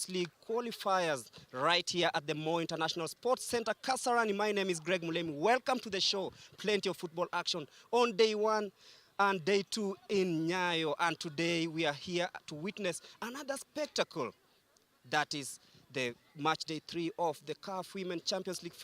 Champions League qualifiers right here at the Mo International Sports Center, Kasarani. My name is Greg Mulemi. Welcome to the show. Plenty of football action on day one and day two in Nyayo. And today we are here to witness another spectacle. That is the match day 3 of the CAF Women Champions League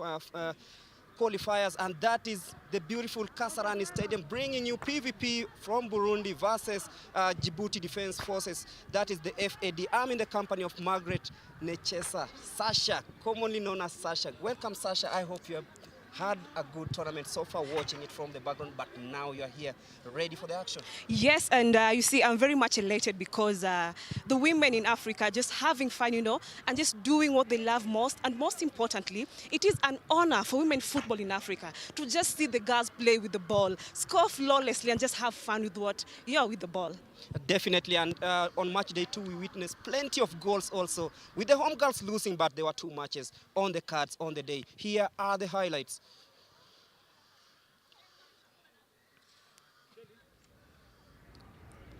qualifiers, and that is the beautiful Kasarani Stadium, bringing you PVP from Burundi versus Djibouti Defense Forces. That is the FAD. I'm in the company of Margaret Nechesa, Sasha, commonly known as Sasha. Welcome, Sasha. I hope you have had a good tournament so far, watching it from the background, but now you're here ready for the action. Yes, and you see, I'm very much elated because the women in Africa are just having fun, and just doing what they love most. And most importantly, it is an honor for women football in Africa to just see the girls play with the ball, score flawlessly, and just have fun with with the ball. Definitely, and on match day 2 we witnessed plenty of goals also, with the home girls losing, but there were 2 matches on the cards on the day. Here are the highlights.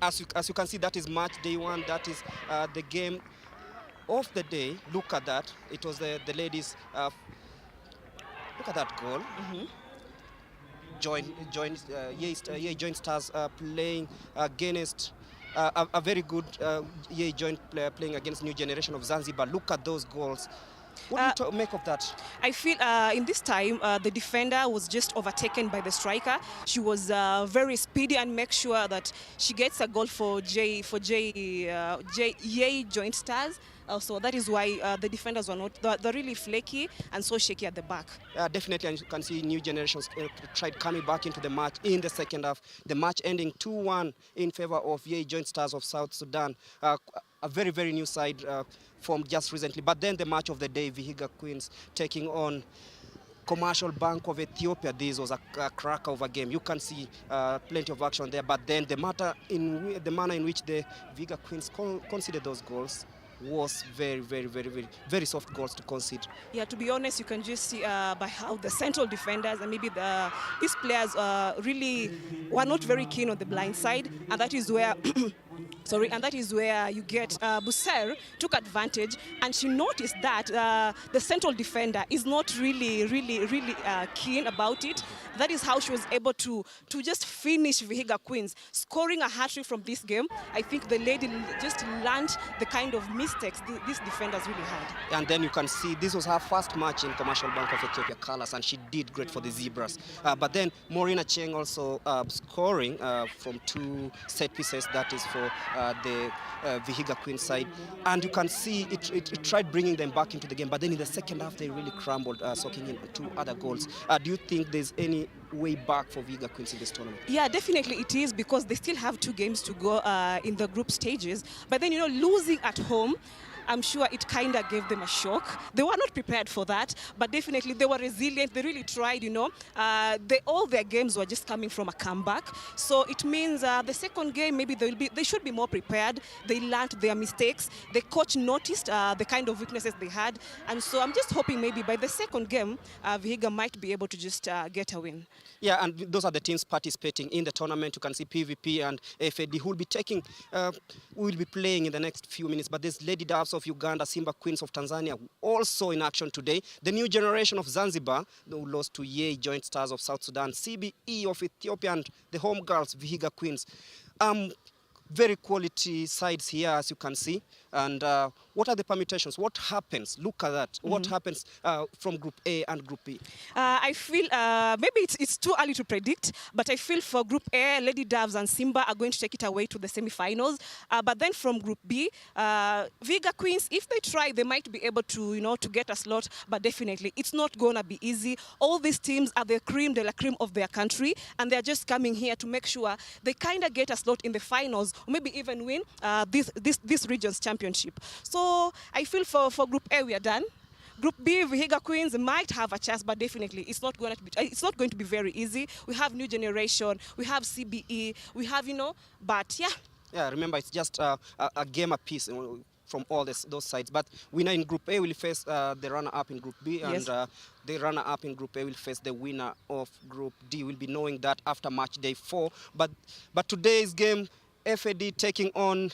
As you can see, that is match day 1. That is the game of the day. Look at that. It was the ladies. Look at that goal. Joint Stars playing against a very good Joint player playing against New Generation of Zanzibar. Look at those goals. What do you make of that? I feel in this time, the defender was just overtaken by the striker. She was very speedy and make sure that she gets a goal for Joint Stars. So that is why the defenders were not, they're really flaky and so shaky at the back. Definitely, and you can see New Generations tried coming back into the match in the second half. The match ending 2-1 in favor of Joint Stars of South Sudan. A very, very new side formed just recently. But then the match of the day, Vihiga Queens taking on Commercial Bank of Ethiopia. This was a cracker of a game. You can see plenty of action there. But then the manner in which the Vihiga Queens conceded those goals was very soft goals to concede. Yeah, to be honest, you can just see by how the central defenders and maybe these players really were not very keen on the blind side, and that is where and that is where you get Busser took advantage, and she noticed that the central defender is not really keen about it. That is how she was able to just finish Vihiga Queens, scoring a hat-trick from this game. I think the lady just learned the kind of mistakes these defenders really had. And then you can see this was her first match in Commercial Bank of Ethiopia colours, and she did great for the Zebras. But then Morina Cheng also scoring from 2 set pieces. That is for the Vihiga Queen side, and you can see it tried bringing them back into the game, but then in the second half they really crumbled, soaking in 2 other goals. Do you think there's any way back for Vihiga Queens in this tournament? Yeah, definitely it is, because they still have 2 games to go in the group stages, but then losing at home, I'm sure it kind of gave them a shock. They were not prepared for that, but definitely they were resilient. They really tried, all their games were just coming from a comeback. So it means the second game, maybe they should be more prepared. They learned their mistakes. The coach noticed the kind of weaknesses they had. And so I'm just hoping maybe by the second game, Vihiga might be able to just get a win. Yeah, and those are the teams participating in the tournament. You can see PVP and FAD who will be will be playing in the next few minutes. But there's Lady Doves of Uganda, Simba Queens of Tanzania also in action today. The New Generation of Zanzibar, who lost to Joint Stars of South Sudan, CBE of Ethiopia, and the home girls, Vihiga Queens. Very quality sides here, as you can see. And what are the permutations? What happens? Look at that. What happens from Group A and Group B? I feel maybe it's too early to predict, but I feel for Group A, Lady Doves and Simba are going to take it away to the semi-finals. But then from Group B, Vihiga Queens, if they try, they might be able to, to get a slot. But definitely, it's not going to be easy. All these teams are the cream de la cream of their country, and they're just coming here to make sure they kind of get a slot in the finals, or maybe even win this region's championship. So I feel for Group A we are done. Group B, Vihiga Queens might have a chance, but definitely it's not going to be very easy. We have New Generation, we have CBE, we have but yeah. Yeah, remember it's just a game apiece from all those sides. But winner in Group A will face the runner-up in Group B, yes. And the runner-up in Group A will face the winner of Group D. We'll be knowing that after match day 4. But today's game, FAD taking on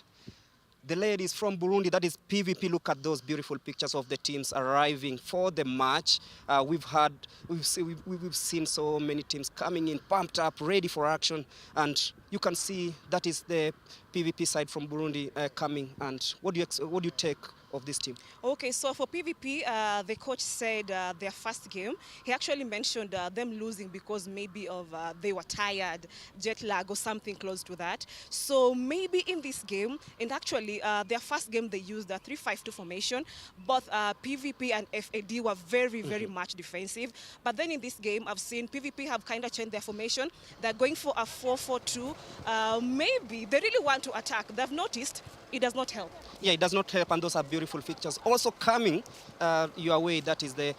the ladies from Burundi, that is PVP. Look at those beautiful pictures of the teams arriving for the match. We've seen so many teams coming in, pumped up, ready for action, and you can see that is the PVP side from Burundi coming. And what do you take of this team? Okay, so for PVP, the coach said their first game, he actually mentioned them losing because maybe of they were tired, jet lag or something close to that. So maybe in this game, and actually their first game they used a 3-5-2 formation. Both PVP and FAD were very much defensive. But then in this game, I've seen PVP have kind of changed their formation. They're going for a 4-4-2. Maybe they really want to attack. They've noticed it does not help. Yeah, it does not help, and those are beautiful pictures. Also coming your way, that is the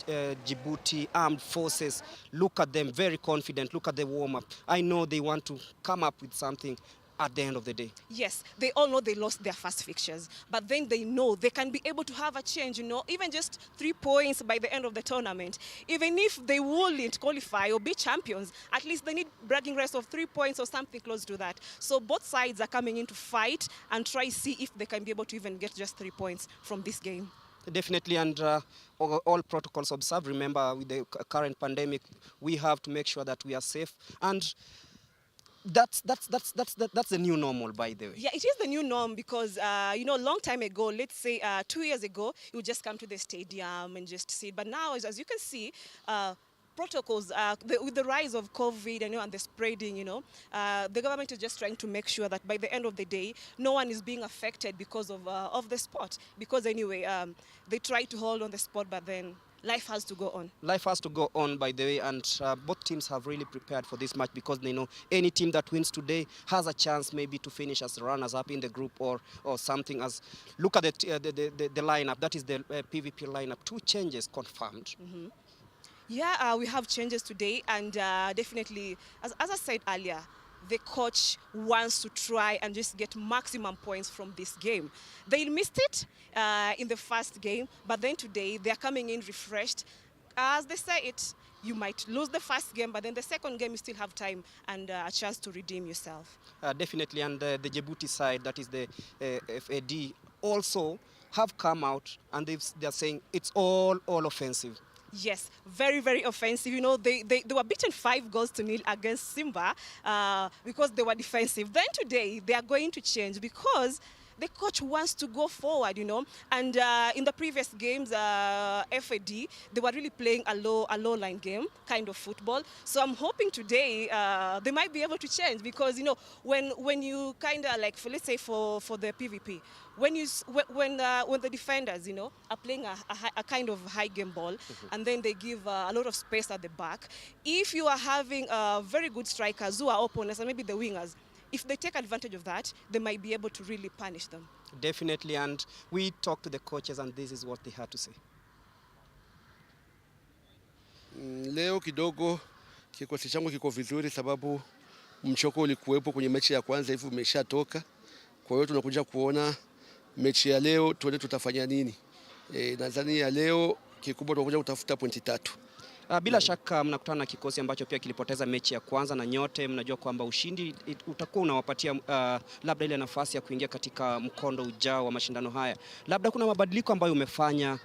Djibouti Armed Forces. Look at them, very confident. Look at the warm-up. I know they want to come up with something at the end of the day. Yes, they all know they lost their first fixtures, but then they know they can be able to have a change, you know, even just 3 points by the end of the tournament. Even if they wouldn't qualify or be champions, at least they need bragging rights of 3 points or something close to that. So both sides are coming in to fight and try to see if they can be able to even get just 3 points from this game. Definitely, and all protocols observed. Remember, with the current pandemic, we have to make sure that we are safe, and that's the new normal, by the way. Yeah, it is the new norm because, you know, a long time ago, let's say 2 years ago, you would just come to the stadium and just sit. But now, as you can see, protocols, with the rise of COVID and the spreading, the government is just trying to make sure that by the end of the day, no one is being affected because of the sport. Because anyway, they try to hold on the sport, but then life has to go on. Life has to go on, by the way, and both teams have really prepared for this match because they know any team that wins today has a chance maybe to finish as runners-up in the group or something. As look at the lineup, that is the PVP lineup. 2 changes confirmed. Mm-hmm. Yeah, we have changes today, and definitely, as I said earlier, the coach wants to try and just get maximum points from this game. They missed it in the first game, but then today they're coming in refreshed. As they say it, you might lose the first game, but then the second game you still have time and a chance to redeem yourself. Definitely, and the Djibouti side, that is the FAD, also have come out and they're saying it's all offensive. Yes, very offensive. You know, they were beaten 5-0 against Simba because they were defensive. Then today they are going to change because the coach wants to go forward, And in the previous games, FAD, they were really playing a low line game, kind of football. So I'm hoping today they might be able to change because, when you kind of like, let's say for the PVP, when the defenders, are playing a kind of high game ball, and then they give a lot of space at the back, if you are having very good strikers who are opponents and maybe the wingers, if they take advantage of that, they might be able to really punish them. Definitely, and we talked to the coaches and this is what they had to say. Leo kidogo kikosi changu kiko vizuri sababu mchoko ulikuwepo kwenye mechi ya kwanza hivi umeshatoka. Kwa hiyo tunakuja kuona mechi ya leo tuone tutafanya nini. Nadhani ya leo kikubwa tunakuja kutafuta pointi 3. Bila shaka mnakutana na kikosi ambacho pia kilipoteza mechi ya kwanza na nyote mnajua kwamba ushindi utakuwa unawapatia labda ile nafasi ya kuingia katika mkondo ujao wa mashindano haya. Labda kuna mabadiliko ambayo umefanya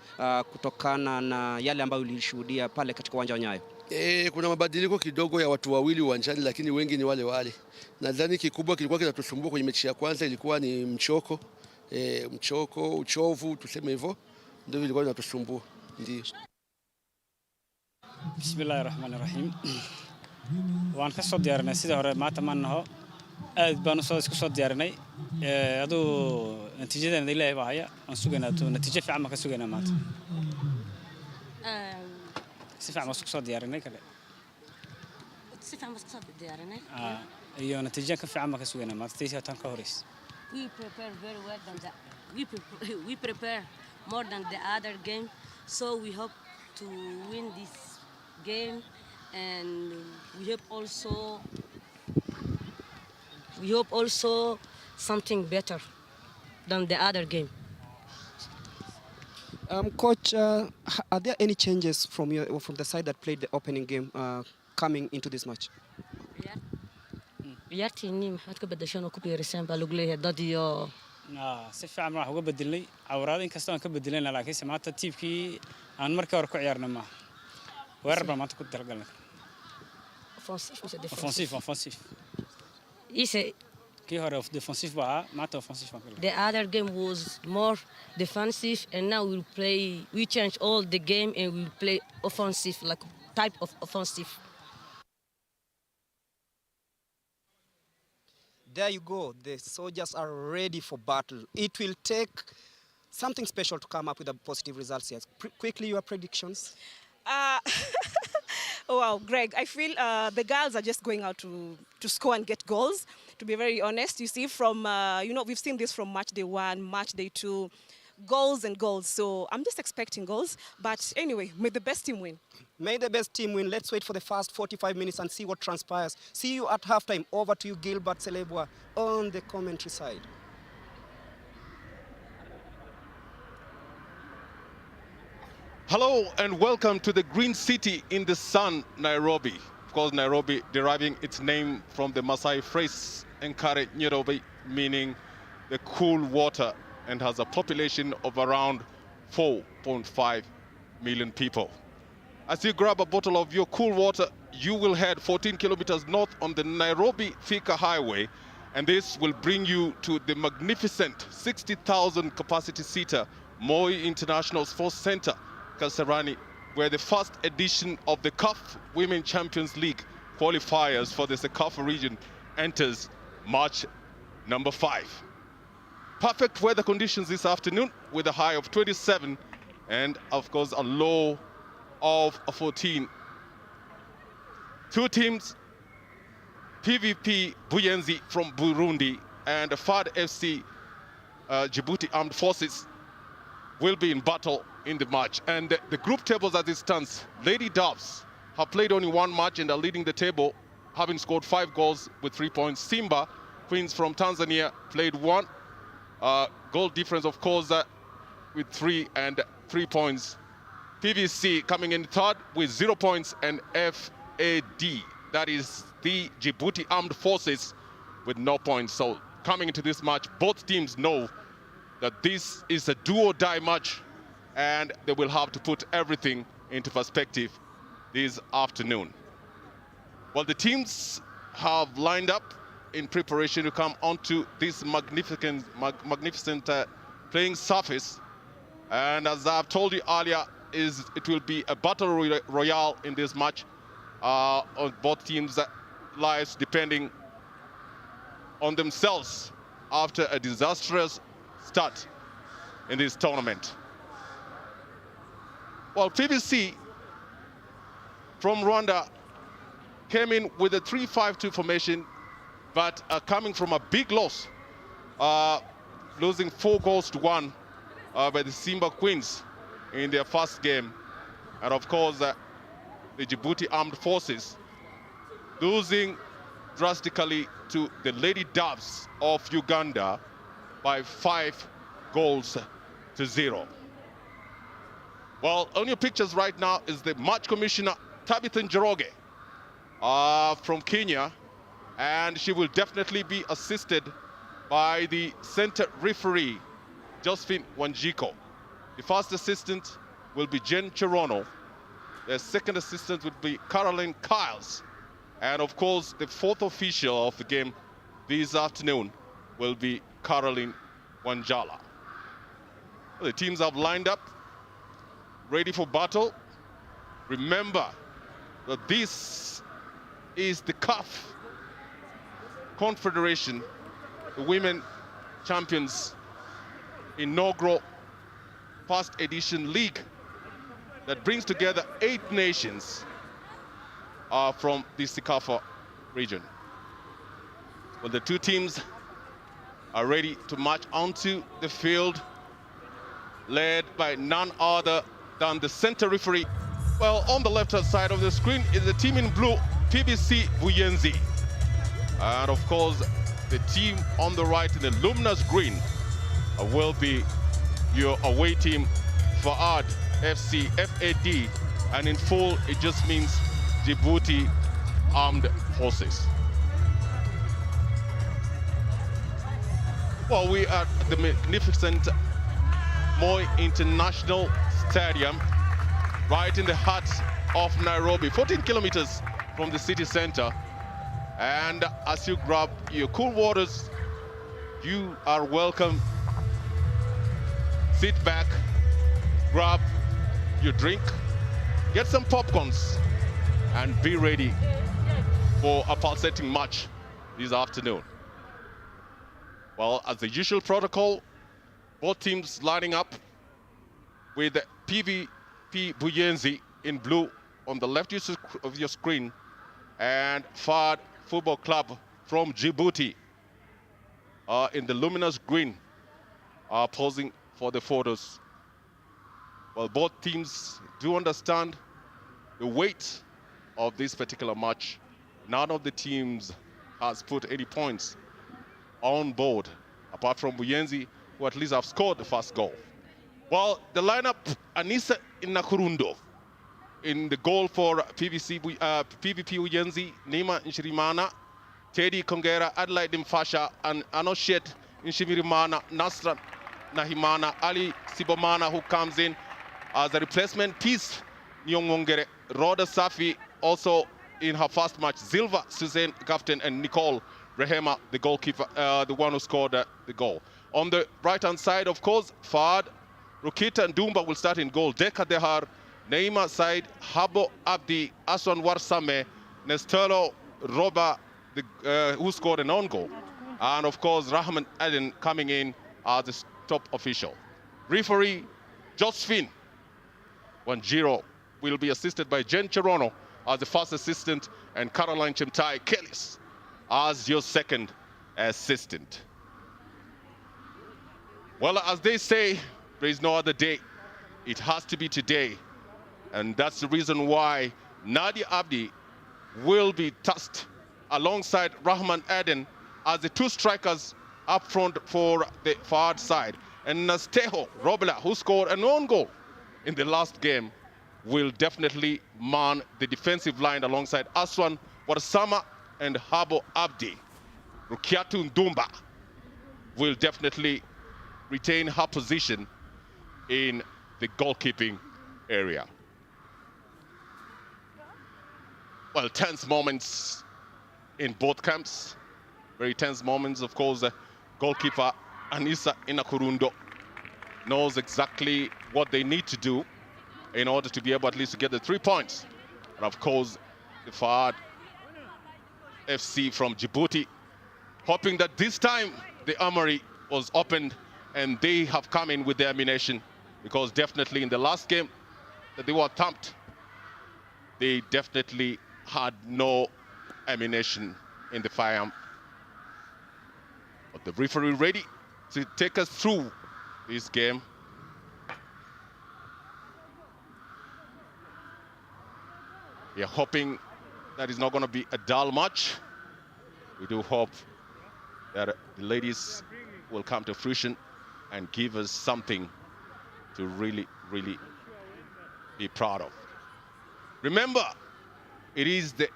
kutokana na yale ambayo ulishuhudia pale katika uwanja wa Nyayo? Kuna mabadiliko kidogo ya watu wawili uwanjani, lakini wengi ni wale. Nadhani kikubwa kilikuwa kinatusumbua kwenye mechi ya kwanza ilikuwa ni mchoko, uchovu, tuseme hivyo, ndio ilikuwa inatusumbua. Ndio. Bismillahirrahmanirrahim. Waan ka soo diyaarinay sida hore maanta maanaho aad baan isku soo diyaarinay adoo natiijadeena Ilaahay baa haya aan sugaynaa natiijo fiican ma ka sugaynaa maanta si fiican isku soo diyaarinay kale si fiican isku soo diyaarinay iyo natiijo ka fiican ma ka sugaynaa maanta tii tan ka horeys we prepare very well than that we prepare more than the other game, so we hope to win this game, and we hope also something better than the other game. Coach, are there any changes from the side that played the opening game coming into this match? ciyaartii maxaad ka bedeshaan oo ku biiriseen baa lagu leeyahay dad iyo si fiican wax uga bedelnay awraad in kasta aan ka bedelayna laakiin maanta tiibkii aan markii hore ku ciyaarnay ma weerar baan maanta ku talagalnay offensive kii hore defensive baa maanta offensive baan the other game was more defensive and now we change all the game and we play offensive like type of offensive. There you go. The soldiers are ready for battle. It will take something special to come up with a positive results here. Quickly, your predictions. Wow, Greg, I feel the girls are just going out to score and get goals. To be very honest, you see from, we've seen this from match day 1, match day 2, goals and goals. So I'm just expecting goals. But anyway, may the best team win. May the best team win. Let's wait for the first 45 minutes and see what transpires. See you at halftime. Over to you, Gilbert Celebwa, on the commentary side. Hello and welcome to the Green City in the sun, Nairobi. Of course, Nairobi deriving its name from the Maasai phrase Nkare Nairobi, meaning the cool water, and has a population of around 4.5 million people. As you grab a bottle of your cool water, you will head 14 kilometers north on the Nairobi-Thika Highway, and this will bring you to the magnificent 60,000 capacity seater Moi International Sports Center, Kasarani, where the first edition of the CAF Women Champions League qualifiers for the CECAFA region enters March number 5. Perfect weather conditions this afternoon with a high of 27 and of course a low of 14. Two teams, PVB Buyenzi from Burundi and FAD FC Djibouti Armed Forces will be in battle in the match. And the group tables as it stands, Lady Doves have played only one match and are leading the table, having scored 5 goals with 3 points. Simba Queens from Tanzania played 1. Goal difference, of course, with 3 and 3 points. PVC coming in third with 0 points, and FAD, that is the Djibouti Armed Forces, with no points. So coming into this match, both teams know that this is a do-or-die match, and they will have to put everything into perspective this afternoon. Well, the teams have lined up in preparation to come onto this magnificent playing surface. And as I've told you earlier, it will be a battle royale in this match on both teams' lives depending on themselves after a disastrous start in this tournament. Well, PVC from Rwanda came in with a 3-5-2 formation, but coming from a big loss, losing 4 goals to 1 by the Simba Queens in their first game. And of course, the Djibouti Armed Forces losing drastically to the Lady Doves of Uganda by 5 goals to 0. Well, on your pictures right now is the match commissioner, Tabitha Njoroge, from Kenya, and she will definitely be assisted by the center referee, Josephine Wanjiko. The first assistant will be Jen Cherono. The second assistant will be Caroline Kiles. And of course, the fourth official of the game this afternoon will be Caroline Wanjala. The teams have lined up, ready for battle. Remember that this is the CAF Confederation, the Women Champions inaugural first edition league that brings together 8 nations from the CECAFA region. Well, the two teams are ready to march onto the field, led by none other than the center referee. Well, on the left-hand side of the screen is the team in blue, PVC Buyenzi. And of course, the team on the right in the luminous green will be your away team, FAD FC, FAD, and in full, it just means Djibouti Armed Forces. Well, we are at the magnificent Moi International Stadium, right in the heart of Nairobi, 14 kilometers from the city center. And as you grab your cool waters, you are welcome. Sit back, grab your drink, get some popcorns, and be ready for a pulsating match this afternoon. Well, as the usual protocol, both teams lining up with PVB Buyenzi in blue on the left of your screen and FAD Football Club from Djibouti in the luminous green posing for the photos. Well, both teams do understand the weight of this particular match. None of the teams has put any points on board, apart from Buyenzi, who at least have scored the first goal. Well, the lineup, Anissa Inakurundo in the goal for PVP Buyenzi, Neema Nshirimana, Teddy Kongera, Adelaide Mfasha, and Anoshet Nshimirimana, Nasra Nahimana, Ali Sibomana, who comes in as a replacement. Peace Nyongongere, Rhoda Safi, also in her first match, Silva Suzanne captain, and Nicole Rehema, the goalkeeper, the one who scored the goal. On the right-hand side, of course, Fahad, Rukita and Dumba will start in goal. Deka Dehar, Neima side, Habo Abdi, Aswan Warsame, Nestelo Roba, who scored an own goal. And of course, Rahman Aden coming in as the top official. Referee, Josephine Wanjiro will be assisted by Jen Cherono as the first assistant, and Caroline Chemtai Kellis as your second assistant. Well, as they say, there is no other day. It has to be today. And that's the reason why Nadia Abdi will be tasked alongside Rahman Aden as the two strikers up front for the Fahad side. And Nasteho Robla, who scored an own goal in the last game, will definitely man the defensive line alongside Aswan Warsama and Habo Abdi. Rukiatu Ndumba will definitely retain her position in the goalkeeping area. Well, tense moments in both camps. Very tense moments, of course. Goalkeeper Anissa Inakurundo knows exactly what they need to do in order to be able at least to get the 3 points. And of course, the FAD FC from Djibouti, hoping that this time the armory was opened and they have come in with their ammunition, because definitely in the last game that they were thumped, they definitely had no ammunition in the firearm. But the referee ready to take us through this game. We are hoping that it's not going to be a dull match. We do hope that the ladies will come to fruition and give us something to really, really be proud of. Remember, it is the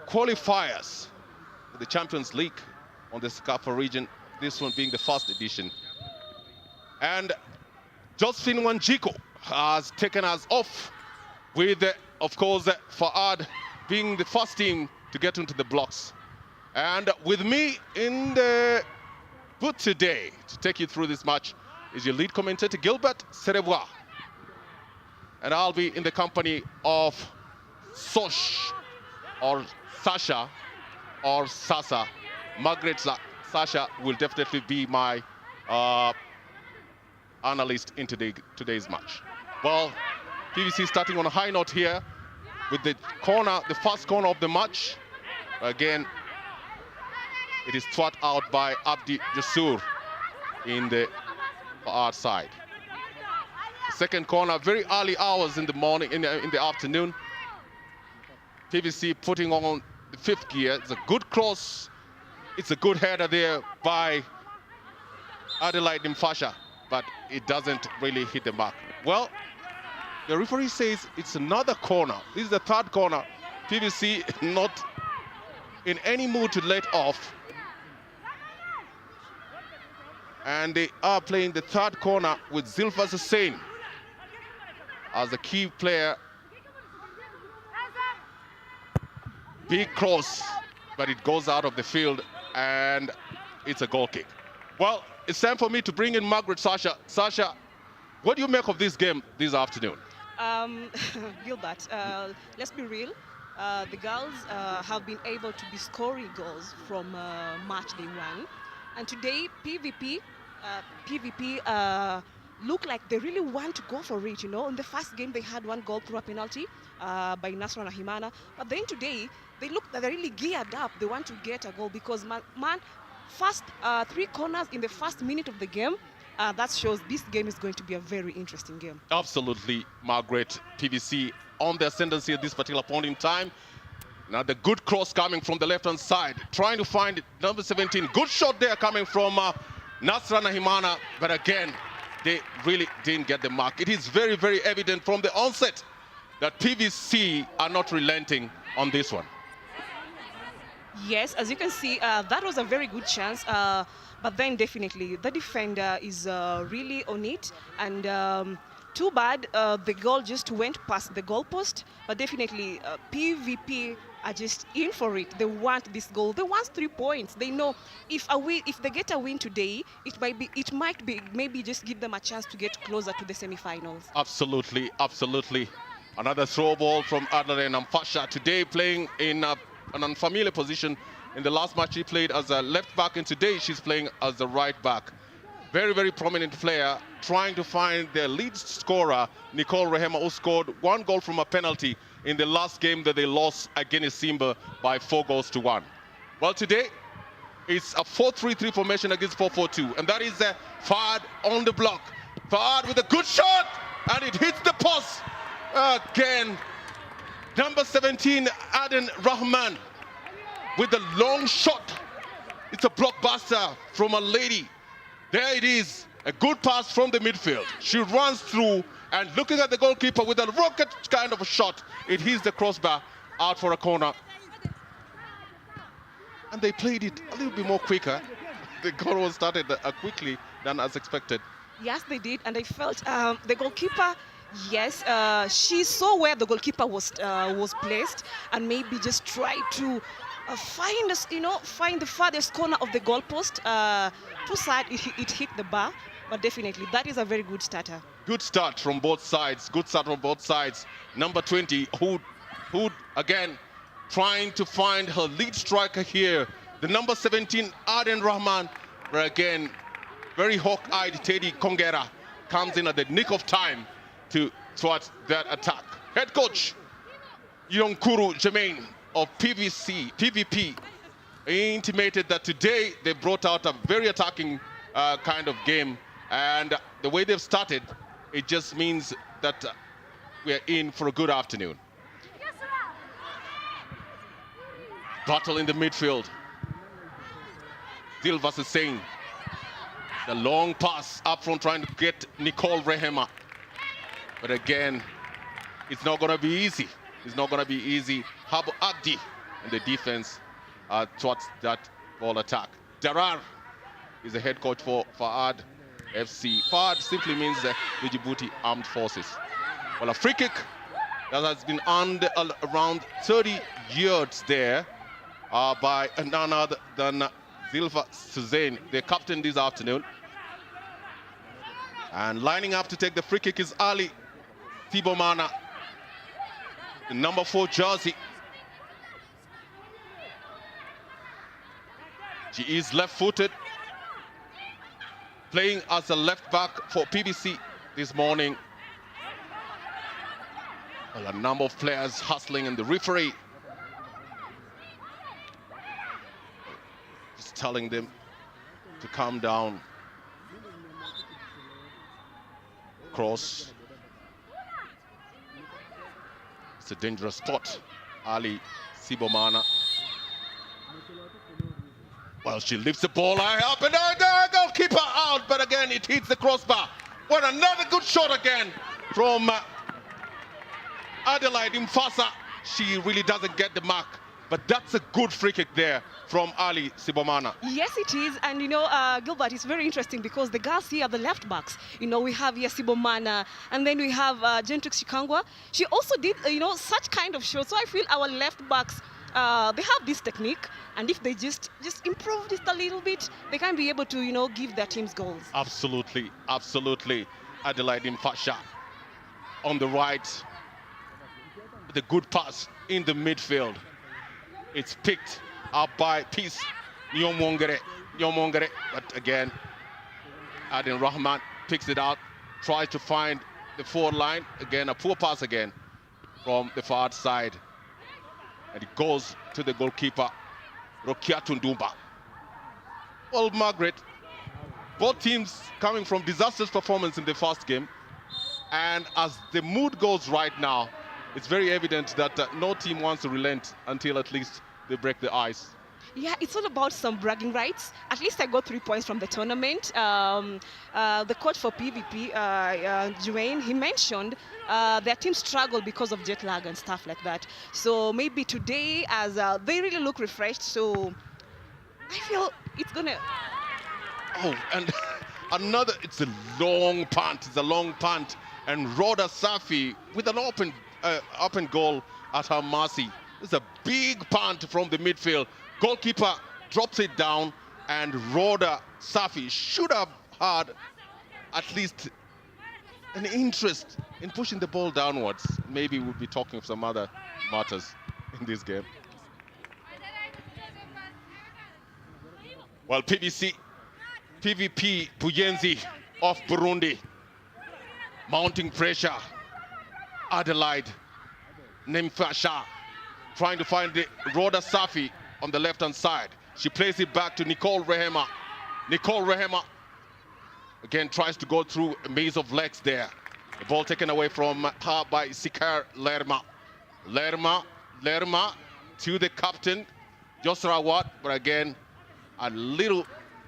qualifiers for the Champions League on the CECAFA region, this one being the first edition. And Josephine Wanjiko has taken us off with, of course, Fahad being the first team to get into the blocks. And with me in the booth today to take you through this match is your lead commentator, Gilbert Serewa. And I'll be in the company of Sosh, or Sasha, or Sasa. Margaret Sasha will definitely be my analyst in today's match. Well, PVC starting on a high note here with the corner, the first corner of the match. Again, it is thought out by Abdi Jasur in the Fahad side. The second corner, very early hours in the morning, in the afternoon. PVC putting on the fifth gear. It's a good cross. It's a good header there by Adelaide Mfasha, but it doesn't really hit the mark. Well, the referee says it's another corner. This is the third corner. PVC not in any mood to let off. And they are playing the third corner with Zilfa Hussein as the key player. Big cross, but it goes out of the field, and it's a goal kick. Well, it's time for me to bring in Margaret Sasha. Sasha, what do you make of this game this afternoon? Gilbert, let's be real. The girls have been able to be scoring goals from match day one. And today, PVP look like they really want to go for it. You know, in the first game, they had one goal through a penalty by Nasra Nahimana. But then today, they look that they're really geared up. They want to get a goal because, first 3 corners in the first minute of the game, that shows this game is going to be a very interesting game. Absolutely, Margaret. PVC on the ascendancy at this particular point in time. Now the good cross coming from the left-hand side, trying to find number 17. Good shot there coming from Nasra Nahimana, but again, they really didn't get the mark. It is very, very evident from the onset that PVC are not relenting on this one. Yes, as you can see, that was a very good chance. But then definitely the defender is really on it. And too bad the goal just went past the goalpost. But definitely PVP are just in for it. They want this goal. They want 3 points. They know if they get a win today, it might be maybe just give them a chance to get closer to the semi-finals. Absolutely, absolutely. Another throw ball from Adelaide Amfasha today, playing in an unfamiliar position. In the last match she played as a left back, and today she's playing as a right back. Very, very prominent player, trying to find their lead scorer, Nicole Rehema, who scored 1 goal from a penalty in the last game that they lost against Simba by 4 goals to 1. Well, today it's a 4-3-3 formation against 4-4-2, and that is FAD on the block. FAD with a good shot, and it hits the post again. Number 17, Aden Rahman, with a long shot. It's a blockbuster from a lady. There it is, a good pass from the midfield. She runs through, and looking at the goalkeeper with a rocket kind of a shot, it hits the crossbar out for a corner. And they played it a little bit more quicker. The goal was started quickly than as expected. Yes, they did, and I felt the goalkeeper. Yes, she saw where the goalkeeper was placed, and maybe just tried to find the farthest corner of the goalpost. Too sad it hit the bar, but definitely that is a very good starter. Good start from both sides. Good start from both sides. Number 20, who again trying to find her lead striker here. The number 17, Aden Rahman, where again very hawk-eyed Teddy Kongera comes in at the nick of time to thwart that attack. Head coach Yonkuru Jermaine of PVP intimated that today they brought out a very attacking kind of game, and the way they've started, it just means that we're in for a good afternoon. Battle in the midfield. Dil versus Singh. The long pass up front trying to get Nicole Rehema. But again, it's not going to be easy. It's not going to be easy. Habu Abdi in the defense towards that ball attack. Darar is the head coach for FAD FC. FAD simply means the Djibouti Armed Forces. Well, a free kick that has been earned around 30 yards there by none other than Zilfa Hussein, the captain this afternoon. And lining up to take the free kick is Ali Tibomana, the number 4 jersey. She is left-footed, playing as a left back for PVC this morning. Well, a number of players hustling, and the referee just telling them to calm down. Cross. It's a dangerous spot. Ali Sibomana. Well, she lifts the ball high up, and the goalkeeper out, but again it hits the crossbar. What another good shot again from Adelaide Mfasa. She really doesn't get the mark, But that's a good free kick there from Ali Sibomana. Yes, it is. And, Gilbert, it's very interesting because the girls here are the left backs. We have here Sibomana, and then we have Gentrix Shikangwa. She also did, such kind of shows. So I feel our left backs, they have this technique. And if they just improve just a little bit, they can be able to, give their teams goals. Absolutely, absolutely. Adelaide Mfasha on the right. The good pass in the midfield. It's picked up by Peace Nyomongere. But again, Adin Rahman picks it out, tries to find the forward line. Again, a poor pass again from the far side. And it goes to the goalkeeper, Rokiatu Ndumba. Well, Margaret, both teams coming from disastrous performance in the first game. And as the mood goes right now, it's very evident that no team wants to relent until at least they break the ice. Yeah, it's all about some bragging rights. At least I got 3 points from the tournament. The coach for PVP, Dwayne, he mentioned their team struggled because of jet lag and stuff like that. So maybe today, as they really look refreshed, so I feel it's gonna... Oh, and another, it's a long punt. And Rhoda Safi with an open goal at her mercy. It's a big punt from the midfield. Goalkeeper drops it down, and Rhoda Safi should have had at least an interest in pushing the ball downwards. Maybe we'll be talking of some other matters in this game. Well, PVP Buyenzi of Burundi, mounting pressure. Adelaide Nemfasha trying to find the Rhoda Safi on the left-hand side. She plays it back to Nicole Rehema. Nicole Rehema again tries to go through a maze of legs there. The ball taken away from her by Sikar Lerma. Lerma to the captain, Josra Watt, but again, a little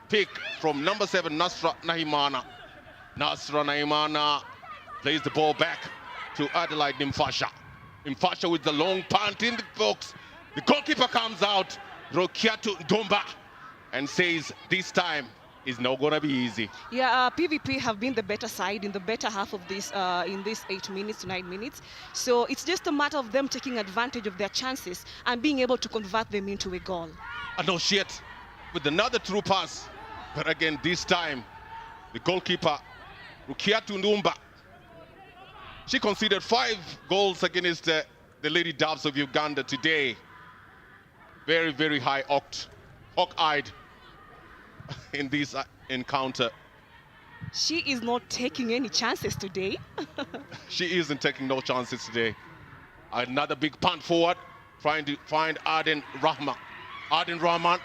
pick from number 7, Nasra Nahimana. Nasra Nahimana plays the ball back to Adelaide Mfasha. Mfasha with the long punt in the box. The goalkeeper comes out, Rokiatu Ndomba, and says this time is not gonna be easy. Yeah, PVP have been the better side in the better half of this, in this 8 minutes to 9 minutes. So it's just a matter of them taking advantage of their chances and being able to convert them into a goal. Anoshiet with another through pass, but again this time the goalkeeper Rokiatu Ndomba, she conceded 5 goals against the Lady Doves of Uganda today. Very, very hawk-eyed in this encounter. She is not taking any chances today. She isn't taking no chances today. Another big punt forward, trying to find Aden Rahma. Aden Rahma.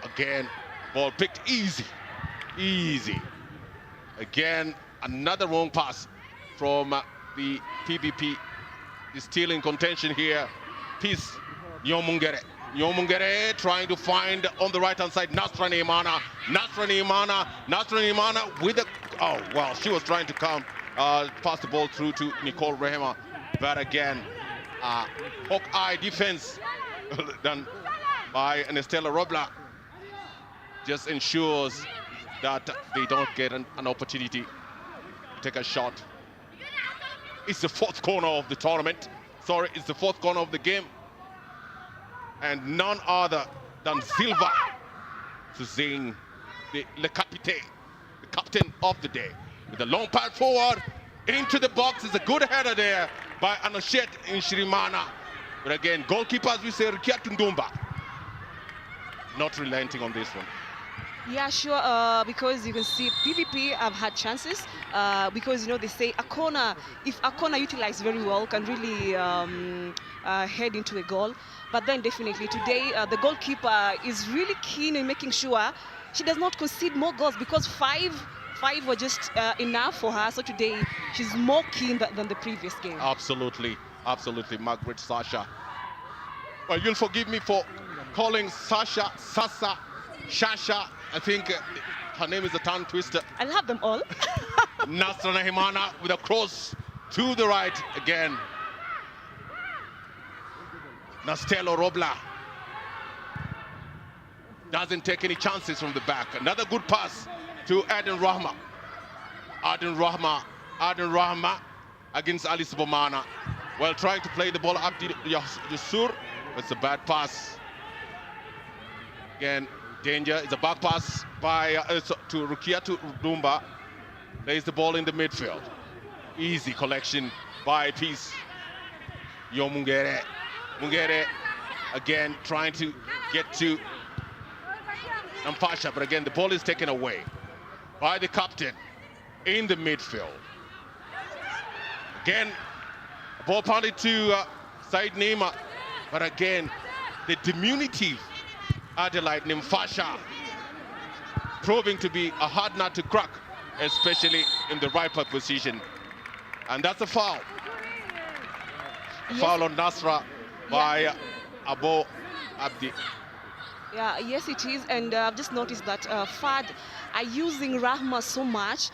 Again, ball picked easy. Again, another wrong pass from the PVP. Is still in contention here. Peace Nyomungere trying to find on the right-hand side Nasra Neimana with a... Oh, well, she was trying to come, pass the ball through to Nicole Rehema. But again, hawk-eye defense done by Anestella Robla just ensures that they don't get an opportunity to take a shot. It's the 4th corner of the tournament. Sorry, it's the 4th corner of the game. And none other than Silva to sing Le Capitaine, the captain of the day. With a long pass forward into the box. It's a good header there by Anoshet Inshirimana. But again, goalkeeper, as we say, Rokiatu Ndomba, not relenting on this one. Yeah, sure, because you can see PVP have had chances because, they say a corner, if a corner utilized very well, can really head into a goal. But then definitely today, the goalkeeper is really keen in making sure she does not concede more goals because five were just enough for her. So today, she's more keen than the previous game. Absolutely, Margaret Sasha. Well, you'll forgive me for calling Sasha, Sasa, Shasha. I think her name is a tongue twister. I'll have them all. Nasra Nahimana with a cross to the right again. Nastello Robla doesn't take any chances from the back. Another good pass to Aden Rahma. Aden Rahma against Ali Subomana. Well, trying to play the ball up to Yasur. It's a bad pass. Again, danger. It's a back pass by to Rukiatu Dumba. Plays the ball in the midfield. Easy collection by Peace. Yo Mungere. Mungere again trying to get to Nampasha, but again the ball is taken away by the captain in the midfield. Again, ball pounded to Said Neema, but again the diminutive Adelaide Nimfasha proving to be a hard nut to crack, especially in the right back position. And that's a foul. Yes. Foul on Nasra by Abo Abdi. Yeah, yes it is, and I've just noticed that FAD are using Rahma so much.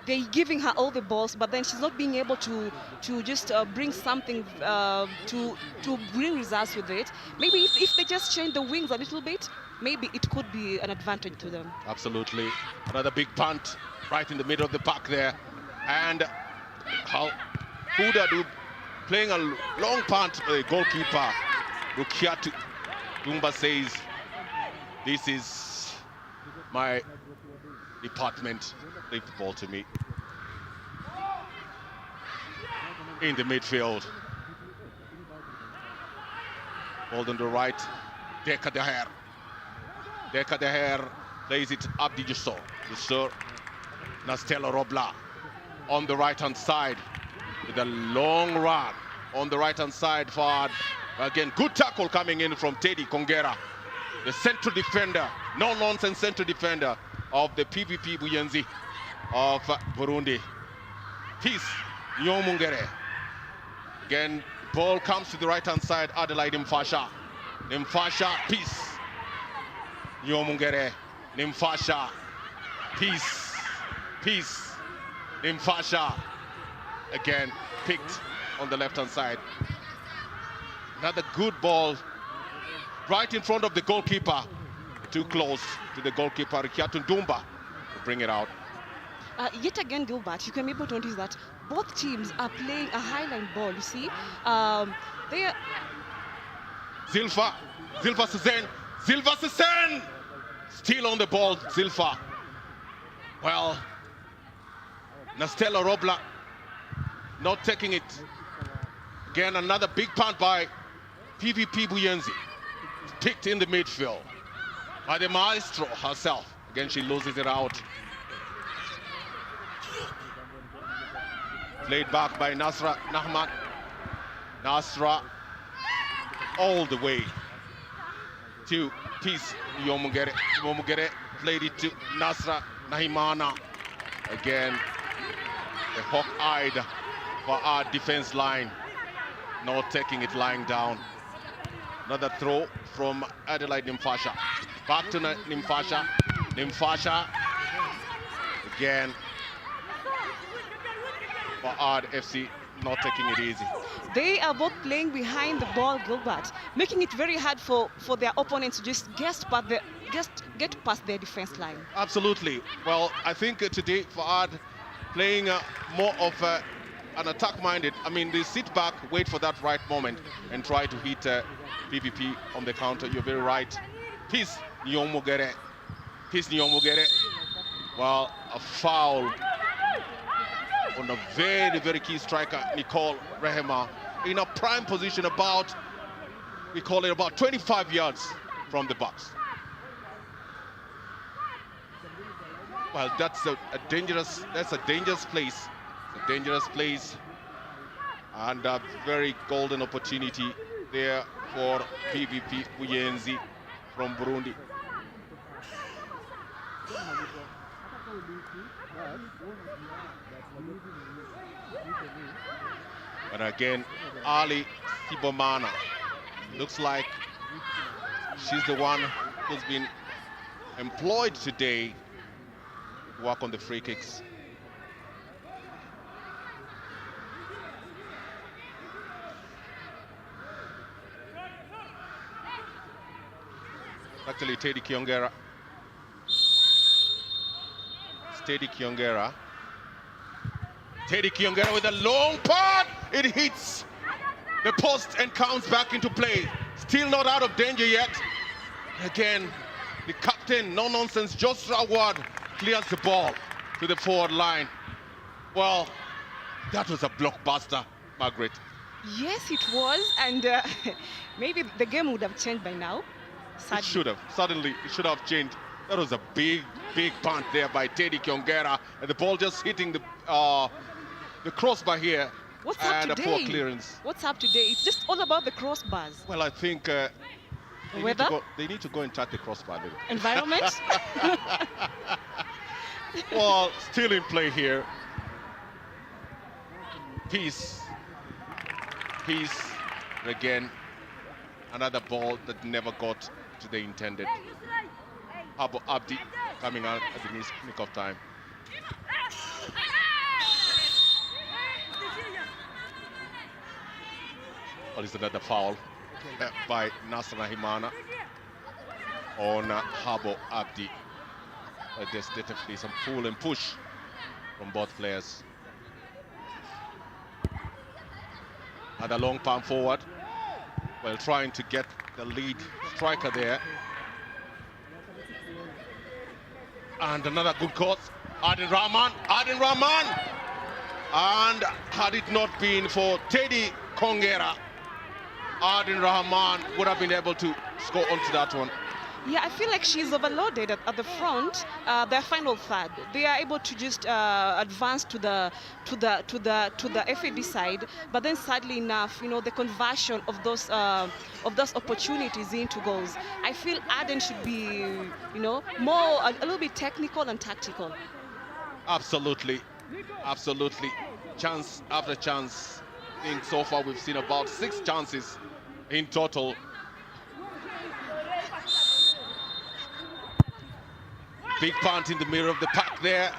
They're giving her all the balls, but then she's not being able to just bring something to bring results with it. Maybe if they just change the wings a little bit, maybe it could be an advantage to them. Absolutely. Another big punt right in the middle of the park there. And how Huda do playing a long punt, the goalkeeper Rukiatu Dumba says, this is my department, leave the ball to me. In the midfield. Ball on the right, Deka Deher. Deka Deher plays it up to Jusor. Jusor, Nastello Robla on the right-hand side with a long run on the right-hand side forward. Again, good tackle coming in from Teddy Kongera, the central defender, no-nonsense central defender of the PVP Buyenzi of Burundi. Peace, Nyomungere. Again, ball comes to the right-hand side, Adelaide Nimfasha. Nimfasha, Peace. Nyomungere, Nimfasha, Peace. Peace, Nimfasha. Again, picked on the left-hand side. Another good ball right in front of the goalkeeper. Too close to the goalkeeper, Rukiatu Dumba, to bring it out. Yet again, Gilbert, you can be able to notice that both teams are playing a highline ball, you see. They are... Zilfa Suzen, still on the ball, Zilfa. Well, Nastello Robla not taking it. Again, another big punt by PVP Buyenzi. Picked in the midfield by the maestro herself. Again, she loses it out. Played back by Nasra Nahman. Nasra all the way to Peace Yomugere. Yomugere played it to Nasra Nahimana. Again, the hawk-eyed for our defense line, not taking it lying down. Another throw from Adelaide Nimfasha. Back to Nimfasha. Nimfasha again. FAD FC not taking it easy. They are both playing behind the ball, Gilbert, making it very hard for their opponents to just get past their defense line. Absolutely. Well, I think today FAD playing more of an attack-minded. I mean, they sit back, wait for that right moment, and try to hit PVP on the counter. You're very right. Peace Nyomugere. Peace Nyomugere. Well, a foul on a very, very key striker, Nicole Rehema, in a prime position about, we call it about 25 yards from the box. Well, that's a dangerous place. A dangerous place. And a very golden opportunity there for PVP Buyenzi from Burundi. But again, Ali Sibomana looks like she's the one who's been employed today to work on the free kicks. Actually, Teddy Kiongera. Teddy Kiongera. Teddy Kiongera with a long pass. It hits the post and counts back into play. Still not out of danger yet. Again, the captain, no-nonsense, Joshua Ward clears the ball to the forward line. Well, that was a blockbuster, Margaret. Yes, it was, and maybe the game would have changed by now. Sadly. It should have. Suddenly, it should have changed. That was a big punt there by Teddy Kiongera, and the ball just hitting the crossbar here. What's up and today? A poor clearance. What's up today? It's just all about the crossbars. Well, I think Weather? They need to go and touch the crossbar a little. Environment? Well, still in play here. Peace. Again, another ball that never got to the intended. Abu Abdi coming out at the nick of time. Well, it's another foul by Nasra Himana on Habo Abdi. There's definitely some pull and push from both players. And a long palm forward while trying to get the lead striker there. And another good cross. Adin Rahman. And had it not been for Teddy Kiongera, Adin Rahman would have been able to score onto that one. Yeah, I feel like she's overloaded at the front. Their final third, they are able to just advance to the FAD side, but then sadly enough, you know, the conversion of those opportunities into goals. I feel Aden should be, you know, more a little bit technical and tactical. Absolutely. Chance after chance. I think so far we've seen about 6 chances in total. Big punt in the middle of the pack there.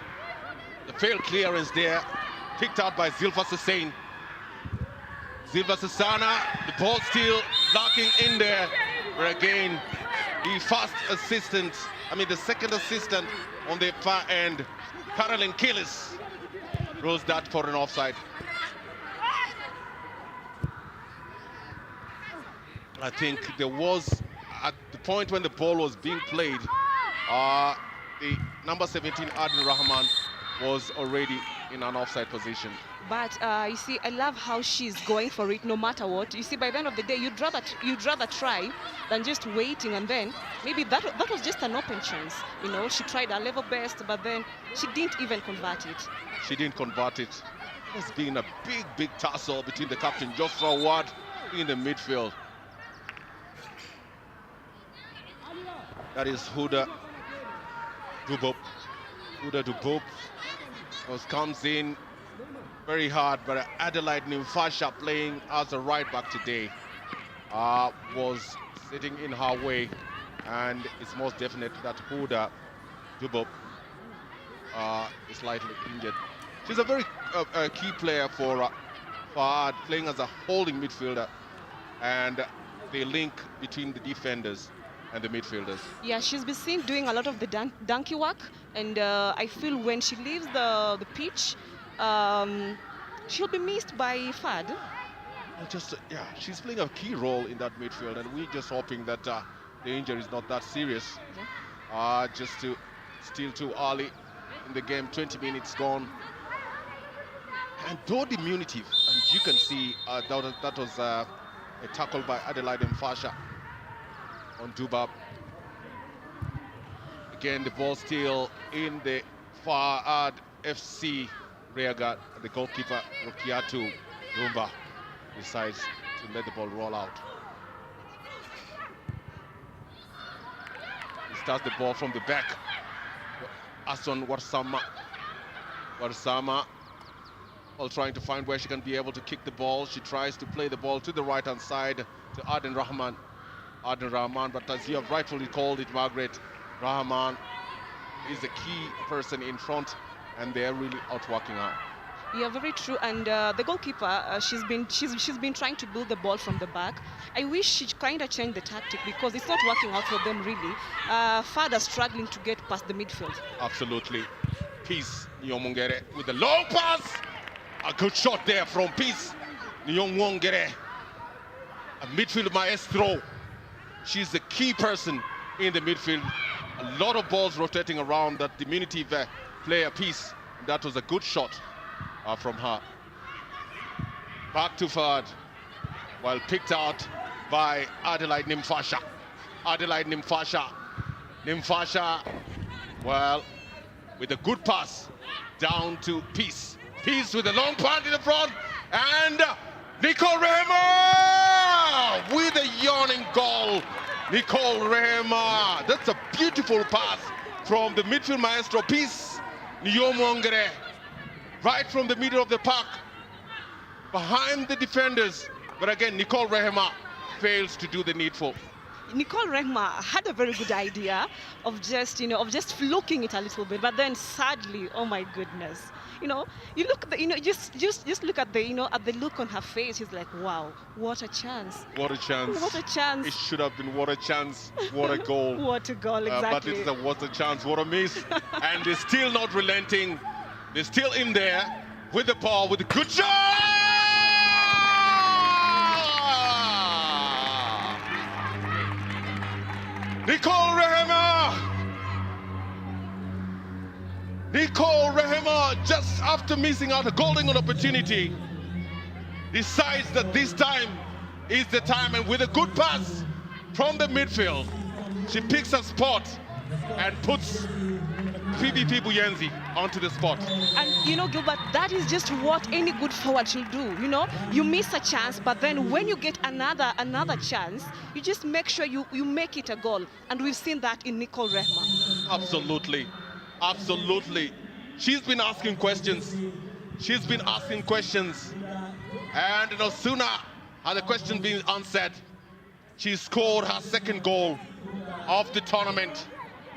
The failed clearance there, picked out by Zilfa Hussein. Zilfa Susanna, the ball still knocking in there. But again, the second assistant on the far end, Caroline Killis, throws that for an offside. I think there was, at the point when the ball was being played, the number 17, Adin Rahman, was already in an offside position. But you see, I love how she's going for it no matter what. You see, by the end of the day, you'd rather try than just waiting, and then maybe that was just an open chance. You know, she tried her level best, but then she didn't even convert it. There's been a big tussle between the captain, Joshua Ward, in the midfield. That is Huda Djibout. Comes in very hard, but Adelaide Nimfasha, playing as a right back today, was sitting in her way, and it's most definite that Huda Djibout is slightly injured. She's a very key player for FAD, playing as a holding midfielder, and the link between the defenders and the midfielders. Yeah, she's been seen doing a lot of the donkey work, and I feel when she leaves the pitch, she'll be missed by FAD. She's playing a key role in that midfield, and we're just hoping that the injury is not that serious. Just still too early in the game, 20 minutes gone. And though diminutive, and you can see that was a tackle by Adelaide Mfasha on Djibout. Again, the ball still in the FAD FC rearguard. The goalkeeper, Rukiatu Rumba, decides to let the ball roll out. He starts the ball from the back. Aston Warsama, while trying to find where she can be able to kick the ball. She tries to play the ball to the right-hand side to Adin Rahman, but as you have rightfully called it, Margaret, Rahman is the key person in front, and they're really outworking her. Yeah, very true. And the goalkeeper, she's been trying to build the ball from the back. I wish she kind of changed the tactic because it's not working out for them really. FAD are struggling to get past the midfield. Absolutely. Peace Nyomongere with the long pass. A good shot there from Peace Nyomongere. A midfield maestro. She's the key person in the midfield. A lot of balls rotating around that diminutive player Peace. That was a good shot from her. Back to FAD. Well picked out by Adelaide Nimfasha. Adelaide Nimfasha. Nimfasha, well, with a good pass down to Peace. Peace with a long punt in the front. And Nicole Rehema with a yawning goal. Nicole Rehema. That's a beautiful pass from the midfield maestro Peace Nyomongere. Right from the middle of the park. Behind the defenders. But again, Nicole Rehema fails to do the needful. Nicole Rehma had a very good idea of just, fluking it a little bit, but then sadly, oh my goodness, you look at the, just look at the, at the look on her face. She's like, wow, what a chance. What a chance. What a chance. It should have been what a chance, what a goal. What a goal, exactly. But it's a what a chance, what a miss. And they're still not relenting. They're still in there with the ball, with a good shot. Nicole Rehema! Nicole Rehema, just after missing out a golden opportunity, decides that this time is the time, and with a good pass from the midfield, she picks a spot and puts PVB FC onto the spot. And Gilbert, that is just what any good forward should do. You miss a chance, but then when you get another chance, you just make sure you make it a goal. And we've seen that in Nicole Rehma. Absolutely, absolutely. She's been asking questions. She's been asking questions, and no sooner had the question been answered, she scored her second goal of the tournament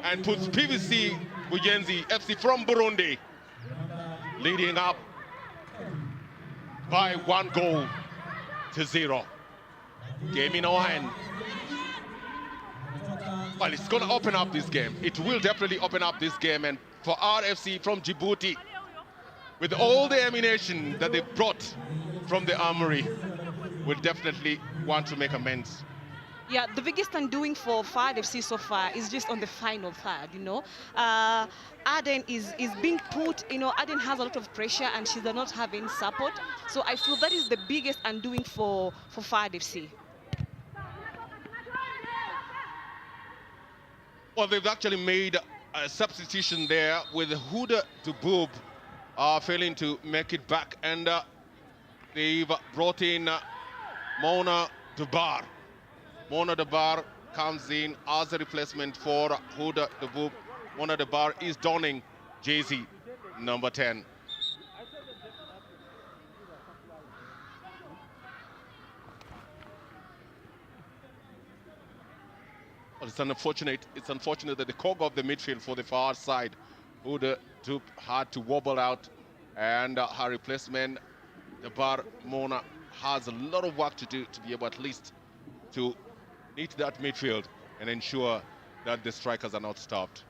and puts PVB FC from Burundi leading up by 1-0. Game in our hand. Well, it's going to open up this game. It will definitely open up this game. And for RFC from Djibouti, with all the ammunition that they brought from the armory, will definitely want to make amends. Yeah, the biggest undoing for FAD FC so far is just on the final third, Aden is being put, Aden has a lot of pressure and she does not have any support. So I feel that is the biggest undoing for FAD FC. Well, they've actually made a substitution there with Huda Djibout failing to make it back. And they've brought in Mona Dubar. Mona Dubar comes in as a replacement for Huda Djibout. Mona Dubar is donning jersey number 10. Well, it's unfortunate that the cog of the midfield for the far side, Huda Djibout, had to wobble out, and her replacement, Dubar Mona, has a lot of work to do to be able at least to hit that midfield and ensure that the strikers are not stopped.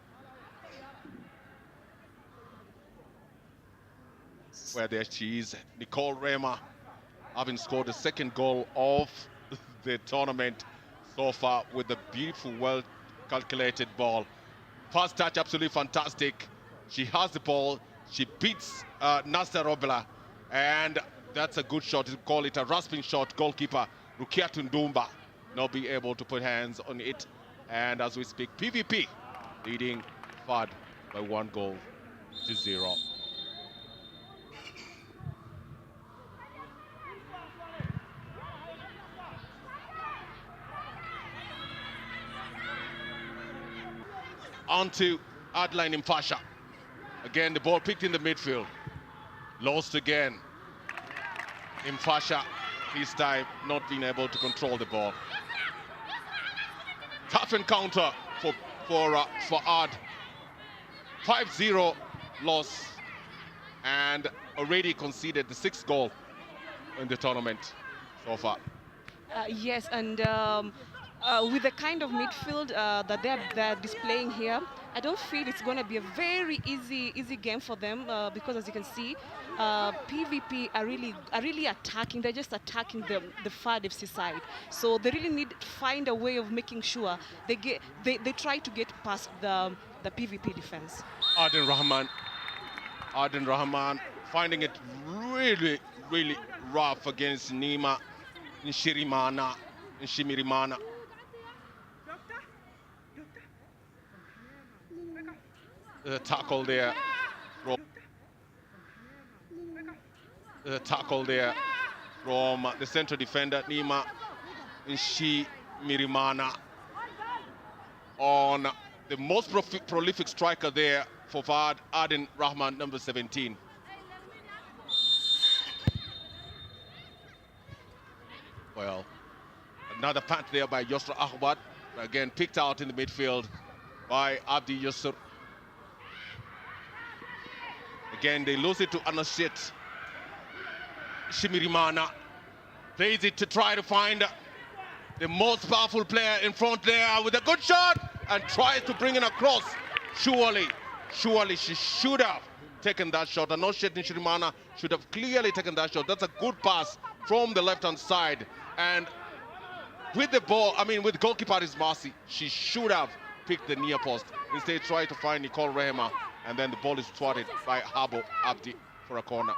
Where there she is, Nicole Rehema, having scored the second goal of the tournament so far with a beautiful, well-calculated ball. First touch, absolutely fantastic. She has the ball, she beats Nasta Robela, and that's a good shot. You call it a rasping shot. Goalkeeper Rukia Tundumba not be able to put hands on it. And as we speak, PVP leading FAD by 1-0. On to Adeline Nimfasha. Again, the ball picked in the midfield. Lost again. Nimfasha, this time not being able to control the ball. Tough encounter for Ad. 5-0 loss. And and already conceded the 6th goal in the tournament so far. Yes, and with the kind of midfield that they're displaying here, I don't feel it's going to be a very easy game for them because, as you can see, PVP are really attacking. They're just attacking the FAD FC side. So they really need to find a way of making sure they try to get past the PVP defense. Adin Rahman finding it really rough against Nima Nshimirimana. The tackle there. The tackle there from the central defender Nima Nshimirimana on the most prolific striker there for FAD, Adin Rahman, number 17. Well, another punt there by Yusra Ahmad, again picked out in the midfield by Abdi Yusur. Again, they lose it to Anashit. Shimirimana plays it to try to find the most powerful player in front there with a good shot and tries to bring it across. Surely she should have taken that shot. Anashit Shimirimana should have clearly taken that shot. That's a good pass from the left-hand side. And with the ball, with goalkeeper at his mercy, she should have picked the near post. Instead, tried to find Nicole Rehema, and then the ball is swatted by Habo Abdi for a corner.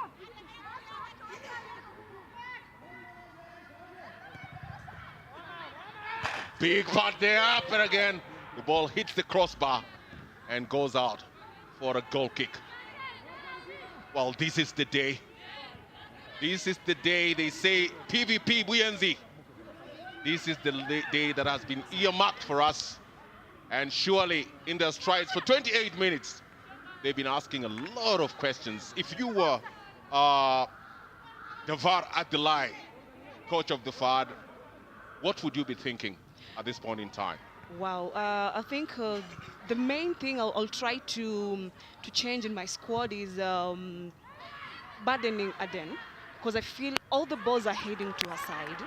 Big punt there, but again, the ball hits the crossbar and goes out for a goal kick. Well, this is the day. This is the day they say PVP Buyenzi. This is the day that has been earmarked for us. And surely in their strides for 28 minutes, they've been asking a lot of questions. If you were Davar Adilai, coach of the FAD, what would you be thinking at this point in time? Wow, I think the main thing I'll try to change in my squad is burdening Aden, because I feel all the balls are heading to her side.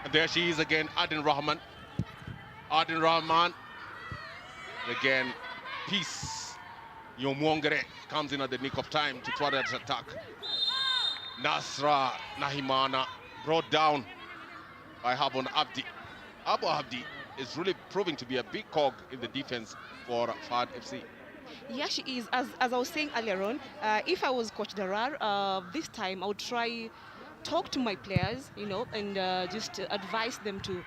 And there she is again, Adin Rahman. Adin Rahman. Again, Peace Yomwongere comes in at the nick of time to try that attack. Nasra Nahimana brought down by Habon Abdi. Abu Abdi is really proving to be a big cog in the defense for FAD FC. Yeah, she is. As I was saying earlier on, if I was Coach Darar, this time I would try talk to my players, and just advise them to,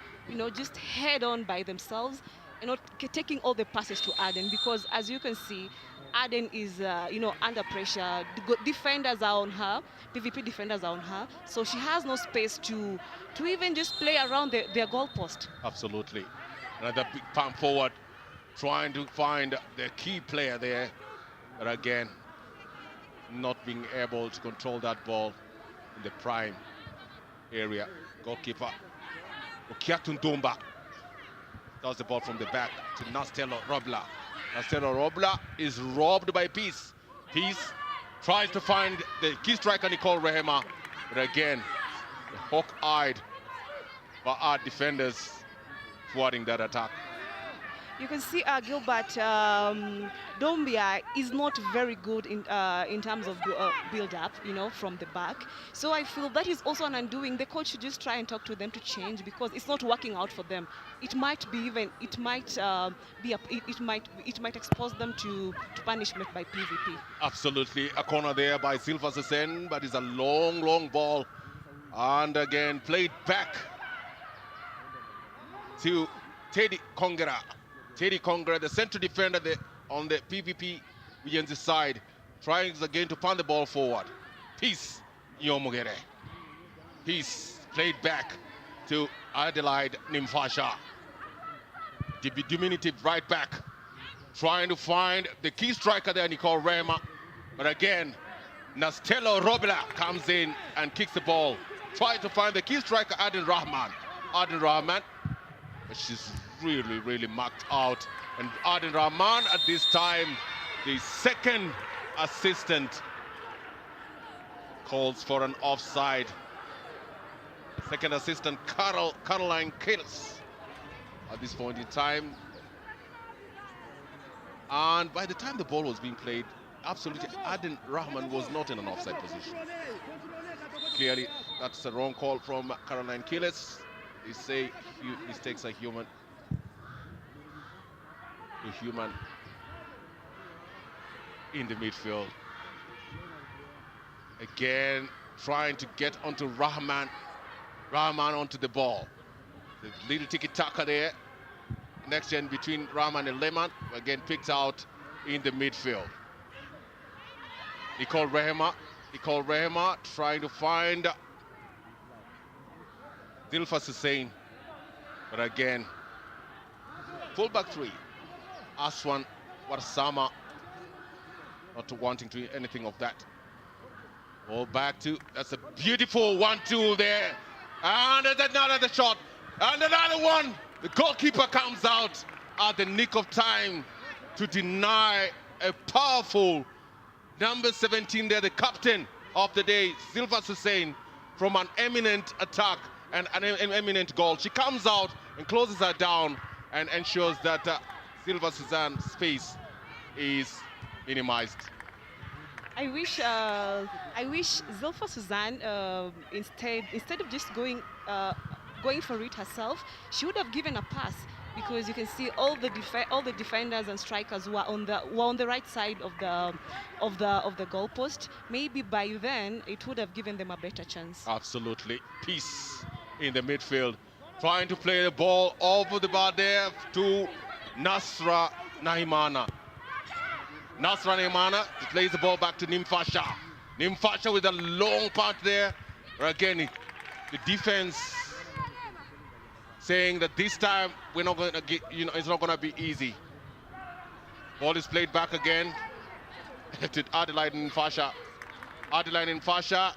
just head on by themselves and not taking all the passes to Aden, because as you can see, Aden is, under pressure. Defenders are on her, PVP defenders are on her, so she has no space to even just play around their goalpost. Absolutely. Another big pump forward, trying to find the key player there, but again, not being able to control that ball in the prime area. Goalkeeper Okiatun Dumba does the ball from the back to Nastelo Robla. Nastelo Robla is robbed by Peace. Peace tries to find the key striker Nicole Rehema, but again, the hawk-eyed our defenders thwarting that attack. You can see Gilbert Dombia is not very good in terms of build-up, from the back. So I feel that is also an undoing. The coach should just try and talk to them to change, because it's not working out for them. It might expose them to punishment by PVP. Absolutely, a corner there by Silva Sesen, but it's a long ball, and again played back to Teddy Kongera. Teddy Kongera, the central defender on the PVP Buyenzi side, trying again to punt the ball forward. Peace Yomogere. Peace played back to Adelaide Nimfasha. The diminutive right back, trying to find the key striker there, Nicole Rema. But again, Nastelo Robla comes in and kicks the ball. Trying to find the key striker, Adin Rahman. Adin Rahman, but she's really marked out. And Adin Rahman at this time, the second assistant calls for an offside. Second assistant Caroline Kills at this point in time. And by the time the ball was being played, absolutely Aden Rahman was not in an offside position. Clearly, that's a wrong call from Caroline Killes. They say mistakes are human. A human in the midfield. Again, trying to get onto Rahman. Rahman onto the ball. The little tiki-taka there. Next gen between Rahman and Lehman. Again, picked out in the midfield. Nicole Rehema trying to find Dilfa Hussein. But again, fullback three. Aswan Warsama not wanting to do anything of that. Ball back to, that's a beautiful 1-2 there. And there's another shot. And another one. The goalkeeper comes out at the nick of time to deny a powerful number 17 there, the captain of the day, Silva Hussein, from an eminent attack and an eminent goal. She comes out and closes her down and ensures that Silva Suzanne's space is minimized. I wish Zilfa Suzanne instead of just going for it herself, she would have given a pass, because you can see all the defenders and strikers were on the right side of the goalpost. Maybe by then it would have given them a better chance. Absolutely. Peace in the midfield. Trying to play the ball over the bar there to Nasra Nahimana. Nasra Nahimana plays the ball back to Nimfasha. Nimfasha with a long punt there. Again, the defense saying that this time we're not going to get, it's not going to be easy. Ball is played back again to Adelaide Nimfasha. Adelaide Nimfasha,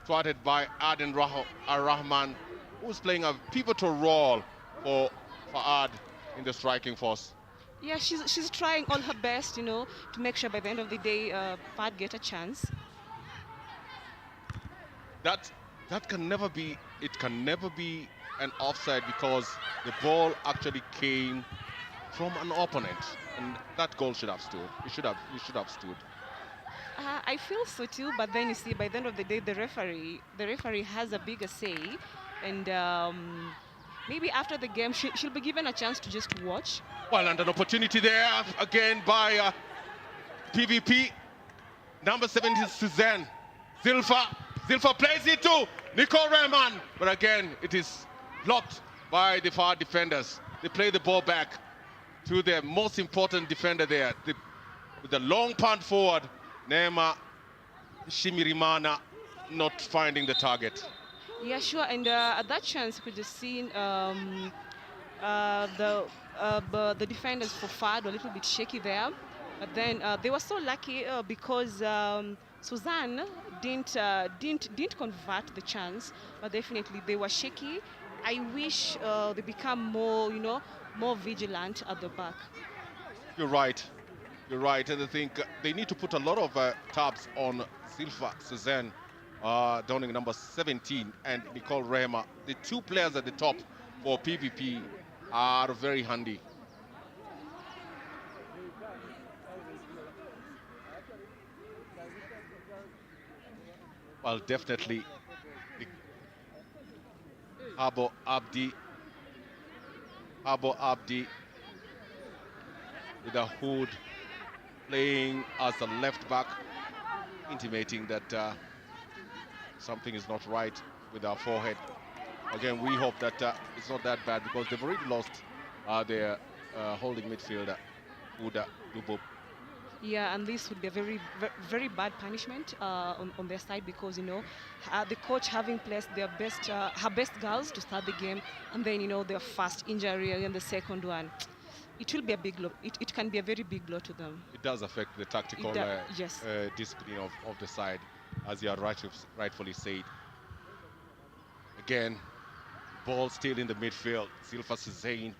thwarted by Aden Rahman, who's playing a pivotal role for Ad in the striking force. Yeah, she's trying all her best, to make sure by the end of the day, FAD get a chance. That can never be. It can never be an offside, because the ball actually came from an opponent, and that goal should have stood. It should have stood. I feel so too, but then you see, by the end of the day, the referee has a bigger say, and maybe after the game, she'll be given a chance to just watch. Well, and an opportunity there again by PVP. Number 70 is Suzanne. Zilfa plays it to Nicole Rahman, but again, it is blocked by the FAD defenders. They play the ball back to their most important defender there. With the long punt forward, Neema Shimirimana not finding the target. Yeah, sure, and at that chance, you could have seen the defenders for FAD were a little bit shaky there, but then they were so lucky because Suzanne didn't convert the chance, but definitely they were shaky. I wish they become more, more vigilant at the back. You're right, and I think they need to put a lot of tabs on Silva Suzanne, donning number 17, and Nicole Rehema. The two players at the top for PVP are very handy. Well, definitely Abo Abdi with a hood playing as a left back, intimating that something is not right with our forehead. Again, we hope that it's not that bad, because they've already lost their holding midfielder, Uda Djibout. Yeah, and this would be a very bad punishment on their side, because the coach having placed their her best girls to start the game, and then their first injury and the second one, it will be a big blow. It can be a very big blow to them. It does affect the tactical yes. discipline of the side, as you are rightfully said. Again, ball still in the midfield. Silva Suzanne,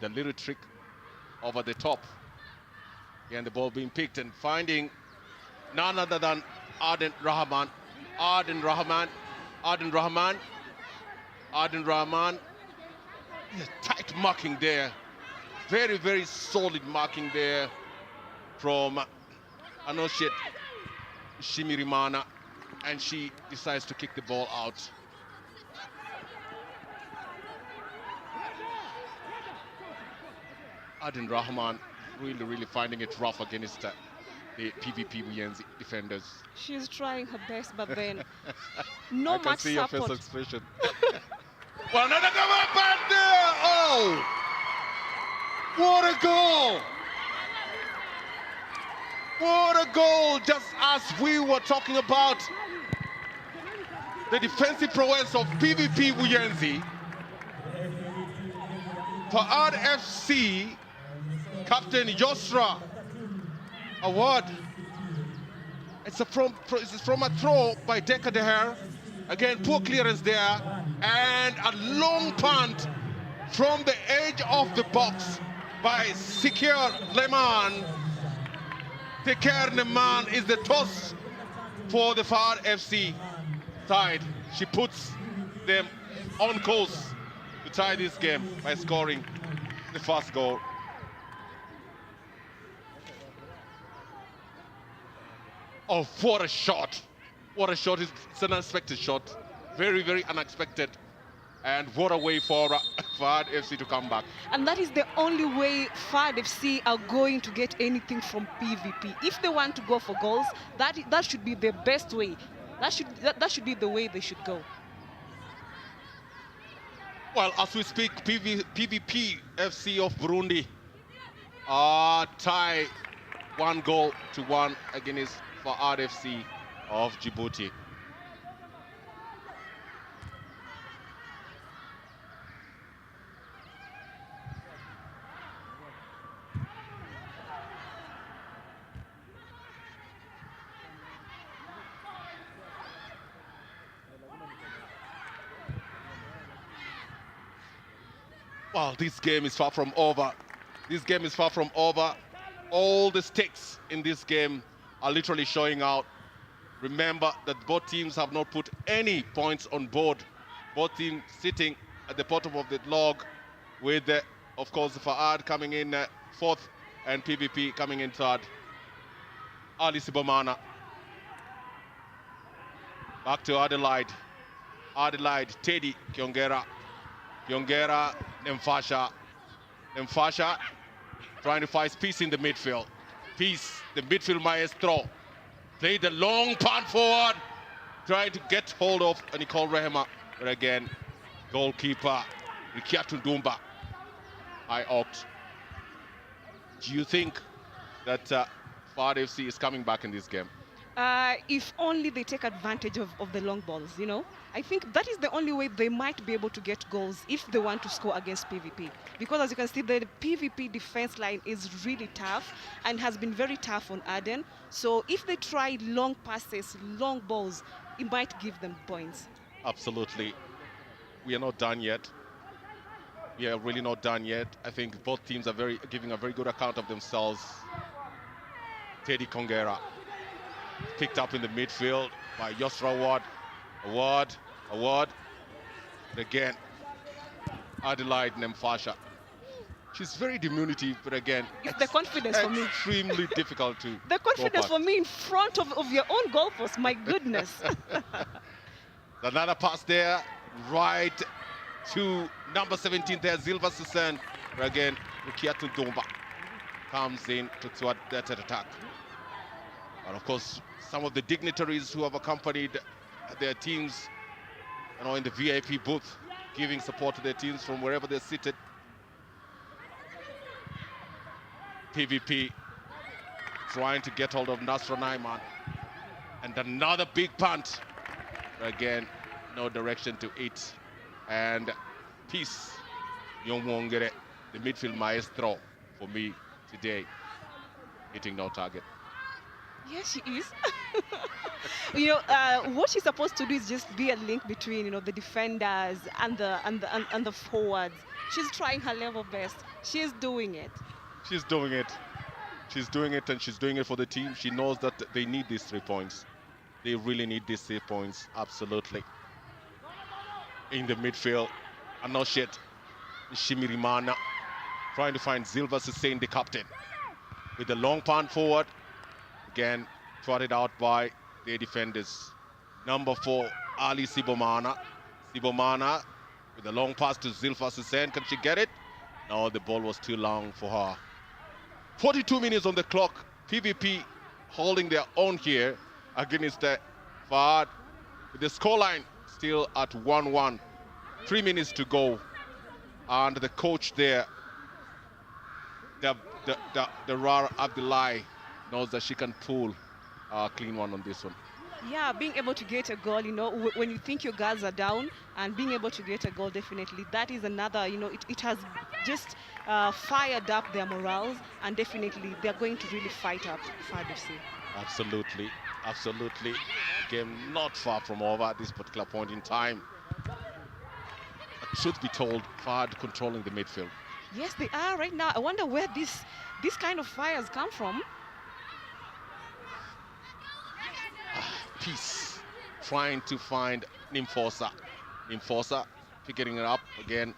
the little trick over the top. Again, the ball being picked and finding none other than Aden Rahman. Arden Rahman. Yeah, tight marking there. Very, very solid marking there from Anoshet Shimirimana. And she decides to kick the ball out. Arden Rahman really finding it rough against the PVP Buyenzi defenders. She's trying her best, but then no I can much see your support. face expression. Well, another cover back there! Oh! What a goal! What a goal! Just as we were talking about the defensive prowess of PVP Buyenzi, FAD FC captain Yosra Award. It's from a throw by Deka Deher. Again, poor clearance there, and a long punt from the edge of the box by Sikir Leman. Sikir Leman is the toss for the FAD FC side. She puts them on course to tie this game by scoring the first goal. Oh, what a shot. What a shot. It's an unexpected shot. Very, very unexpected. And what a way for FAD FC to come back. And that is the only way FAD FC are going to get anything from PVP. If they want to go for goals, that should be the best way. That should be the way they should go. Well, as we speak, PVP FC of Burundi tie 1-1 against FAD FC of Djibouti. Well, this game is far from over. This game is far from over. All the stakes in this game are literally showing out. Remember that both teams have not put any points on board. Both teams sitting at the bottom of the log with, of course, FAD coming in fourth and PVP coming in third. Ali Sibomana. Back to Adelaide. Adelaide, Teddy Kiongera. Kiongera, Nemfasha. Nemfasha trying to find Peace in the midfield. Peace, the midfield maestro. Played the long punt forward, trying to get hold of Nicole Rehema. But again, goalkeeper Rikiatu Dumba, high opt. Do you think that FAD FC is coming back in this game? If only they take advantage of the long balls, you know. I think that is the only way they might be able to get goals if they want to score against PVP. Because as you can see, the PVP defense line is really tough and has been very tough on Aden. So if they try long passes, long balls, it might give them points. Absolutely. We are not done yet. We are really not done yet. I think both teams are giving a very good account of themselves. Teddy Kongera picked up in the midfield by Yosra Award. And again, Adelaide Nemfasha. She's very diminutive, but again, it's the confidence for me. Extremely difficult to The confidence for me in front of your own goalpost, my goodness. Another pass there, right to number 17 there, Zilva Susan. But again, Rukiatu Dumba comes in to thwart that attack. And of course, some of the dignitaries who have accompanied their teams, you know, in the VIP booth, giving support to their teams from wherever they're seated. PVP trying to get hold of Nasra Naiman. And another big punt. Again, no direction to it. And Peace Yongwongere, the midfield maestro for me today, hitting no target. Yes, she is. You know, what she's supposed to do is just be a link between, you know, the defenders and the forwards. She's trying her level best. She's doing it. She's doing it. She's doing it, and she's doing it for the team. She knows that they need these 3 points. They really need these 3 points, absolutely. In the midfield, Anoshet Shimirimana trying to find Silva Hussein, the captain, with the long punt forward. Again, trotted out by their defenders. Number 4, Ali Sibomana. Sibomana with a long pass to Zilfa Hussein. Can she get it? No, the ball was too long for her. 42 minutes on the clock. PVP holding their own here against the FAD. With the scoreline still at 1-1. 3 minutes to go. And the coach there, the Rar Abdullahi, knows that she can pull a clean one on this one. Yeah, being able to get a goal, you know, when you think your guards are down and being able to get a goal, definitely, that is another, you know, it has just fired up their morals, and definitely they're going to really fight up FAD FC. Absolutely, absolutely. Game not far from over at this particular point in time. Truth be told, FAD controlling the midfield. Yes, they are right now. I wonder where this kind of fires come from. Peace trying to find Nimfosa. Nimfosa picking it up again.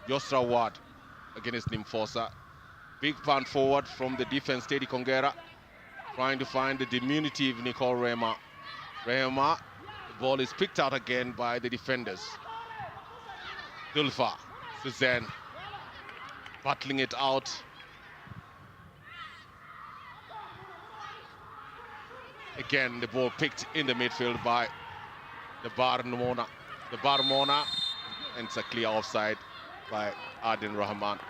Yosra Ward against Nimfosa. Big punt forward from the defense, Teddy Kongera. Trying to find the diminutive Nicole Rema. Rema, the ball is picked out again by the defenders. Dulfa, Suzanne, battling it out. Again, the ball picked in the midfield by the Barmona. And it's a clear offside by Adin Rahman.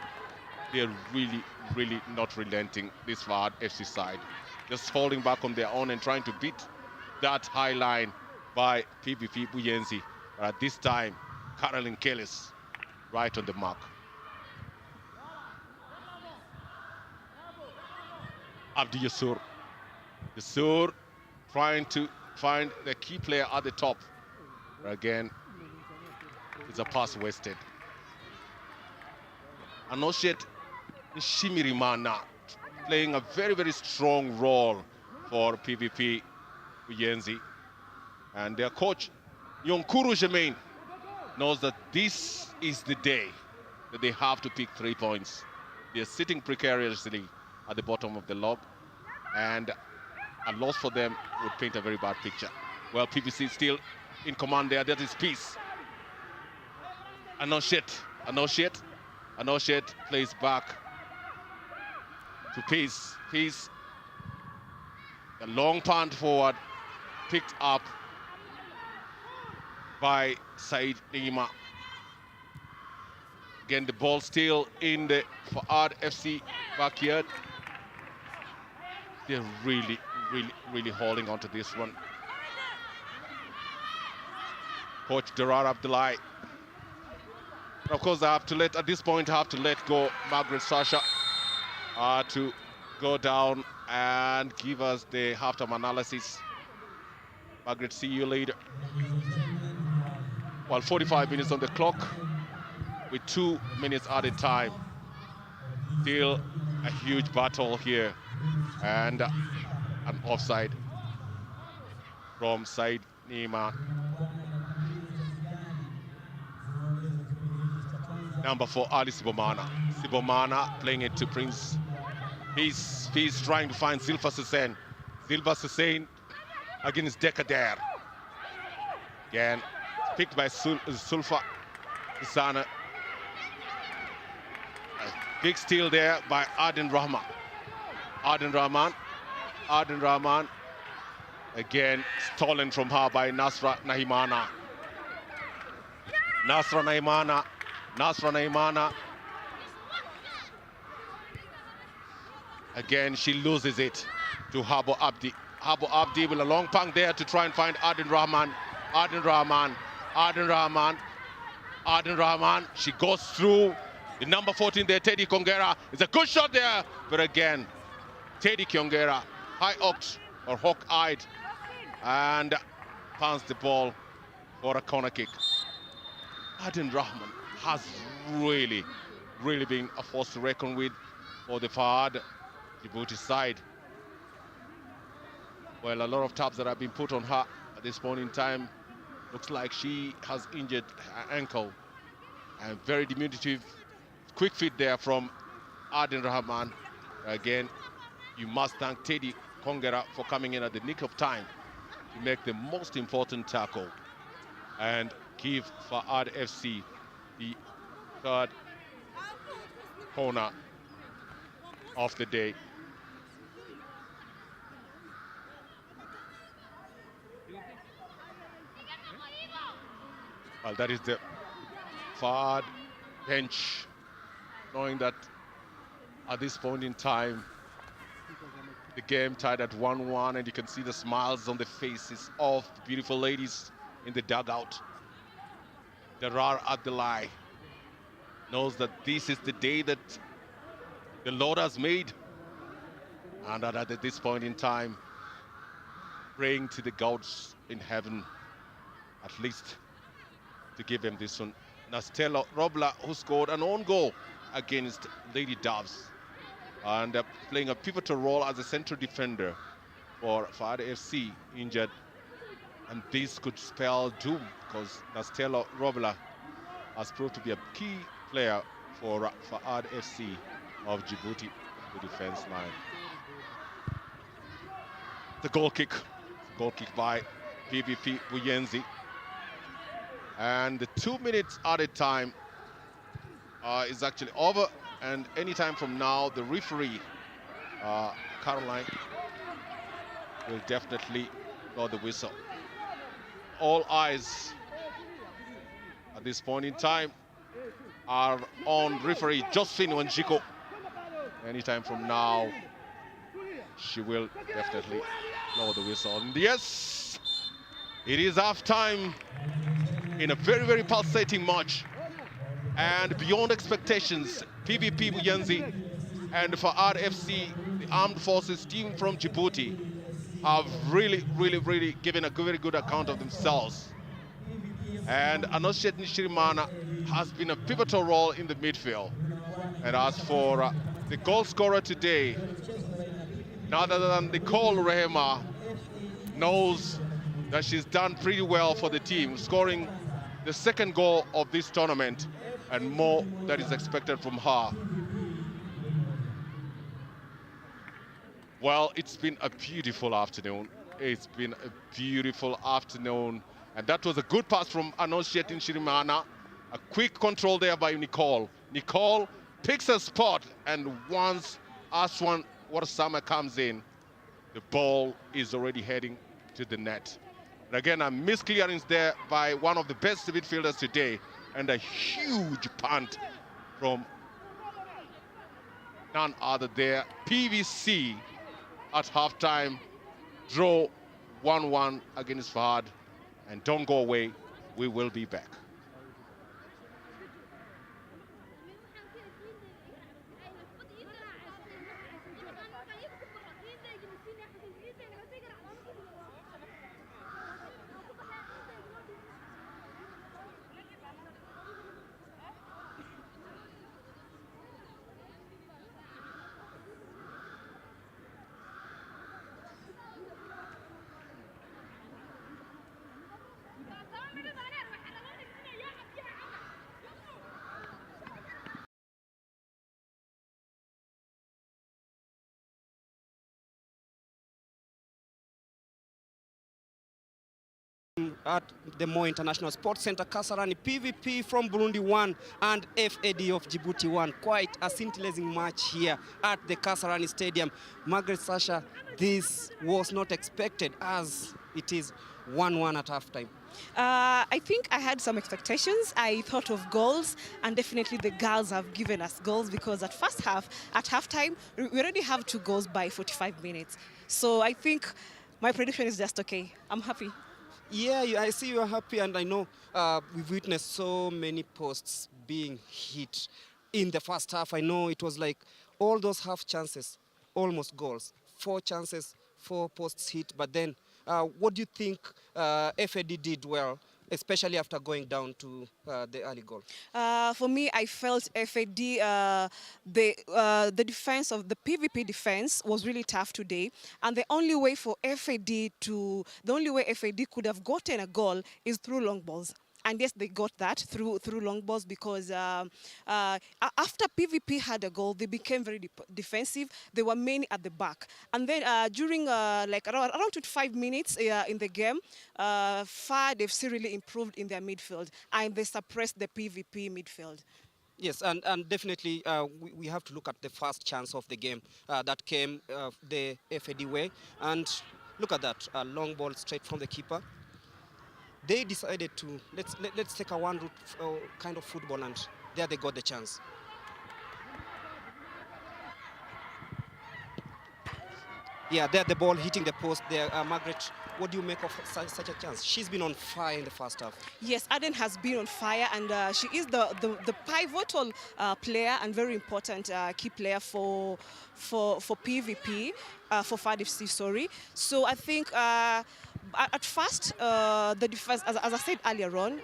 They're really not relenting, this FAD FC side. Just falling back on their own and trying to beat that high line by PVP Buyenzi. But at this time, Caroline Kellis right on the mark. Abdi Yasur. Yasur trying to find the key player at the top. But again, it's a pass wasted. Anoshet Shimirimana playing a very strong role for PVP Uyenzi. And their coach, Yonkuru Jemaine, knows that this is the day that they have to pick 3 points. They're sitting precariously at the bottom of the log, and a loss for them would paint a very bad picture. Well, PVC still in command there. That is Peace. Anoshet plays back to Peace. Peace, a long punt forward, picked up by Said Nima. Again, the ball still in the FAD FC backyard. They're really holding on to this one. Coach Durar Abdullahi. Of course, I have to let, at this point, I have to let go Margaret Sasha to go down and give us the halftime analysis. Margaret, see you later. Well, 45 minutes on the clock with 2 minutes added time. Still a huge battle here, and an offside from Said Nima. Number 4, Ali Sibomana. Sibomana playing it to Prince. He's trying to find Zilfa Hussein. Zilfa Hussein against Dekader. Again, picked by Sulfa Zana. Big steal there by Adin Rahman. Adin Rahman. Again, stolen from her by Nasra Nahimana. Nasra Naimana. Again, she loses it to Habo Abdi. Habo Abdi with a long punk there to try and find Adin Rahman. She goes through the number 14 there, Teddy Kongera. It's a good shot there, but again, Teddy Kongera, hawk-eyed, and pounds the ball for a corner kick. Adin Rahman has really been a force to reckon with for the FAD Djibouti side. Well, a lot of tabs that have been put on her at this point in time. Looks like she has injured her ankle. And very diminutive, quick feet there from Adin Rahman. Again, you must thank Teddy Kongera for coming in at the nick of time to make the most important tackle and give FAD FC the third corner of the day. Well, that is the FAD bench, knowing that at this point in time, the game tied at 1-1, and you can see the smiles on the faces of the beautiful ladies in the dugout. Darar Abdullahi knows that this is the day that the Lord has made, and that at this point in time, praying to the gods in heaven, at least to give him this one. Nastella Robla, who scored an own goal against Lady Doves, and playing a pivotal role as a central defender for FAD FC, injured. And this could spell doom, because Nastella Robla has proved to be a key player for FAD FC of Djibouti, the defense line. The goal kick by PVP Buyenzi. And the 2 minutes at a time is actually over, and anytime from now, the referee, Caroline, will definitely blow the whistle. All eyes at this point in time are on referee Josephine Wanjiko. Anytime from now, she will definitely blow the whistle. And yes, it is half time in a very, very pulsating match. And beyond expectations, PVP Buyenzi and FAD FC, the armed forces team from Djibouti, have really given a very good account of themselves. And Anoshet Nishirimana has been a pivotal role in the midfield. And as for the goal scorer today, none other than Nicole Rehema, knows that she's done pretty well for the team, scoring the second goal of this tournament, and more that is expected from her. Well, it's been a beautiful afternoon. It's been a beautiful afternoon. And that was a good pass from Anoshet Nishirimana. A quick control there by Nicole. Nicole picks a spot, and once Aswan Warsama comes in, the ball is already heading to the net. And again, a misclearance there by one of the best midfielders today, and a huge punt from none other there. PVC at halftime, draw 1-1 against FAD, and don't go away, we will be back. At the Mo International Sports Center, Kasarani, PVP from Burundi 1 and FAD of Djibouti 1. Quite a scintillating match here at the Kasarani Stadium. Margaret Sasha, this was not expected, as it is 1-1 at halftime. I think I had some expectations. I thought of goals, and definitely the girls have given us goals, because at halftime, we already have 2 goals by 45 minutes. So I think my prediction is just okay. I'm happy. Yeah, I see you are happy, and I know we've witnessed so many posts being hit in the first half. I know it was like all those half chances, almost goals. 4 chances, 4 posts hit. But then, what do you think FAD did well especially after going down to the early goal? For me, I felt FAD, the defense of the PVP defense was really tough today, and the only way FAD could have gotten a goal is through long balls. And yes, they got that through long balls because after PVP had a goal, they became very defensive. They were many at the back. And then during like around 25 minutes in the game, FAD FC really improved in their midfield and they suppressed the PVP midfield. Yes, and definitely we have to look at the first chance of the game that came the FAD way. And look at that, a long ball straight from the keeper. They decided to, let's take a one route kind of football, and there they got the chance. Yeah, there the ball hitting the post there. Margaret, what do you make of such a chance? She's been on fire in the first half. Yes, Aden has been on fire, and she is the pivotal player and very important key player for PVP, for FAD FC, sorry. So I think at first, the defense, as I said earlier on,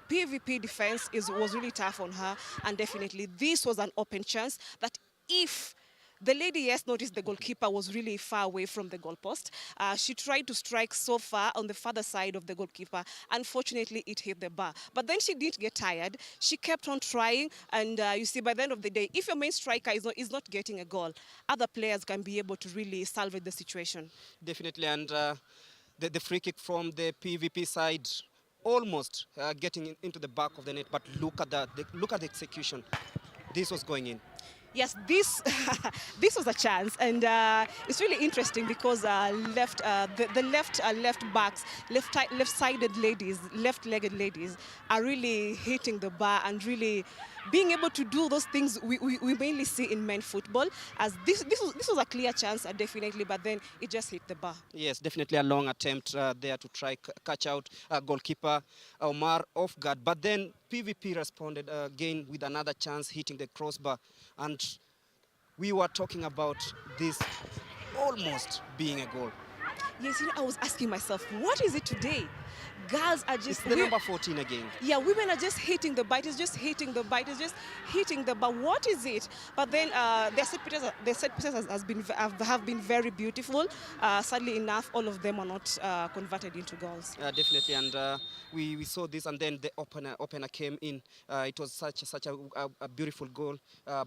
PVP defense was really tough on her, and definitely this was an open chance that if the lady, yes, noticed the goalkeeper was really far away from the goalpost. She tried to strike so far on the further side of the goalkeeper. Unfortunately, it hit the bar. But then she didn't get tired. She kept on trying. And you see, by the end of the day, if your main striker is not getting a goal, other players can be able to really salvage the situation. Definitely. And the free kick from the PVP side almost getting into the back of the net. But look at look at the execution. This was going in. Yes, this this was a chance, and it's really interesting because the left backs, left-sided ladies, left-legged ladies are really hitting the bar and really being able to do those things we mainly see in men's football. As this was a clear chance, definitely, but then it just hit the bar. Yes, definitely a long attempt there to try catch out goalkeeper Omar off guard, but then PVP responded again with another chance hitting the crossbar, and we were talking about this almost being a goal. Yes, you know, I was asking myself, what is it today? Girls are just... It's the number 14 again. Yeah, women are just hitting the bite. It's just hitting the bite. It's just hitting the bar. What is it? But then their set pieces have been very beautiful. Sadly enough, all of them are not converted into goals. Definitely, and we saw this, and then the opener came in. It was such a beautiful goal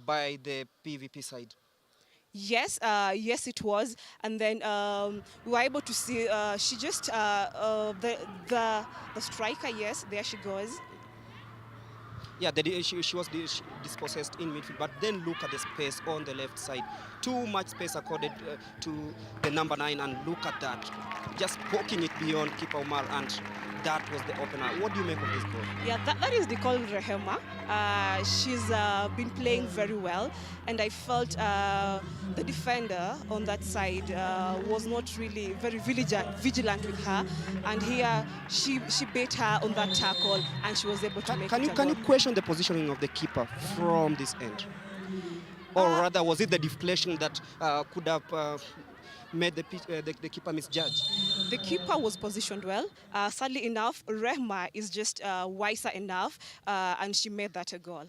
by the PVP side. Yes, yes, it was, and then we were able to see she just the striker. Yes, there she goes. Yeah, she was dispossessed in midfield, but then look at the space on the left side. Too much space accorded to the number 9, and look at that, just poking it beyond keeper Omar, and that was the opener. What do you make of this goal? Yeah, that is Nicole Rehema. She's been playing very well, and I felt the defender on that side was not really very vigilant with her, and here she beat her on that tackle, and she was able to make it. Can you question the positioning of the keeper from this end? Or rather, was it the deflection that could have made the keeper misjudge? The keeper was positioned well. Sadly enough, Rehma is just wiser enough, and she made that a goal.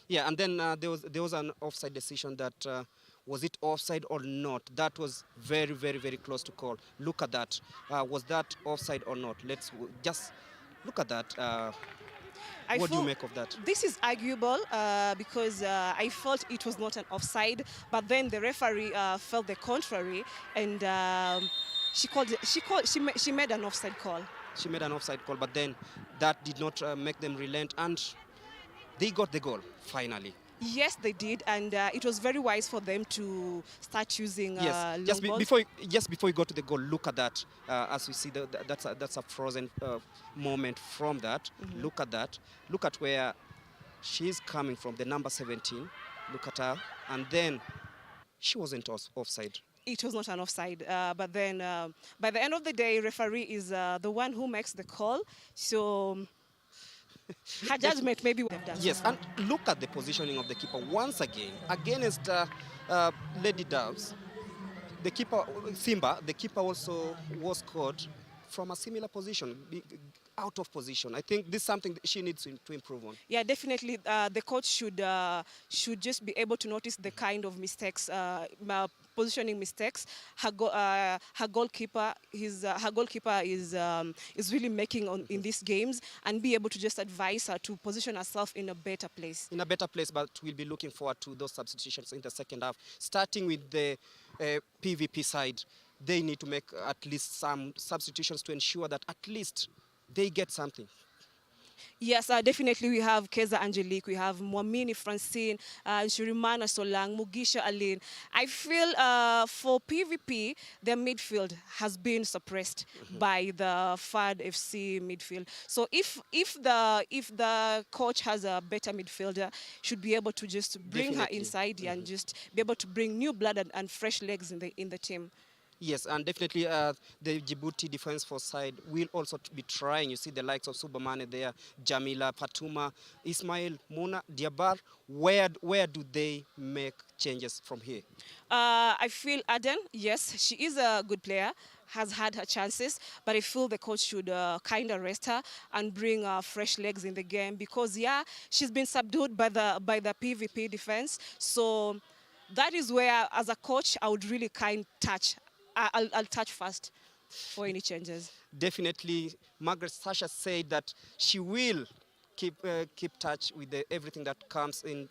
Yeah, and then there was an offside decision that was it offside or not? That was very, very, very close to call. Look at that. Was that offside or not? Let's just look at that. What do you make of that? This is arguable because I felt it was not an offside, but then the referee felt the contrary, and she made an offside call. She made an offside call, but then that did not make them relent, and they got the goal finally. Yes, they did, and it was very wise for them to start using long balls. Before you go to the goal, look at that. As we see, that's a frozen moment from that. Mm-hmm. Look at that. Look at where she's coming from, the number 17. Look at her, and then she wasn't offside. It was not an offside, but then by the end of the day, referee is the one who makes the call. So her judgment maybe would have done. Yes, and look at the positioning of the keeper once again against Lady Doves. The keeper Simba, the keeper also was caught from a similar position, out of position. I think this is something that she needs to improve on. Yeah, definitely. The coach should just be able to notice the kind of mistakes, positioning mistakes. Her goalkeeper is really making in these games, and be able to just advise her to position herself in a better place. In a better place, but we'll be looking forward to those substitutions in the second half. Starting with the PVP side, they need to make at least some substitutions to ensure that at least they get something. Yes, definitely. We have Keza Angelique, we have Mwamini Francine, Shirimana Solang, Mugisha Aline. I feel for PVP, their midfield has been suppressed by the FAD FC midfield. So if the coach has a better midfielder, should be able to just bring her inside and just be able to bring new blood and fresh legs in the team. Yes, and definitely the Djibouti defense force side will also be trying. You see the likes of Subamane there, Jamila, Patuma, Ismail, Muna, Diabar. Where do they make changes from here? I feel Aden, yes, she is a good player, has had her chances, but I feel the coach should kind of rest her and bring fresh legs in the game, because, yeah, she's been subdued by the PVP defense. So that is where, as a coach, I would really touch. I'll touch first for any changes. Definitely, Margaret Sasha said that she will keep touch with everything that comes in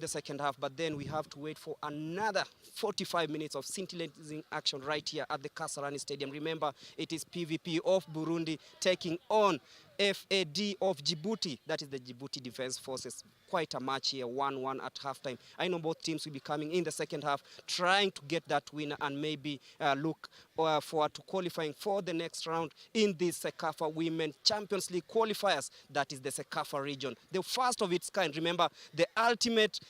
the second half, but then we have to wait for another 45 minutes of scintillating action right here at the Kasarani Stadium. Remember, it is PVP of Burundi taking on FAD of Djibouti. That is the Djibouti Defense Forces. Quite a match here, 1-1 at halftime. I know both teams will be coming in the second half, trying to get that winner and maybe look forward to qualifying for the next round in this CECAFA Women Champions League qualifiers. That is the CECAFA region, the first of its kind. Remember, the ultimate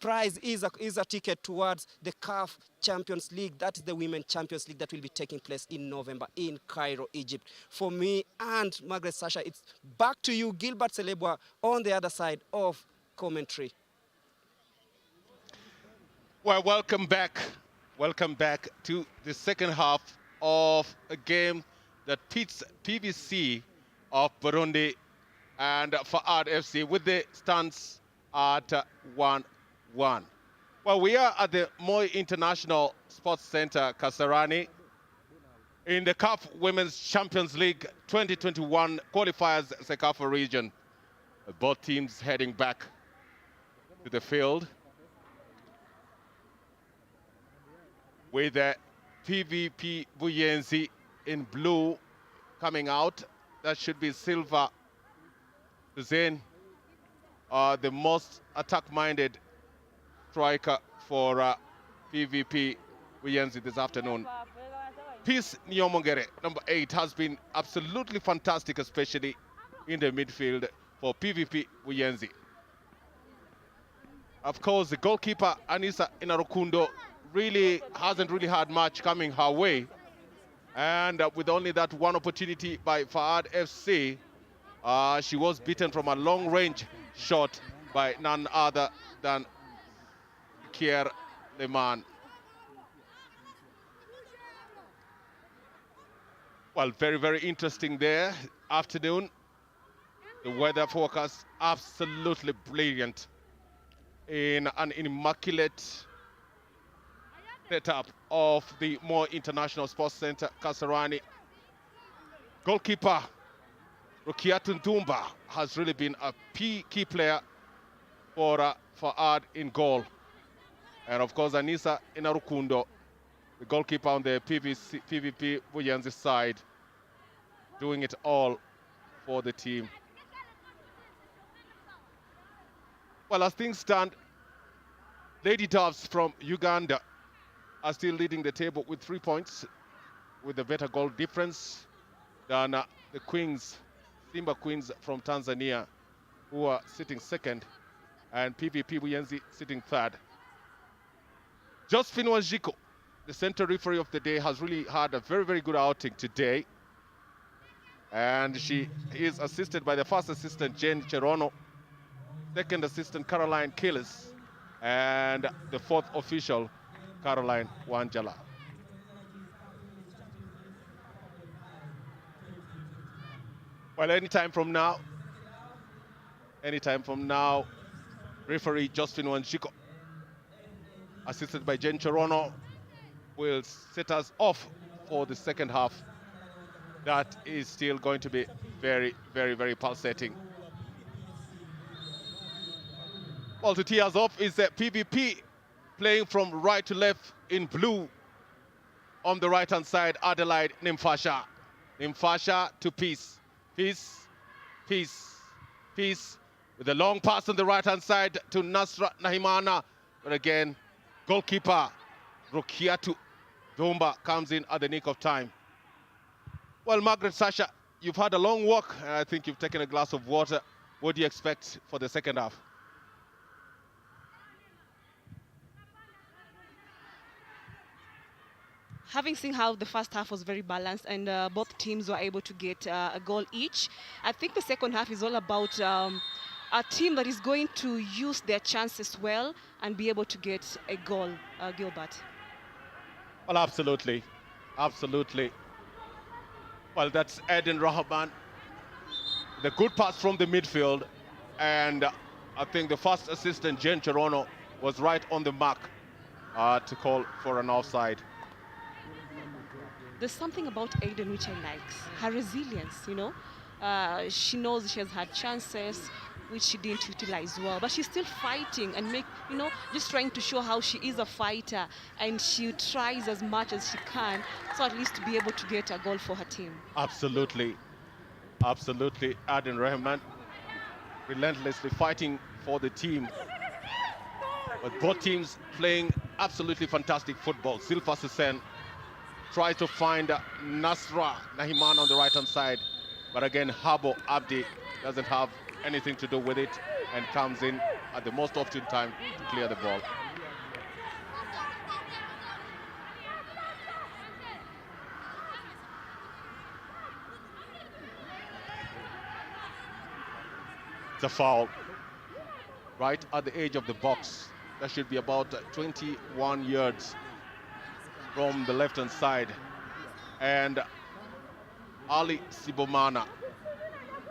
prize is a ticket towards the CAF Champions League. That is the Women Champions League that will be taking place in November in Cairo, Egypt. For me and Margaret Sasha, it's back to you, Gilbert Selebwa, on the other side of commentary. Well, welcome back. Welcome back to the second half of a game that pits PVC of Burundi and FAD FC with the stands at 1-1. Well, we are at the Moi International Sports Center, Kasarani, in the CAF Women's Champions League 2021 qualifiers CECAFA region. Both teams heading back to the field with the PVP Buyenzi in blue coming out. That should be Silva Hussein, the most attack-minded striker for PVP Buyenzi this afternoon. Peace Nyomongere, number 8, has been absolutely fantastic, especially in the midfield for PVP Buyenzi. Of course, the goalkeeper, Anissa Inarukundo, hasn't really had much coming her way. And with only that one opportunity by FAD FC, she was beaten from a long-range shot by none other than Kier Leman. Well, very, very interesting there. Afternoon, the weather forecast absolutely brilliant in an immaculate setup of the Moi International Sports Center, Kasarani. Goalkeeper Rukiatu Ndumba has really been a key player for FAD in goal. And of course, Anissa Inarukundo, the goalkeeper on the PVP Buyenzi side, doing it all for the team. Well, as things stand, Lady Doves from Uganda are still leading the table with 3 points, with a better goal difference than the Queens, Simba Queens from Tanzania, who are sitting second, and PVP Buyenzi sitting third. Josephine Wanjiko, the center referee of the day, has really had a very, very good outing today. And she is assisted by the first assistant, Jane Cherono, second assistant, Caroline Killis, and the fourth official, Caroline Wanjala. Well, anytime from now, referee Justin Wanjiko, assisted by Jen Chorono, will set us off for the second half. That is still going to be very, very, very pulsating. Well, to tee us off is PVP playing from right to left in blue. On the right-hand side, Adelaide Nimfasha. Nimfasha to Peace. Peace, Peace, Peace. With a long pass on the right-hand side to Nasra Nahimana. But again, goalkeeper Rukiatu Dumba comes in at the nick of time. Well, Margaret Sasha, you've had a long walk, and I think you've taken a glass of water. What do you expect for the second half? Having seen how the first half was very balanced and both teams were able to get a goal each, I think the second half is all about a team that is going to use their chances well and be able to get a goal, Gilbert. Well, absolutely. Absolutely. Well, that's Eden Rahman. The good pass from the midfield. And I think the first assistant, Jen Chorono, was right on the mark to call for an offside. There's something about Aiden which I like, her resilience, you know. She knows she has had chances which she didn't utilize well, but she's still fighting and just trying to show how she is a fighter, and she tries as much as she can, so at least to be able to get a goal for her team. Absolutely. Absolutely. Aden Rahman relentlessly fighting for the team. But both teams playing absolutely fantastic football. Zilfa Sisen tries to find Nasra Nahiman on the right-hand side. But again, Habo Abdi doesn't have anything to do with it and comes in at the most opportune time to clear the ball. It's a foul right at the edge of the box. That should be about 21 yards from the left-hand side. And Ali Sibomana,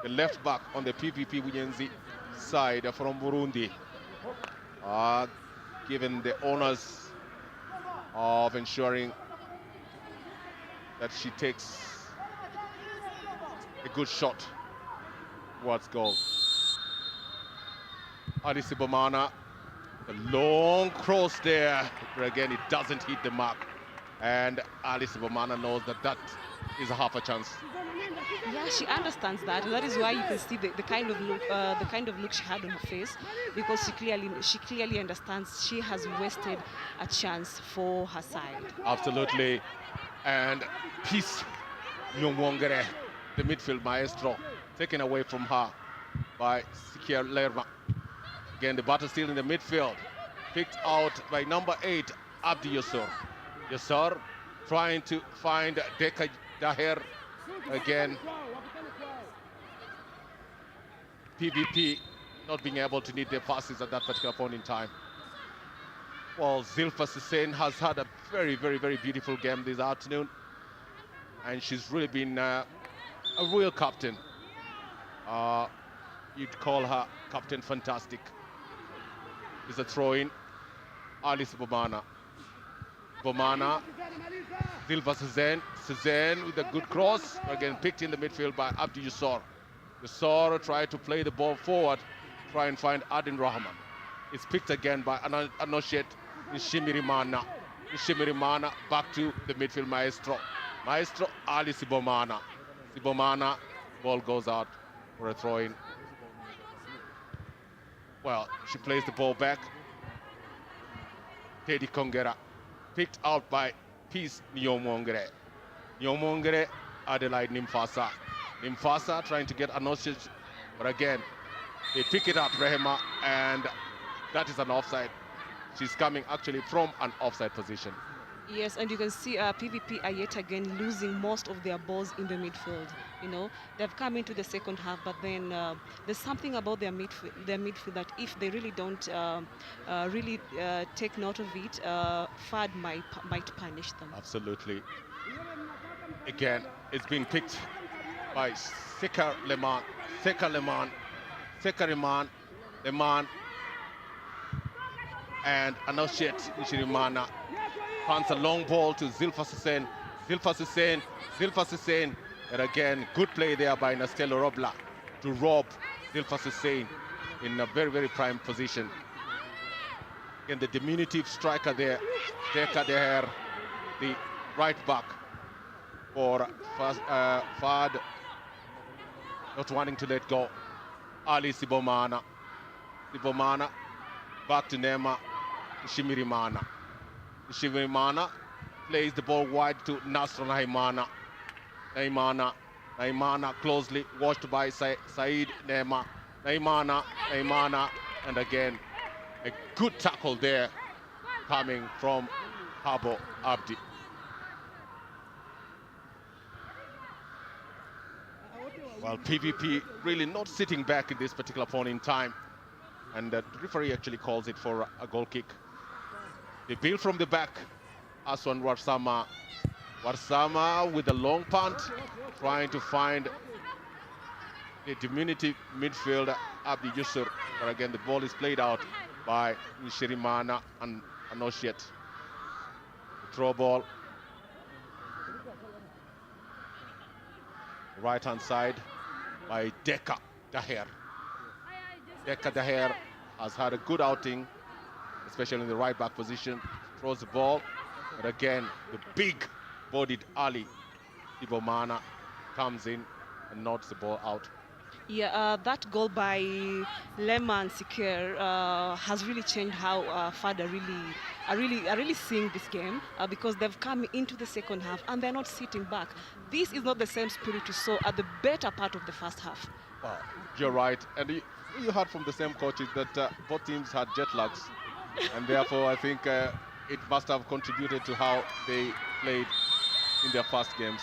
the left back on the PVP Buyenzi side from Burundi, given the honors of ensuring that she takes a good shot towards goal. Ali Sibomana, a long cross there, but again it doesn't hit the mark. And Ali Sibomana knows that that is a half a chance. Yeah, she understands that, and that is why you can see the kind of look she had on her face, because she clearly understands she has wasted a chance for her side. Absolutely. And Peace Nyongwongere, the midfield maestro, taken away from her by Sikia Lerma. Again, the battle still in the midfield, picked out by number 8, Abdi Yusur. Yusur trying to find Deka Daher again. PVP not being able to need their passes at that particular point in time. Well, Zilfa Sisen has had a very, very, very beautiful game this afternoon, and she's really been a real captain. You'd call her Captain Fantastic. It's a throw-in. Alice Bomana. Bomana. Zilfa Sisen. Sisen with a good cross. Again, picked in the midfield by Abdi Yusor. Yusor tried to play the ball forward, try and find Adin Rahman. It's picked again by Anoshet Nishimirimana. Nishimirimana back to the midfield maestro. Maestro Ali Sibomana. Sibomana, ball goes out for a throw-in. Well, she plays the ball back. Teddy Kongera, picked out by Peace Nyomongere. Nyomongere, Adelaide Nimfasa. Nimfasa trying to get Anoshet, but again, they pick it up, Rehema, and that is an offside. She's coming actually from an offside position. Yes, and you can see PVP are yet again losing most of their balls in the midfield. You know, they've come into the second half, but then there's something about their midfield that if they really don't take note of it, FAD might punish them. Absolutely. Again, it's been picked by Leman, and Anoshet Nishirimana. Punts a long ball to Zilfas Hussein, and again, good play there by Nastello Robla to rob Zilfas Hussein in a very, very prime position. And the diminutive striker there, Deka the right back for FAD, not wanting to let go. Ali Sibomana, back to Nema, Shimirimana plays the ball wide to Nasr Naimana closely watched by Said Nema. Naimana, and again, a good tackle there coming from Habo Abdi. Well, PVP really not sitting back in this particular point in time. And the referee actually calls it for a goal kick. They build from the back. Aswan Warsama with a long punt, trying to find the diminutive midfielder, Abdi Yusur. But again, the ball is played out by Nishirimana and Anoshet. Throw ball. Right-hand side by Deka Daher. Deka Daher has had a good outing, especially in the right-back position. Throws the ball, but again, the big-bodied Ali Ibomana comes in and knocks the ball out. Yeah, that goal by Leman Sikir has really changed how FAD are really seeing this game because they've come into the second half and they're not sitting back. This is not the same spirit you saw at the better part of the first half. Wow, you're right. And you heard from the same coaches that both teams had jet lags. And therefore, I think it must have contributed to how they played in their first games.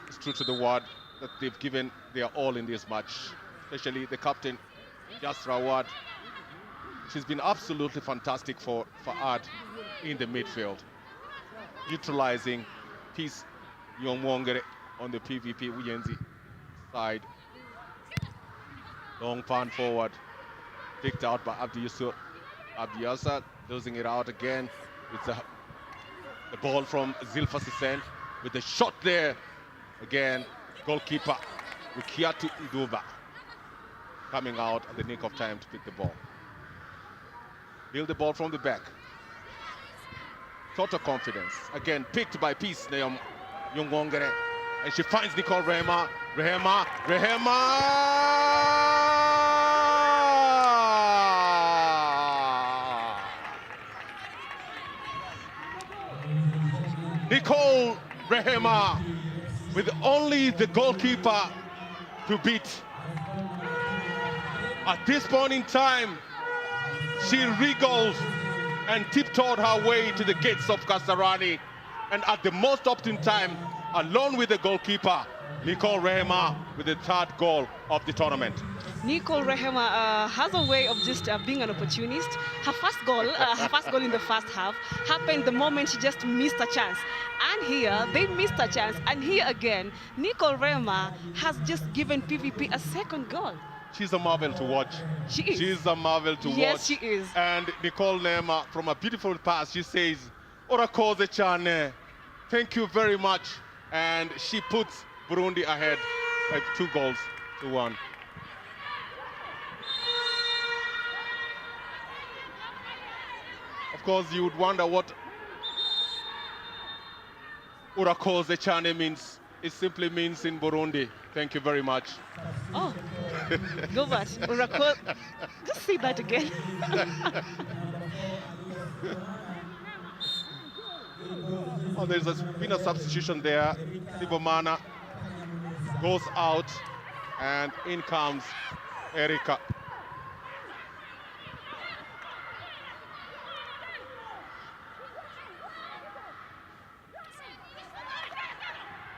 It's true to the word that they've given their all in this match, especially the captain, Jasra Ward. She's been absolutely fantastic for FAD in the midfield, neutralizing Peace Yomwongere on the PVP Uyenzi side. Long punt forward, picked out by Abdi Yusuf. Abdi Yusuf losing it out again. It's the ball from Zilfas Hussein with the shot there. Again, goalkeeper Rukiatu Iduba coming out at the nick of time to pick the ball. Build the ball from the back. Total confidence. Again, picked by Peace Neom Yongwongere. And she finds Nicole Rehema. Nicole Rehema with only the goalkeeper to beat. At this point in time, she wriggled and tiptoed her way to the gates of Kasarani. And at the most opportune time, along with the goalkeeper, Nicole Rehema with the third goal of the tournament. Nicole Rehema has a way of just being an opportunist. Her first goal in the first half happened the moment she just missed a chance. And here, they missed a chance. And here again, Nicole Rehema has just given PVP a second goal. She's a marvel to watch. She is. She's a marvel to watch. Yes, she is. And Nicole Rehema, from a beautiful pass, she says, Orakoze Chane, thank you very much. And she puts Burundi ahead by 2-1. Of course, you would wonder what Urakoze Chane means. It simply means in Burundi, thank you very much. Oh, go back. Urakoze, just say that again. Oh, there's been a substitution there. Sibomana goes out, and in comes Erika.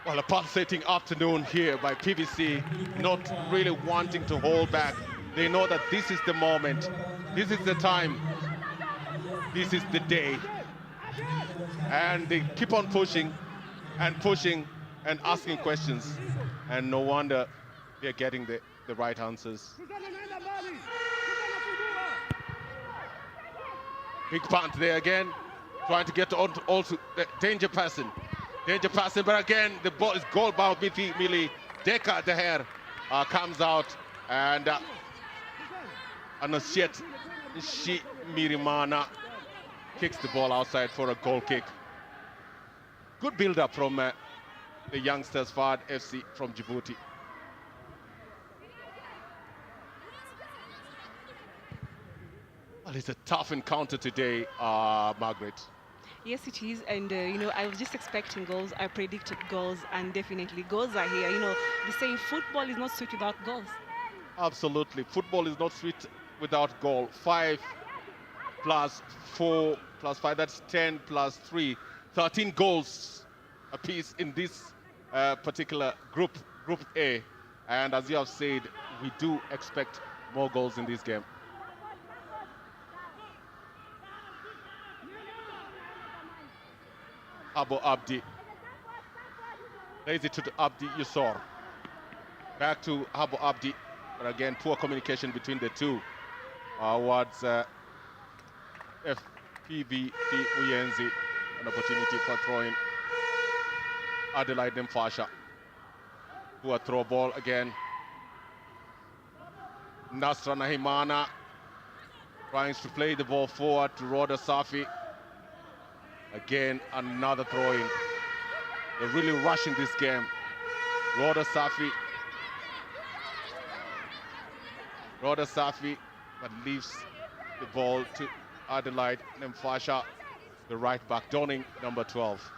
Well, a pulsating afternoon here by PVC, not really wanting to hold back. They know that this is the moment, this is the time, this is the day. And they keep on pushing. and pushing and asking questions. And no wonder they're getting the right answers. Big punt there again, trying to get on also danger passing, but again the ball is goal bound. Mili Deka the hair comes out and Anosiet Mirimana kicks the ball outside for a goal kick. Good build up from the youngsters FAD FC from Djibouti. Well, it's a tough encounter today, Margaret. Yes, it is. And, I was just expecting goals. I predicted goals, and definitely goals are here. They say football is not sweet without goals. Absolutely. Football is not sweet without goal. 5 plus 4 plus 5, that's 10 plus 3. 13 goals apiece in this particular Group A. And as you have said, we do expect more goals in this game. Abu Abdi. Lays it to Abdi Yusor. Back to Abu Abdi. But again, poor communication between the two. Towards FPV Uyenzi. An opportunity for throwing. Adelaide Mfasha. Poor throw ball again. Nasra Nahimana trying to play the ball forward to Roda Safi. Again, another throw-in. They're really rushing this game. Roda Safi, but leaves the ball to Adelaide Mfasha, the right back, donning number 12.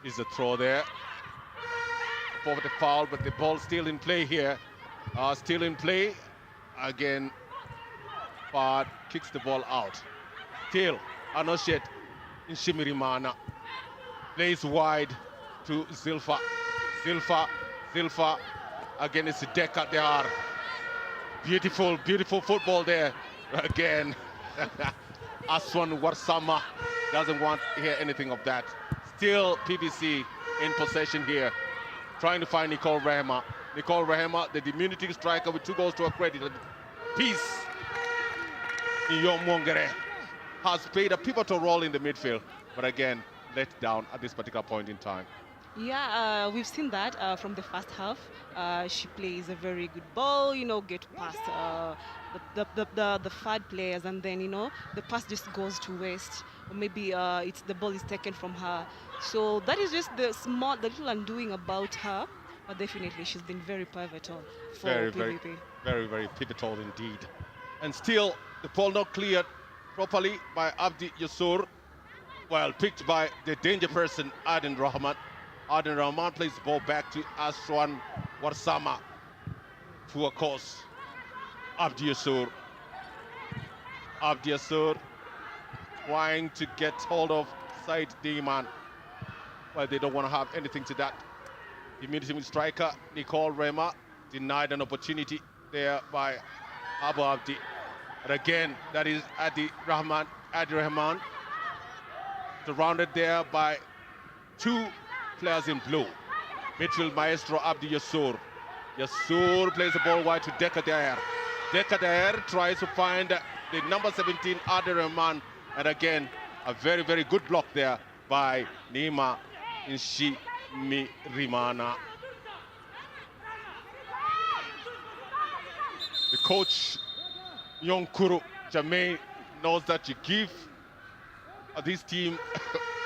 Is a throw there. Forward the foul, but the ball still in play here. Still in play. Again, FAD kicks the ball out. Still, Anoshet Nshimirimana plays wide to Zilfa. Zilfa. Again, it's Deka there. Beautiful football there. Again, Aswan Warsama doesn't want to hear anything of that. Still, PVC in possession here, trying to find Nicole Rehema. Nicole Rehema, the diminutive striker with 2 goals to her credit. Peace. Nyom Mongere has played a pivotal role in the midfield, but again, let down at this particular point in time. Yeah, we've seen that from the first half. She plays a very good ball, get past the FAD players, and then, the pass just goes to waste. Or maybe the ball is taken from her. So that is just the little undoing about her. But definitely, she's been very pivotal for PVP. Very pivotal indeed. And still, the ball not cleared properly by Abdi Yasur. Well, picked by the danger person, Aden Rahman. Aden Rahman plays the ball back to Aswan Warsama. Poor course. Abdi Yasur. Trying to get hold of Said Diman. Well, they don't want to have anything to that. Immediate striker Nicole Rema denied an opportunity there by Abu Abdi. But again, that is Adi Rahman, surrounded there by 2 players in blue. Midfield maestro Abdi Yasur. Yasur plays the ball wide to Deka Daer. Deka Daer tries to find the number 17 Adi Rahman, and again, a very good block there by Nima Nshimirimana. The coach, Yonkuru Jermaine, knows that you give this team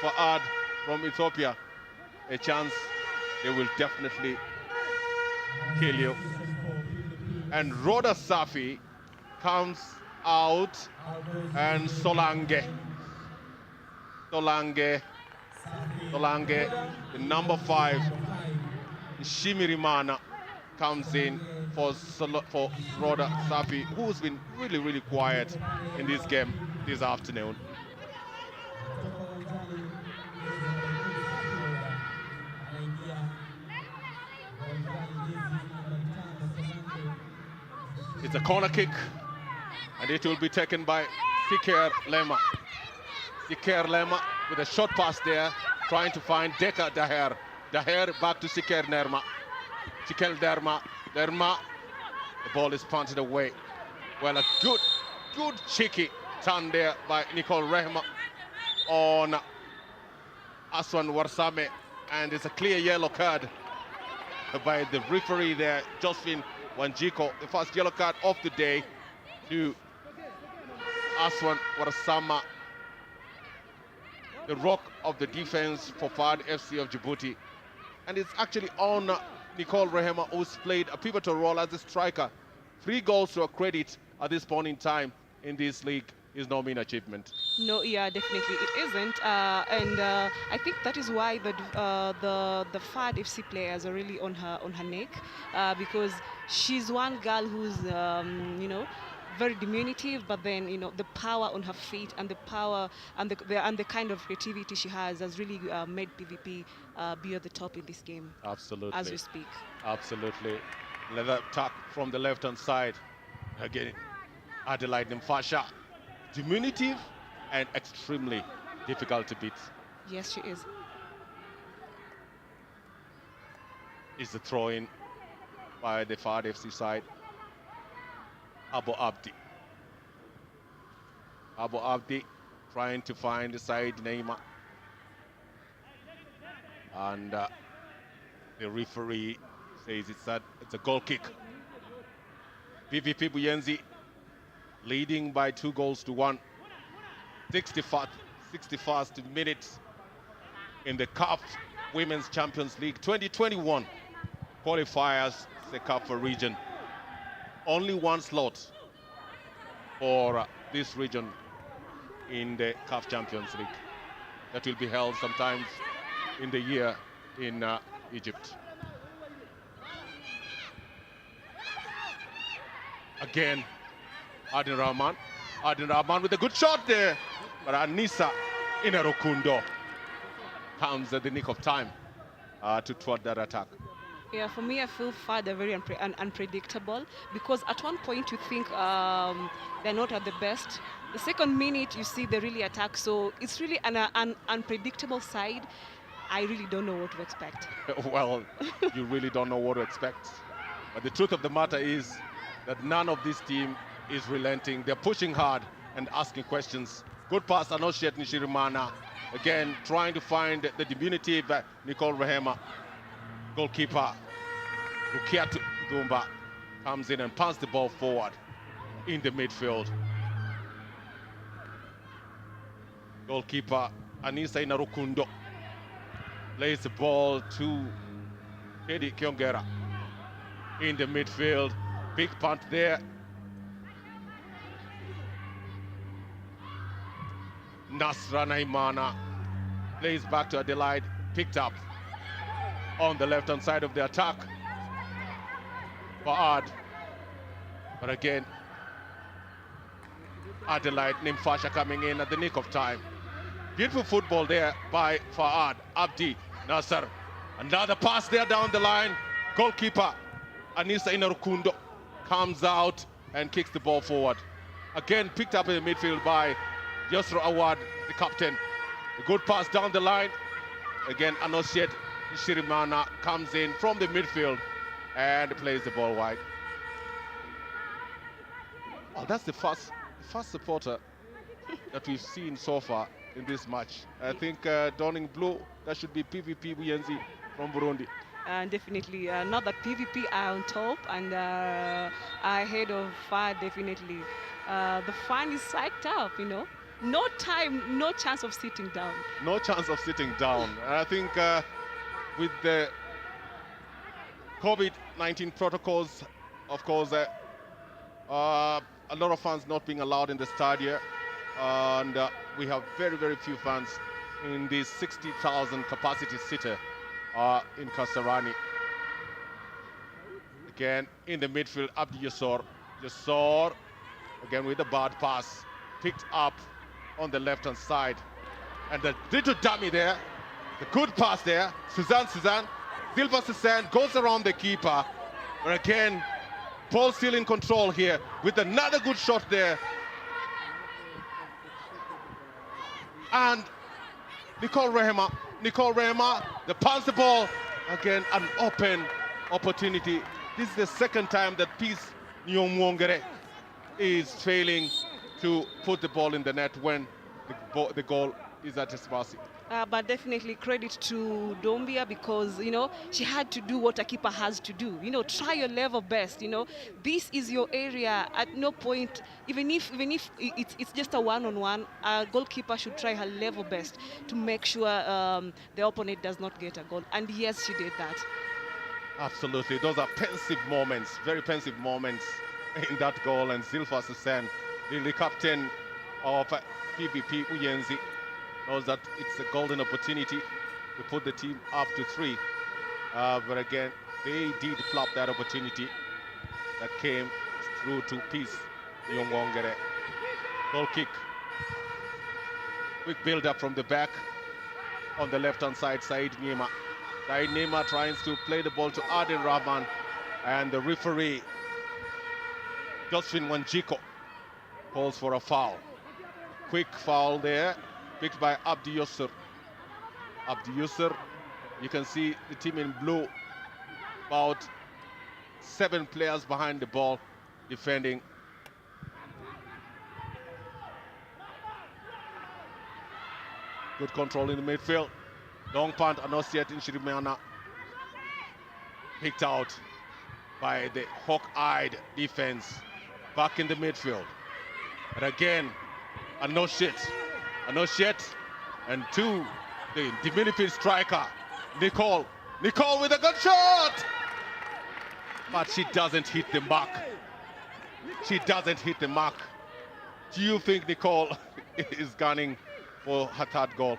FAD from Ethiopia a chance, they will definitely kill you. And Roda Safi comes out, and Solange, the number 5, Shimirimana, comes in for Roda Safi, who's been really quiet in this game this afternoon. It's a corner kick, and it will be taken by Siker Lema. Siker Lema with a short pass there, trying to find Deka Daher. Daher back to Siker Nerma. Sikel Derma. Derma. The ball is punted away. Well, a good cheeky turn there by Nicole Rehma on Aswan Warsame, and it's a clear yellow card by the referee there, Josephine Wanjiko. The first yellow card of the day to Aswan Warsama, the rock of the defense for FAD FC of Djibouti. And it's actually on Nicole Rehema, who's played a pivotal role as a striker. 3 goals to a credit at this point in time in this league is no mean achievement. No, yeah, definitely it isn't, and I think that is why the FAD FC players are really on her neck, because she's one girl who's you know, very diminutive, but then you know the power on her feet and the power and the kind of creativity she has really made PVP be at the top in this game. Absolutely. As we speak. Absolutely. Another attack from the left-hand side. Again, Adelaide Mfasha. Diminutive and extremely difficult to beat. Yes, she is. Is the throw-in by the FAD FC side. Abu Abdi. Abu Abdi trying to find the side Neymar. And the referee says it's a goal kick. PVP Buyenzi leading by 2 goals to 1. 61st minute in the CAF Women's Champions League 2021 qualifiers, CECAFA region. Only 1 slot for this region in the CAF Champions League that will be held sometimes in the year in Egypt. Again, Adin Rahman with a good shot there, but Anissa Inarukundo comes at the nick of time to thwart that attack. Yeah, for me, I feel FAD are very unpredictable, because at one point you think they're not at the best. The second minute you see they really attack, so it's really an unpredictable side. I really don't know what to expect. Well, you really don't know what to expect. But the truth of the matter is that none of this team is relenting. They're pushing hard and asking questions. Good pass, Anoshet Nishirimana. Again, trying to find the diminutive Nicole Rehema. Goalkeeper Rukiatu Dumba comes in and punts the ball forward in the midfield. Goalkeeper Anissa Inarukundo plays the ball to Eddie Kiongera in the midfield. Big punt there. Nasra Naimana plays back to Adelaide, picked up on the left-hand side of the attack. FAD. But again, Adelaide Nimfasha coming in at the nick of time. Beautiful football there by FAD. Abdi Nasser. Another pass there down the line. Goalkeeper Anissa Inarukundo comes out and kicks the ball forward. Again, picked up in the midfield by Yusra Awad, the captain. A good pass down the line. Again, Anoshet Shirimana comes in from the midfield and plays the ball wide. Well, that's the first supporter that we've seen so far in this match. I think donning blue, that should be PVP Buyenzi from Burundi. Definitely, not that PVP are on top and ahead of FAD, definitely. The fan is psyched up, you know. No time, no chance of sitting down. No chance of sitting down. And I think with the COVID-19 protocols, of course, a lot of fans not being allowed in the stadium, and we have very, very few fans in this 60,000 capacity city in Kasarani. Again, in the midfield, Abdi Yusor. Yusor, again with a bad pass, picked up on the left-hand side. And the little dummy there, the good pass there, Suzanne, Silva Suzanne goes around the keeper. But again, Paul still in control here with another good shot there. And Nicole Rehema, the pass the ball. Again, an open opportunity. This is the second time that Peace Nyomwongere is failing to put the ball in the net when the goal is at his mercy. But definitely credit to Dombia because, you know, she had to do what a keeper has to do. You know, try your level best, you know. This is your area. At no point, even if it's just a one-on-one, a goalkeeper should try her level best to make sure the opponent does not get a goal. And yes, she did that. Absolutely. Those are pensive moments, very pensive moments in that goal. And Zilfa Susan, the captain of PVP Uyenzi, knows that it's a golden opportunity to put the team up to 3. But again, they did flop that opportunity that came through to Peace Nyongwongere. Goal kick. Quick build up from the back on the left-hand side, Said Nima. Said Nima tries to play the ball to Adil Rahman, and the referee, Josephine Wanjiko, calls for a foul. Quick foul there, picked by Abdi Yusur. Abdi Yusur, you can see the team in blue, about 7 players behind the ball defending. Good control in the midfield. Long punt, Anosiet in Shirimana. Picked out by the hawk-eyed defense. Back in the midfield. And again, Anosiet, and to the midfield striker, Nicole with a good shot! But she doesn't hit the mark. Do you think Nicole is gunning for her 3rd goal?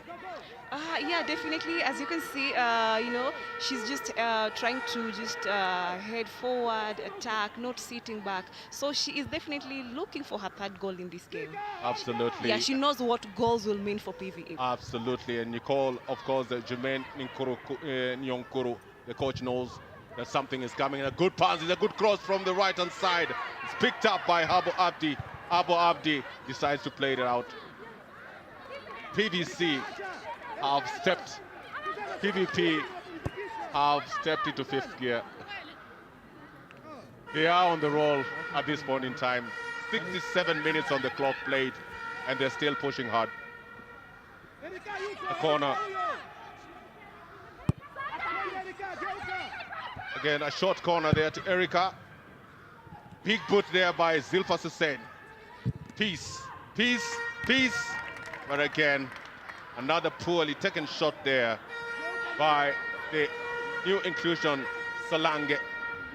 Yeah, definitely. As you can see, you know, she's just trying to just head forward, attack, not sitting back. So she is definitely looking for her 3rd goal in this game. Absolutely. Yeah, she knows what goals will mean for PVE. Absolutely. And Nicole, of course, Jermaine Nyonkuru, the coach knows that something is coming. A good pass, is a good cross from the right-hand side. It's picked up by Abu Abdi. Abu Abdi decides to play it out. PVP have stepped into 5th gear. They are on the roll at this point in time. 67 minutes on the clock played, and they're still pushing hard. A corner. Again, a short corner there to Erica. Big boot there by Zilfa Susen. Peace. But again, another poorly taken shot there by the new inclusion, Salange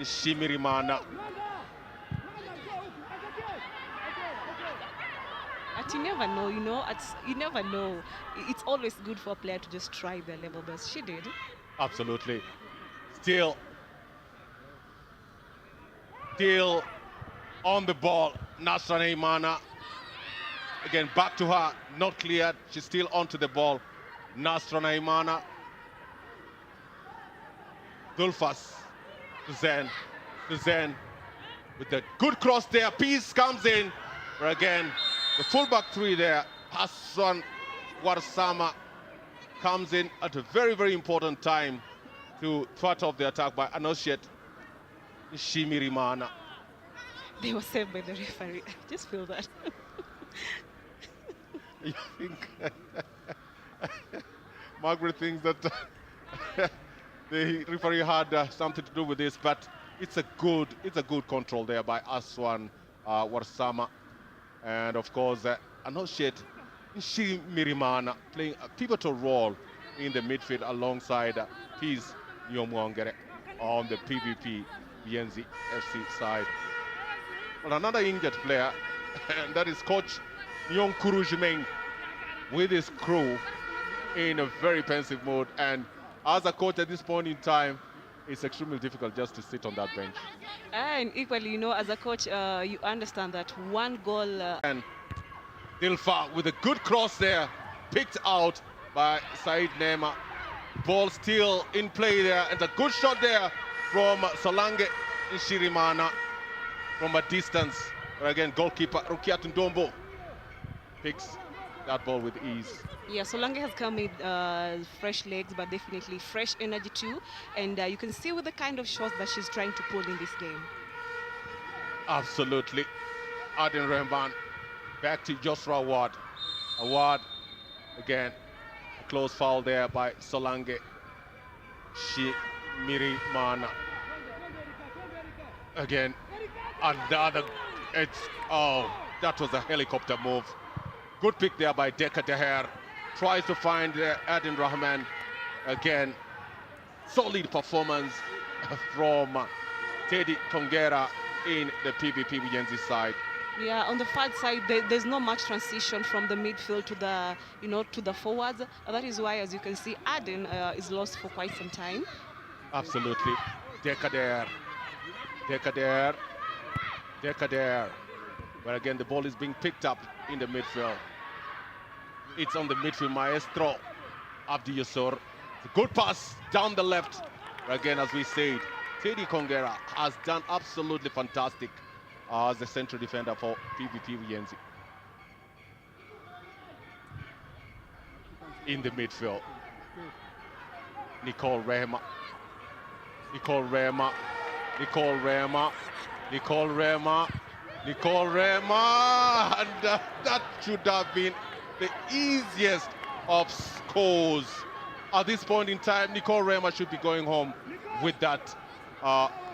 Shimirimana. But you never know, you know, you never know. It's always good for a player to just try their level best. She did. Absolutely. Still on the ball, Nasra Neymana. Again, back to her, not cleared. She's still onto the ball. Nasra Neymana. Dulfas to Zen with the good cross there. Peace comes in. But again, the fullback 3 there, Hassan Warsama, comes in at a very, very important time to thwart off the attack by Anosiet Shimirimana. They were saved by the referee. I just feel that. You think Margaret thinks that the referee had something to do with this, but it's a good control there by Aswan Warsama, and of course Anosiet Shimirimana playing a pivotal role in the midfield alongside Peace Nyomwongere on the PVP FC side. Well, another injured player, and that is coach Nyonkuru Jimeng with his crew in a very pensive mood. And as a coach at this point in time, it's extremely difficult just to sit on that bench. And equally, you know, as a coach, you understand that 1 goal... And Dilfa with a good cross there, picked out by Said Nema. Ball still in play there, and a good shot there from Solange Shirimana from a distance. But again, goalkeeper Rukia Tundombo picks that ball with ease. Yeah, Solange has come with fresh legs, but definitely fresh energy too. And you can see with the kind of shots that she's trying to pull in this game. Absolutely. Aden Rahman back to Josra Awad. Awad again. A close foul there by Solange. Miri Mana. Again, another. That was a helicopter move. Good pick there by Deka Deher. Tries to find Aden Rahman. Again, solid performance from Teddy Kongera in the PVP Buyenzi side. Yeah, on the FAD side, there's not much transition from the midfield to the, to the forwards. That is why, as you can see, Aden is lost for quite some time. Absolutely. Deka Deher. But again, the ball is being picked up in the midfield. It's on the midfield maestro, Abdi Yusur. A good pass down the left. But again, as we said, Teddy Kongera has done absolutely fantastic as the central defender for PVP Buyenzi. In the midfield, Nicole Rema, and that should have been the easiest of scores. At this point in time, Nicole Rema should be going home with that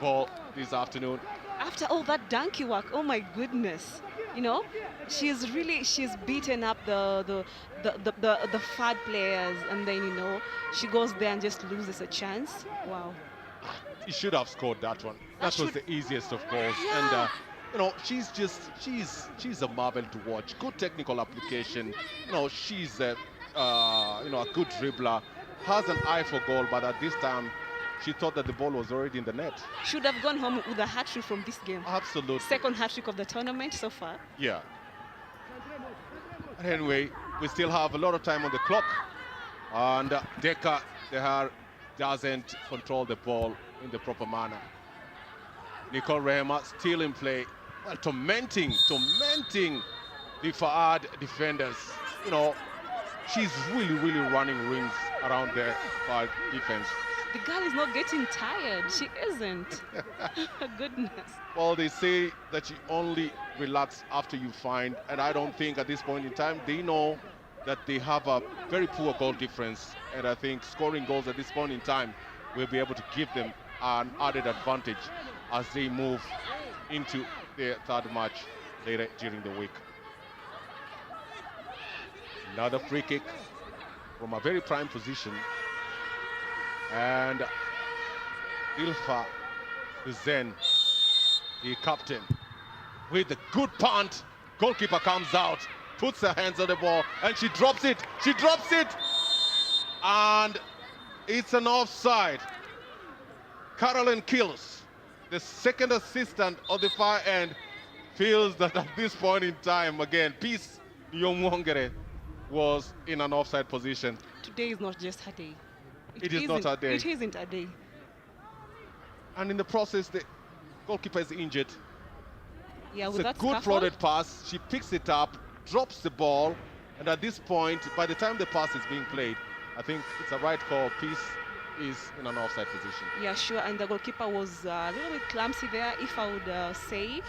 ball this afternoon. After all that donkey work, oh my goodness, she's beaten up the FAD players, and then she goes there and just loses a chance. Wow. He should have scored that one. That was the easiest of goals. Yeah. And she's a marvel to watch. Good technical application. She's a good dribbler. Has an eye for goal, but at this time she thought that the ball was already in the net. Should have gone home with a hat-trick from this game. Absolutely. Second hat-trick of the tournament so far. Yeah. Anyway, we still have a lot of time on the clock. And Deka Deher doesn't control the ball in the proper manner. Nicole Rehema still in play. Well, tormenting the FAD defenders. She's really running rings around the FAD defense. The girl is not getting tired. She isn't. Goodness. Well, they say that you only relax after you find, and I don't think at this point in time they know that they have a very poor goal difference, and I think scoring goals at this point in time will be able to give them an added advantage as they move into their third match later during the week. Another free kick from a very prime position, and Ilfa Zen, the captain, with a good punt. Goalkeeper comes out, puts her hands on the ball, and she drops it. And it's an offside. Carolyn Kills, the second assistant on the far end, feels that at this point in time, again, Peace Nyomwongere was in an offside position. Today is not just her day. It is not her day. It isn't her day. And in the process, the goalkeeper is injured. Yeah, it's with a that good floated pass. She picks it up, drops the ball, and at this point, by the time the pass is being played, I think it's a right call. Peace is in an offside position. Yeah, sure. And the goalkeeper was a little bit clumsy there, if I would say,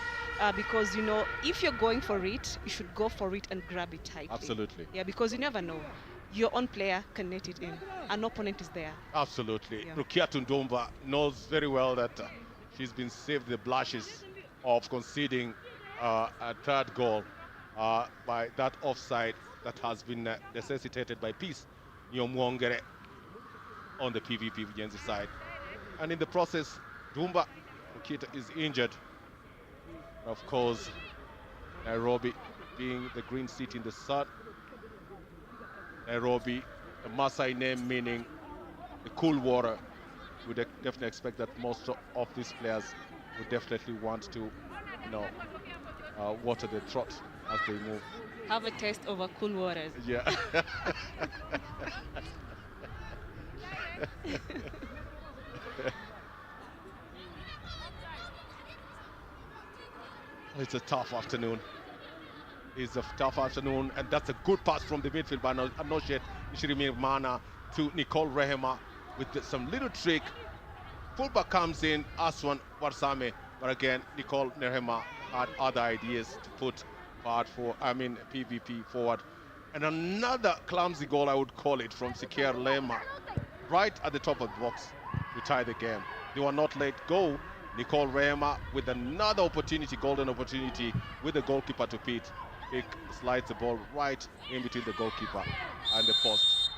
because if you're going for it, you should go for it and grab it tightly. Absolutely. Yeah, because you never know. Your own player can net it in. An opponent is there. Absolutely. Yeah. Rukia Tundomba knows very well that she's been saved the blushes of conceding a third goal by that offside that has been necessitated by Peace Nyomwongere on the PVP Buyenzi side. And in the process, Dumba Rukita is injured. Of course, Nairobi being the green city in the sun. Nairobi, a Maasai name meaning the cool water. We definitely expect that most of these players would definitely want to, water the throat as they move. Have a taste of a cool waters. Yeah. It's a tough afternoon. It's a tough afternoon, and that's a good pass from the midfield by Anoshet Ishirimi to Nicole Rehema with some little trick. Fullback comes in, Aswan Warsame, but again, Nicole Rehema had other ideas to put PVP forward. And another clumsy goal, I would call it, from Sikier Lema, right at the top of the box to tie the game. They were not let go. Nicole Rehema with another opportunity, golden opportunity, with the goalkeeper to beat. He slides the ball right in between the goalkeeper and the post.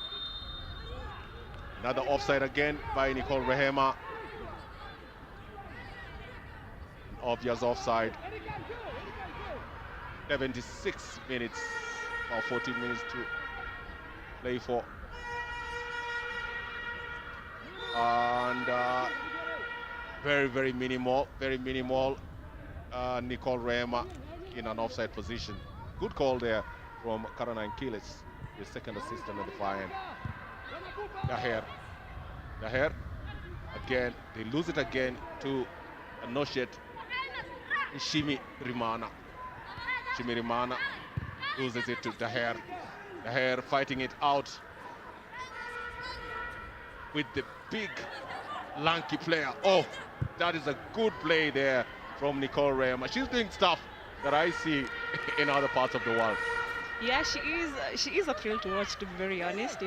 Another offside again by Nicole Rehema. An obvious offside. 76 minutes, or 14 minutes to play for. And very minimal, Nicole Rehema in an offside position. Good call there from Caroline Kilis, the second assistant at the far end. Daher, again, they lose it again to Anoshet Shimi Rimana. Shimi Rimana loses it to Daher. Daher fighting it out with the big lanky player. Oh, that is a good play there from Nicole Rehema. She's doing stuff that I see in other parts of the world. Yeah, she is a thrill to watch, to be very honest. She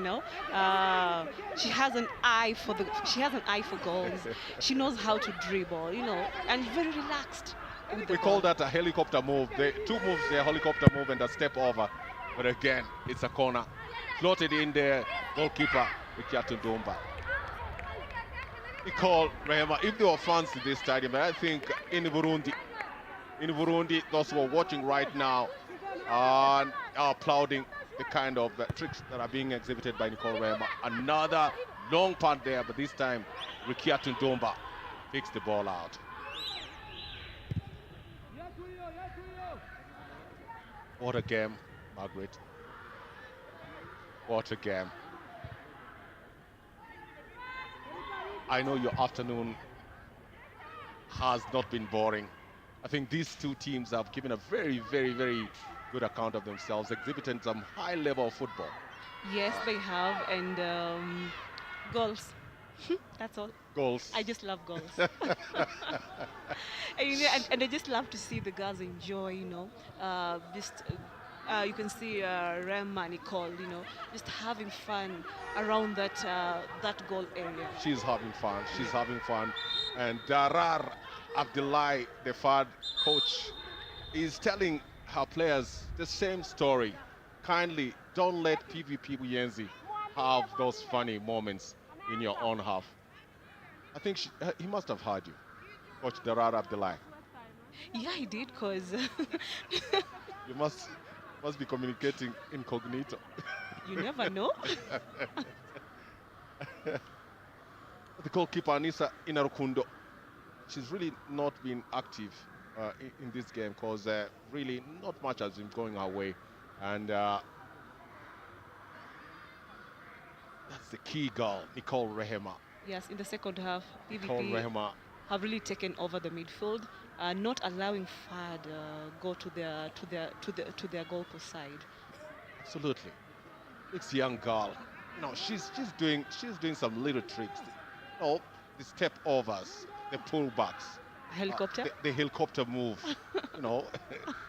has an eye for goals. She knows how to dribble, and very relaxed. We call that a helicopter move. Two moves there, helicopter move and a step over. But again, it's a corner. Floated in there, goalkeeper Rikiatu Domba. Nicole Rehema, if there were fans in this stadium, I think in Burundi, those who are watching right now are applauding the kind of tricks that are being exhibited by Nicole Rehema. Another long punt there, but this time Rikiatu Domba picks the ball out. What a game, Margaret. What a game. I know your afternoon has not been boring. I think these two teams have given a very good account of themselves, exhibiting some high level of football. Yes, they have, and goals. That's all. Goals. I just love goals. and I just love to see the girls enjoy, you can see Rema, Nicole, just having fun around that goal area. She's having fun. She's having fun. And Darar Abdullahi, the FAD coach, is telling her players the same story. Kindly don't let PVP Buyenzi have those funny moments in your own half. I think he must have heard you, Coach Darar Abdullahi. Yeah, he did, because you must be communicating incognito. You never know. The goalkeeper Anissa Inarukundo, she's really not been active in this game, because really not much has been going her way, and that's the key goal, Nicole Rehema. Yes, in the second half, Nicole PVP Rehema have really taken over the midfield, not allowing FAD go to their goal post side. Absolutely. This young girl, she's doing some little tricks. The step overs, the pullbacks, Helicopter. the helicopter move,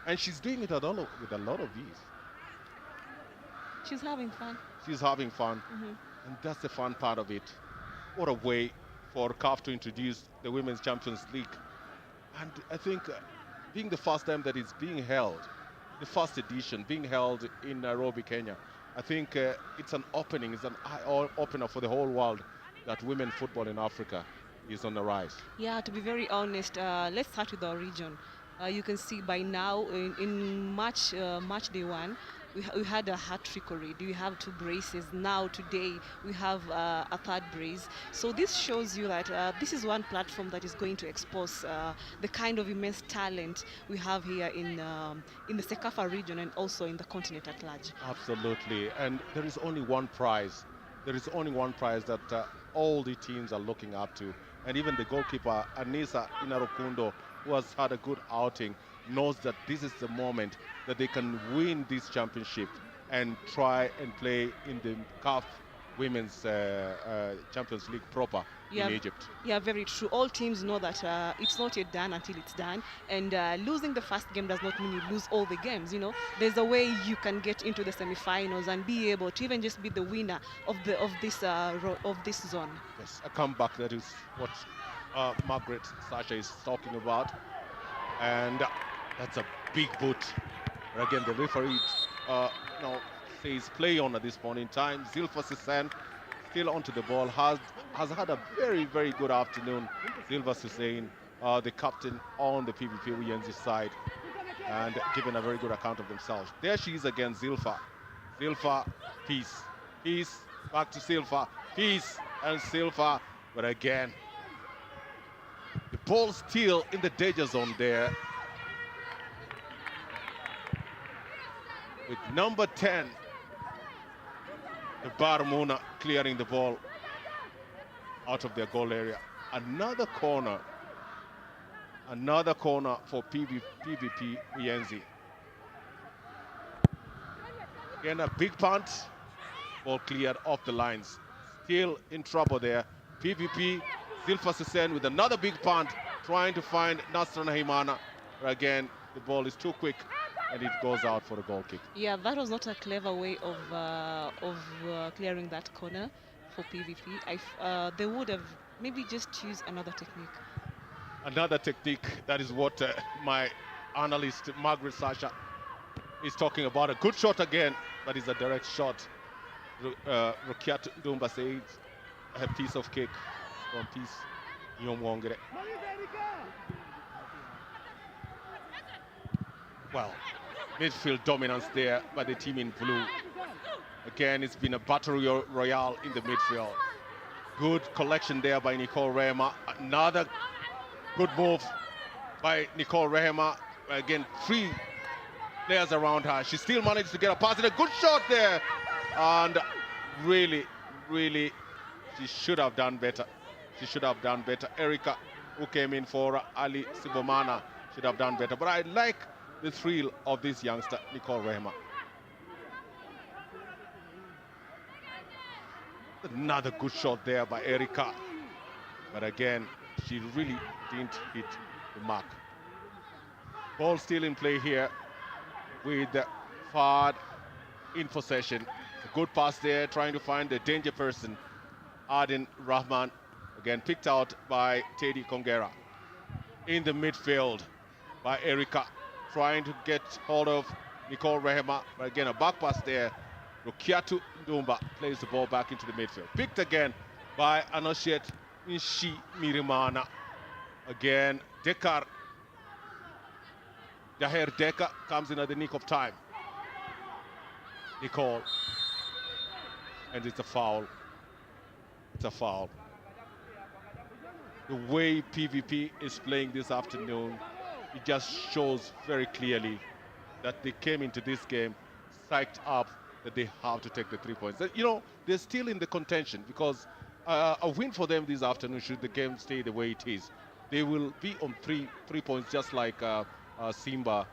and she's doing it with a lot of ease. She's having fun. She's having fun, and that's the fun part of it. What a way for CAF to introduce the Women's Champions League. And I think being the first time that it's being held, the first edition being held in Nairobi, Kenya, I think it's an opening, it's an eye-opener for the whole world that women football in Africa is on the rise. Yeah, to be very honest, let's start with our region. You can see by now in match day 1, we had a hat-trick already. We have 2 braces. Now today we have a 3rd brace. So this shows you that this is one platform that is going to expose the kind of immense talent we have here in the CECAFA region and also in the continent at large. Absolutely, and there is only one prize. There is only one prize that all the teams are looking up to, and even the goalkeeper Anissa Inarukundo, who has had a good outing, knows that this is the moment that they can win this championship and try and play in the CAF Women's Champions League proper in Egypt. Yeah, very true. All teams know that it's not yet done until it's done. And losing the first game does not mean you lose all the games. You know, there's a way you can get into the semi-finals and be able to even just be the winner of this zone. Yes, a comeback. That is what Margaret Sasha is talking about, and that's a big boot. But again, the referee says play on at this point in time. Zilfa Sisen still onto the ball, has had a very, very good afternoon. Zilfa Sisen, the captain on the PVP Uyenzi side, and given a very good account of themselves. There she is again, Zilfa. Zilfa, peace. Peace, back to Zilfa. Peace, and Zilfa. But again, the ball still in the danger zone there. With number 10, the Barmuna clearing the ball out of their goal area. Another corner for PVP Uyenzi. Again, a big punt, ball cleared off the lines. Still in trouble there. PVP, Zilfa Sisen with another big punt, trying to find Nasra Nahimana. Again, the ball is too quick, and it goes out for the goal kick. Yeah, that was not a clever way of clearing that corner for PVP. They would have maybe just used another technique. Another technique, that is what my analyst Margaret Sasha is talking about. A good shot again, but it's a direct shot. Rukiat Dumba says a piece of cake from Peace Nyomwongere. Well, midfield dominance there by the team in blue. Again, it's been a battle royale in the midfield. Good collection there by Nicole Rehema. Another good move by Nicole Rehema. Again, 3 players around her. She still managed to get a pass and a good shot there. And really, really, she should have done better. She should have done better. Erica, who came in for Ali Sibomana, should have done better. But I like the thrill of this youngster, Nicole Rehema. Another good shot there by Erica. But again, she really didn't hit the mark. Ball still in play here with FAD in possession. A good pass there, trying to find the danger person, Adin Rahman. Again, picked out by Teddy Kongera. In the midfield by Erica, trying to get hold of Nicole Rehema. But again, a back pass there. Rukiatu Ndumba plays the ball back into the midfield. Picked again by Anoshet Nshi Mirimana. Again, Dekar. Daher Deka comes in at the nick of time. Nicole. And it's a foul. It's a foul. The way PVP is playing this afternoon, it just shows very clearly that they came into this game psyched up that they have to take the 3 points. You know, they're still in the contention because a win for them this afternoon, should the game stay the way it is, they will be on three points, just like Simba,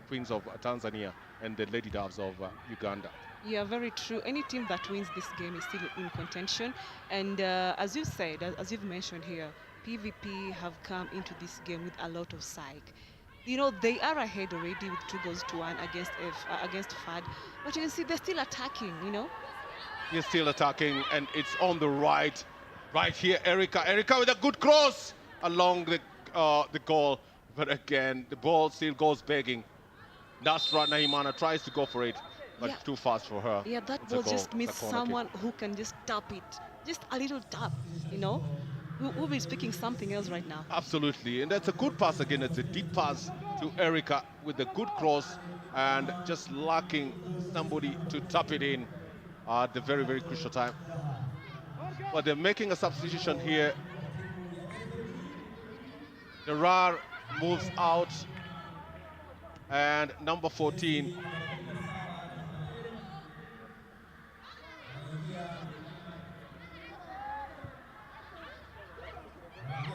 Queens of Tanzania, and the Lady Doves of Uganda. Yeah, very true. Any team that wins this game is still in contention. And as you said, as you've mentioned here, PVP have come into this game with a lot of psych. You know, they are ahead already with 2-1 against FAD. But you can see they're still attacking, you know. They're still attacking, and it's on the right here, Erica. Erica with a good cross along the goal. But again, the ball still goes begging. Nasra Nahimana tries to go for it, but Yeah. too fast for her. Yeah, that It's a ball goal. just It's a needs corner kick. someone who can just tap it. Just a little tap, you know. We'll be speaking something else right now. Absolutely, and that's a good pass again. It's a deep pass to Erica with a good cross and just lacking somebody to tap it in at the very, very crucial time. But they're making a substitution here. Derar moves out, and number 14.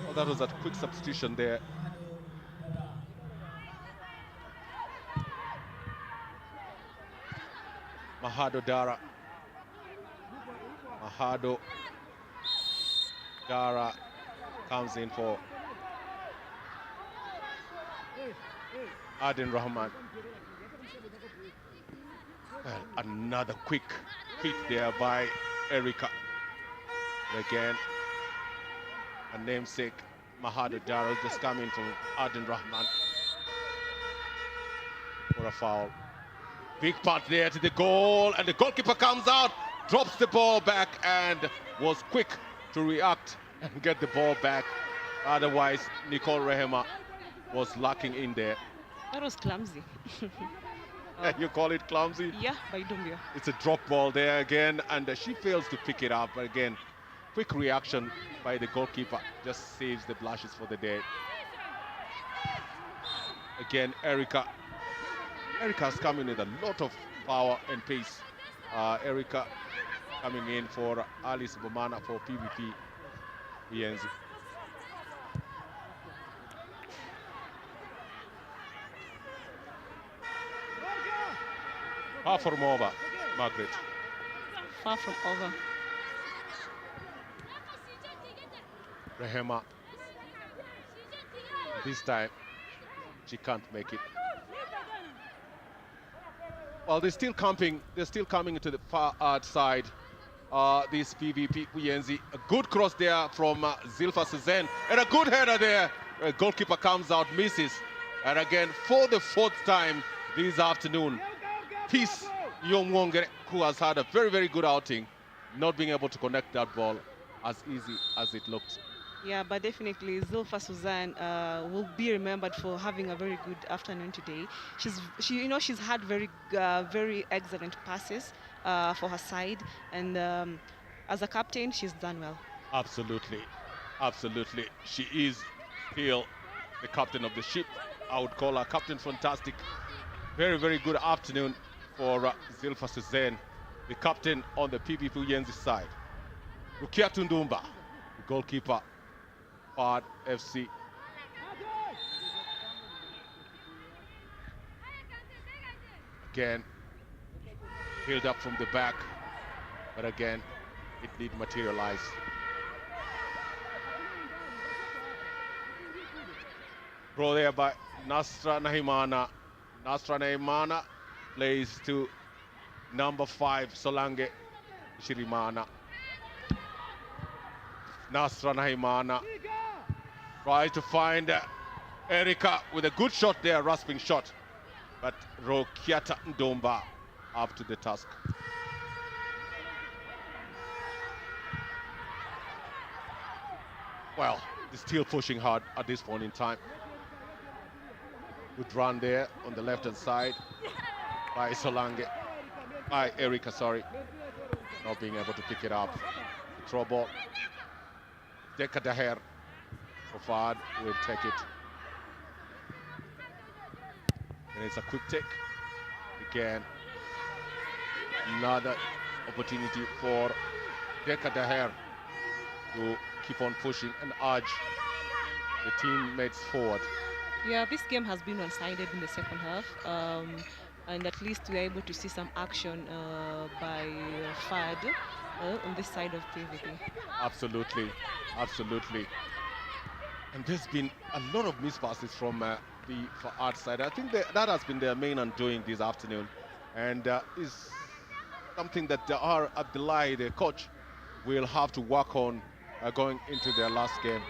Oh, that was a quick substitution there. Mahado Dara. Mahado Dara comes in for Adin Rahman. Well, another quick hit there by Erica. Again, a namesake, Mahado Dara, just coming from Adin Rahman for a foul. Big part there to the goal, and the goalkeeper comes out, drops the ball back, and was quick to react and get the ball back. Otherwise, Nicole Rehema was lacking in there. That was clumsy. You call it clumsy? Yeah, by Dumbia. It's a drop ball there again, and she fails to pick it up. But again, quick reaction by the goalkeeper just saves the blushes for the day. Again, Erica's coming with a lot of power and pace. Erica coming in for Alice Bomana for PVB FC. Far from over, Margaret. Far from over. Rehema. This time, she can't make it. Well, they're still camping. They're still coming to the far outside. This PVP FC. A good cross there from Zilfa Suzanne. And a good header there. Goalkeeper comes out, misses. And again, for the fourth time this afternoon, Peace Yongwongere, who has had a very, very good outing, not being able to connect that ball as easy as it looked. Yeah, but definitely Zilfa Suzanne will be remembered for having a very good afternoon today. She's had very excellent passes for her side, and as a captain, she's done well. Absolutely, absolutely. She is still the captain of the ship. I would call her Captain Fantastic. Very, very good afternoon for Zilfa Suzanne, the captain on the PVP FC side. Rukia Tundumba, the goalkeeper, FAD FC. Again, build up from the back, but again, it did materialize. Throw there by Nasra Nahimana. Nasra Nahimana plays to number 5, Solange Shirimana. Nasra Nahimana tries to find Erica with a good shot there, rasping shot. But Rokiata Ndomba up to the task. Well, they're still pushing hard at this point in time. Good run there on the left-hand side by Solange, by Erica, sorry. Not being able to pick it up. Throw ball. Deka Daher for FAD will take it. And it's a quick take. Again, another opportunity for Deka Daher to keep on pushing and urge the teammates forward. Yeah, this game has been one-sided in the second half, and at least we are able to see some action by FAD on this side of PVP. Absolutely, absolutely. And there's been a lot of mispasses from the FAD side. I think that has been their main undoing this afternoon, and is something that Abdullahi, the coach, will have to work on going into their last game.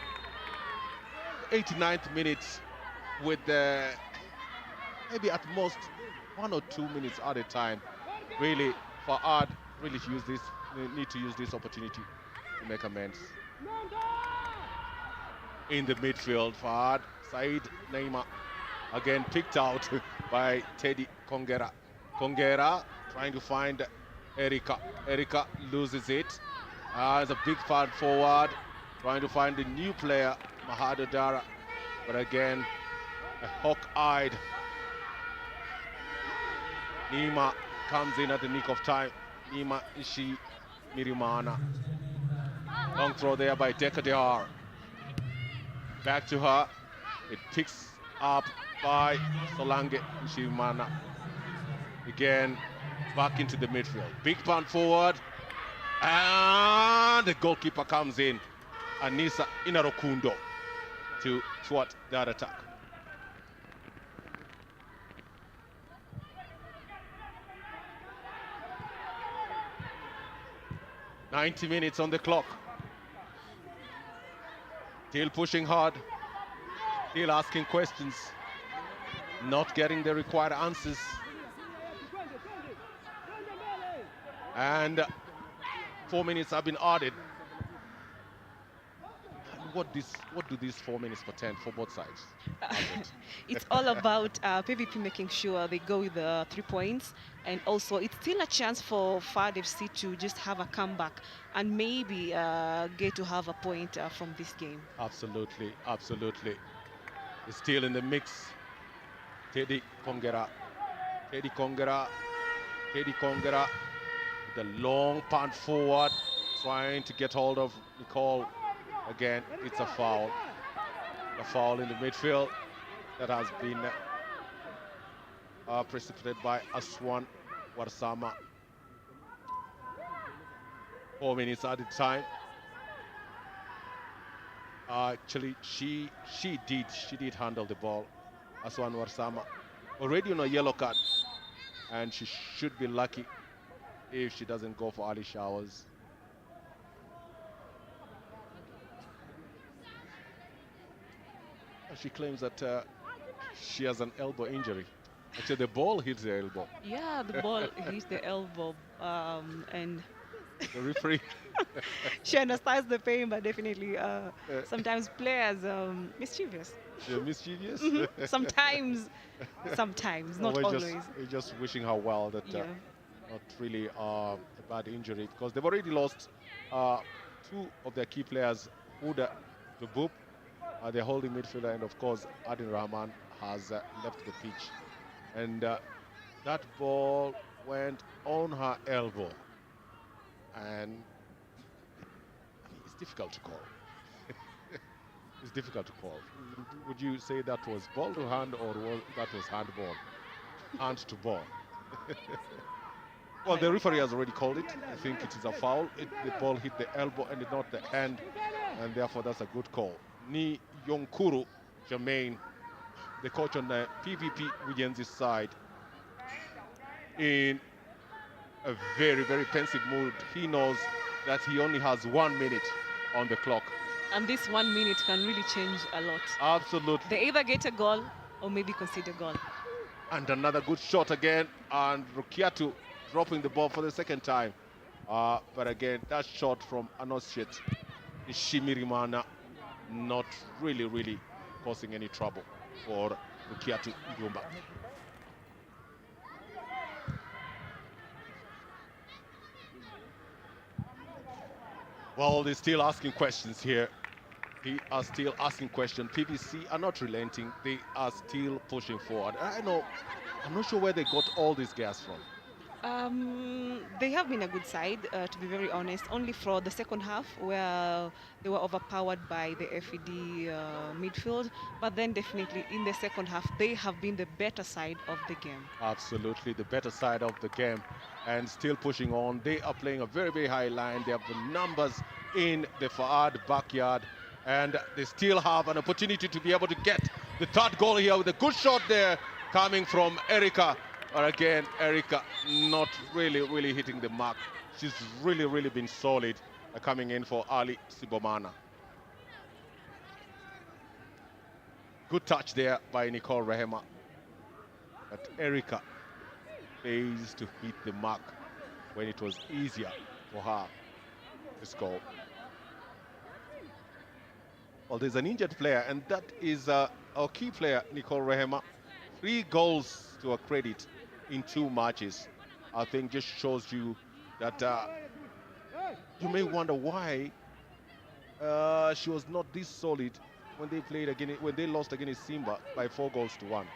89th minute. With maybe at most 1 or 2 minutes at a time, really, FAD really need to use this opportunity to make amends. In the midfield, FAD, Said Neymar, again picked out by Teddy Kongera. Kongera trying to find Erica. Erica loses it. There's a big FAD forward, trying to find a new player, Mahado Dara, but again, a hawk-eyed Nima comes in at the nick of time. Nima Ishi Mirimana. Long throw there by Deka Dehar. Back to her. It picks up by Solange Ishirimana. Again, back into the midfield. Big punt forward. And the goalkeeper comes in. Anissa Inarokundo to thwart that attack. "90 minutes on the clock. Still pushing hard. Still asking questions. Not getting the required answers. And 4 minutes have been added. What do these 4 minutes portend for both sides? It's all about PVP making sure they go with the 3 points, and also it's still a chance for FAD FC to just have a comeback and maybe get to have a point from this game. Absolutely, absolutely. It's still in the mix. Teddy Kongera. The long punt forward, trying to get hold of Nicole. Again, it's a foul. A foul in the midfield that has been precipitated by Aswan Warsama. 4 minutes at the time. Actually, she did handle the ball. Aswan Warsama already on a yellow card, and she should be lucky if she doesn't go for early showers. She claims that she has an elbow injury. Actually, the ball hits the elbow. Yeah, the ball hits the elbow, and The referee. she understands the pain, but definitely sometimes players mischievous. You're mischievous? Sometimes, not always. We're just wishing her well that not really a bad injury, because they've already lost 2 of their key players, Uda Djibout, their holding midfielder, and of course Adin Rahman has left the pitch. And that ball went on her elbow, and it's difficult to call. It's difficult to call. Would you say that was ball to hand, or that was handball? Hand to ball. Well, the referee has already called it. I think it is a foul. The ball hit the elbow and not the hand, and therefore that's a good call. Ni Yonkuru Jermaine, the coach on the PVP Ujenzi side, in a very, very pensive mood. He knows that he only has 1 minute on the clock. And this 1 minute can really change a lot. Absolutely. They either get a goal or maybe concede a goal. And another good shot again, and Rukiatu dropping the ball for the second time. But again, that shot from Anoshet Shimirimana not really causing any trouble for Rukiatu Njumba. Well, they're still asking questions here. They are still asking questions. PVC are not relenting. They are still pushing forward. I'm not sure where they got all this gas from. They have been a good side, to be very honest, only for the second half where they were overpowered by the FAD midfield. But then definitely in the second half, they have been the better side of the game. Absolutely, the better side of the game, and still pushing on. They are playing a very, very high line. They have the numbers in the FAD backyard, and they still have an opportunity to be able to get the third goal here with a good shot there coming from Erica. But again, Erica not really hitting the mark. She's really been solid coming in for Ali Sibomana. Good touch there by Nicole Rehema. But Erica fails to hit the mark when it was easier for her to score. Well, there's an injured player, and that is our key player, Nicole Rehema. 3 goals to her credit in 2 matches. I think just shows you that you may wonder why she was not this solid when they played against, when they lost against Simba by 4 goals to 1.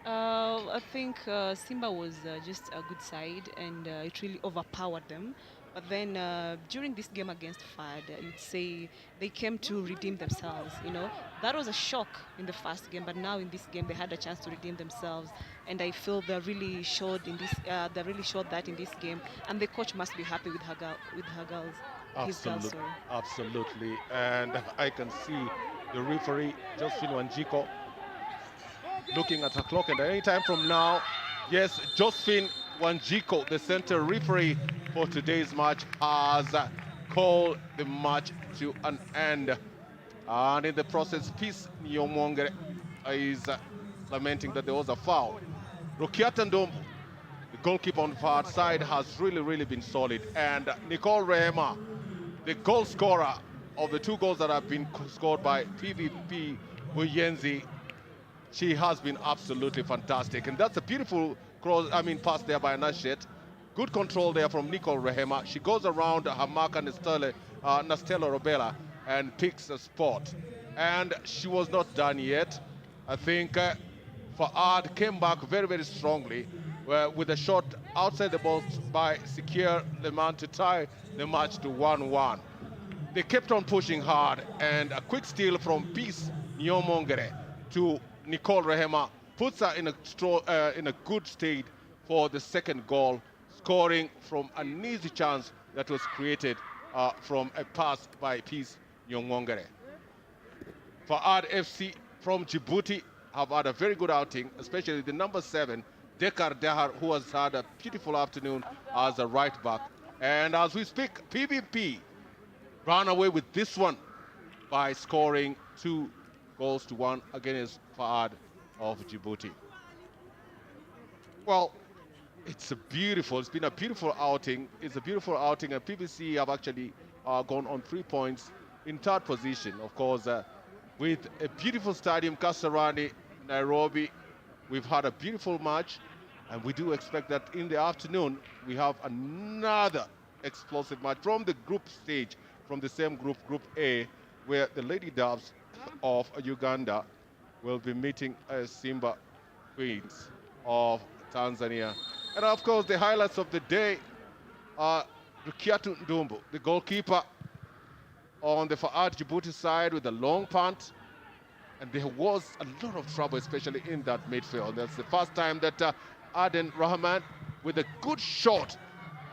I think Simba was just a good side, and it really overpowered them. But then during this game against FAD, you'd say they came to redeem themselves. You know, that was a shock in the first game, but now in this game they had a chance to redeem themselves, and I feel they really showed in this. They really showed that in this game, and the coach must be happy with her girls. His girls, Absolutely, sorry. absolutely. And I can see the referee, Josephine Wanjiko, looking at her clock. And any time from now, yes, Josephine Wanjiko, the center referee for today's match, has called the match to an end. And in the process, Peace Nyomongere is lamenting that there was a foul. Rukiata Ndombu, the goalkeeper on the far side, has really been solid. And Nicole Rehema, the goal scorer of the 2 goals that have been scored by PVB Buyenzi, she has been absolutely fantastic. And that's a beautiful pass there by Nashet. Good control there from Nicole Rehema. She goes around her marker, Nastella Robela, and picks a spot. And she was not done yet. I think FAD came back very strongly with a shot outside the box by Secure Leman to tie the match to 1-1. They kept on pushing hard, and a quick steal from Peace Nyomongere to Nicole Rehema puts her in a good state for the second goal, scoring from an easy chance that was created from a pass by Peace Nyomongere. FAD FC from Djibouti have had a very good outing, especially the number 7, Dekar Dahar, who has had a beautiful afternoon as a right back. And as we speak, PVP ran away with this one by scoring 2-1 against FAD of Djibouti. Well, it's been a beautiful outing. It's a beautiful outing, and PVC have actually gone on 3 points in 3rd position. Of course, with a beautiful stadium, Kasarani, Nairobi, we've had a beautiful match, and we do expect that in the afternoon we have another explosive match from the group stage, from the same group, Group A, where the Lady Doves of Uganda will be meeting Simba Queens of Tanzania. And of course, the highlights of the day are Rukiatu Ndumbu, the goalkeeper on the FAD Djibouti side with a long punt. And there was a lot of trouble, especially in that midfield. That's the first time that Aden Rahman with a good shot,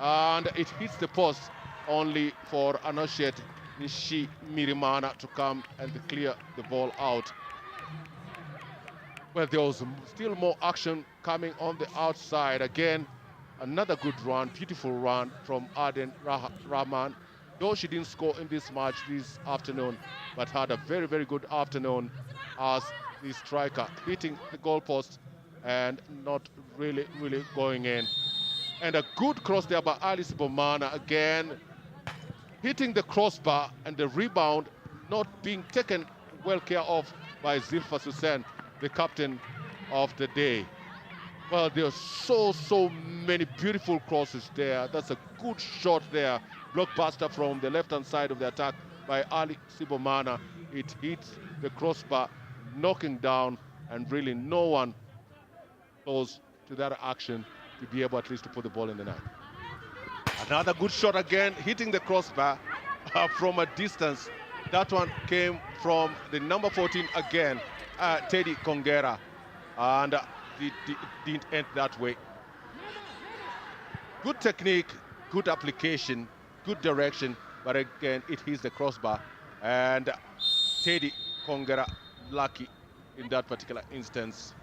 and it hits the post, only for Anoshet Nishi Mirimana to come and clear the ball out. Well, there was still more action coming on the outside. Again, another good run, beautiful run from Aden Rahman. Though she didn't score in this match this afternoon, but had a very good afternoon as the striker, hitting the goalpost and not really going in. And a good cross there by Alice Bomana, again hitting the crossbar, and the rebound not being taken well care of by Zilfa Susen, the captain of the day. Well, there are so many beautiful crosses there. That's a good shot there. Blockbuster from the left-hand side of the attack by Ali Sibomana. It hits the crossbar, knocking down, and really no one close to that action to be able at least to put the ball in the net. Another good shot again, hitting the crossbar from a distance. That one came from the number 14 again, Teddy Kongera, and it didn't end that way. Good technique, good application, good direction, but again it hits the crossbar, and Teddy Kongera lucky in that particular instance.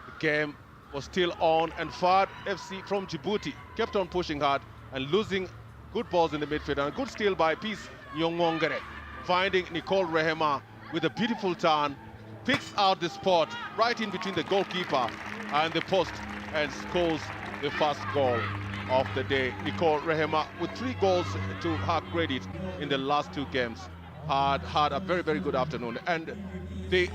The game was still on, and FAD FC from Djibouti kept on pushing hard and losing good balls in the midfield, and a good steal by Peace Nyongongere, finding Nicole Rehema with a beautiful turn, picks out the spot right in between the goalkeeper and the post, and scores the first goal of the day. Nicole Rehema, with 3 goals to her credit in the last 2 games, had a very good afternoon, and the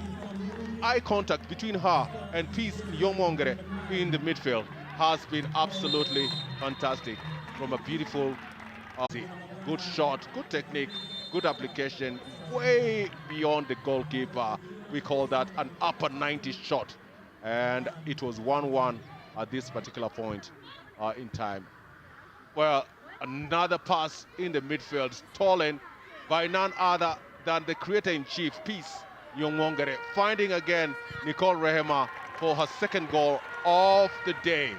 eye contact between her and Peace Nyomongere in the midfield has been absolutely fantastic. From a beautiful, good shot, good technique, good application, way beyond the goalkeeper. We call that an upper 90 shot, and it was 1-1 at this particular point in time. Well, another pass in the midfield, stolen by none other than the creator-in-chief, Peace Nyong'Wongere, finding again Nicole Rehema for her second goal of the day.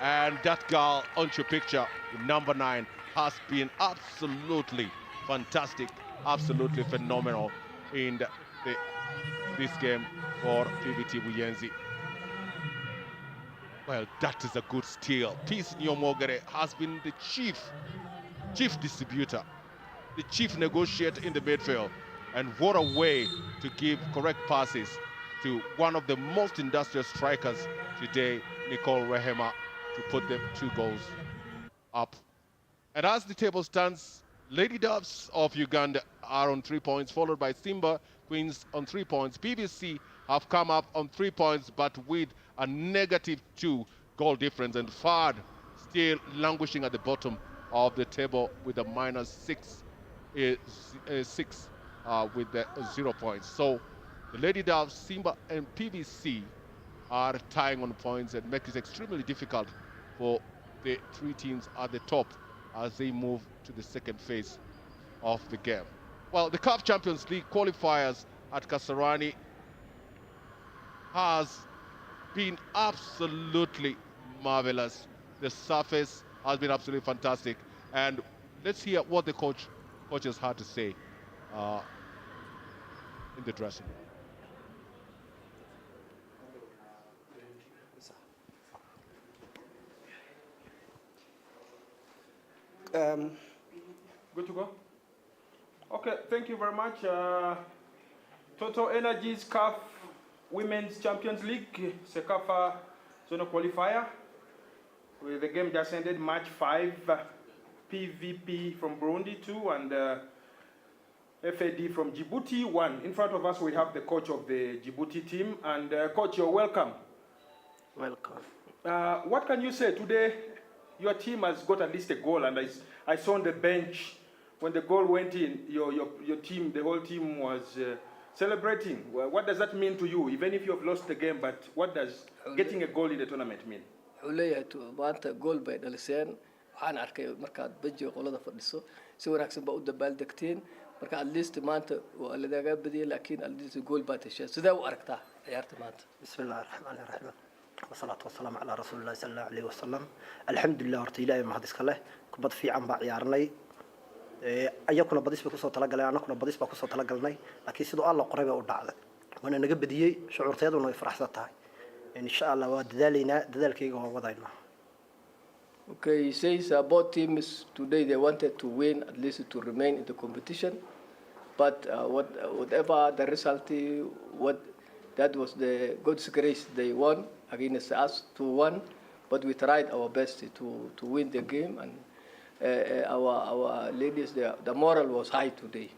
And that girl on your picture, number 9, has been absolutely fantastic, absolutely phenomenal in this game for PVT Buyenzi. Well, that is a good steal. Peace Nyong'Wongere has been the chief distributor, the chief negotiator in the midfield. And what a way to give correct passes to one of the most industrious strikers today, Nicole Rehema, to put them 2 goals up. And as the table stands, Lady Doves of Uganda are on 3 points, followed by Simba Queens on 3 points. BBC have come up on 3 points, but with a -2 goal difference. And FAD still languishing at the bottom of the table with a -6 with the 0 points. So the Lady Doves, Simba and PVC are tying on points and make it extremely difficult for the 3 teams at the top as they move to the second phase of the game. Well, the CAF Champions League qualifiers at Kasarani has been absolutely marvelous. The surface has been absolutely fantastic. And let's hear what the coaches had to say in the dressing room. Good to go? Okay, thank you very much. Total Energies CAF Women's Champions League, CECAFA Zone Qualifier. With the game just ended, match 5, PVP from Burundi 2 and FAD from Djibouti 1. In front of us we have the coach of the Djibouti team. And coach, you're welcome. Welcome. What can you say today? Your team has got at least a goal, and I saw on the bench when the goal went in, your team, the whole team was celebrating. Well, what does that mean to you? Even if you have lost the game, but what does getting a goal in the tournament mean? maanta gool bay dhaliseen waxaan arkay markaad bajiga qolada fadhiso si wanaagsan baa u dabaaldegteen marka at least maanta waa ladaga badiyay laakiin at least gool baa tashay sidee u aragtaa ciyaarta maanta bismillaahir rahmaanir rahiim wasalaatu wasalaamu ala rasuulillaah sallallahu alayhi wasallam alxamdulillaah horta ilaahay mahad iska leh kubad fiican baa ciyaarnay ayakuna badis bay ku soo tala galeen anakuna badis baa ku soo tala galnay laakiin sidoo alla qoray baa u dhacday wana naga badiyay shucuurteeduna way faraxsan tahay insha Allah waa dadaalina dadaalkayga waan wadaynaa. Okay, he says both teams today they wanted to win at least to remain in the competition, but whatever the result, that was the God's grace. They won against us 2-1, but we tried our best to win the game, and our ladies, the morale was high today.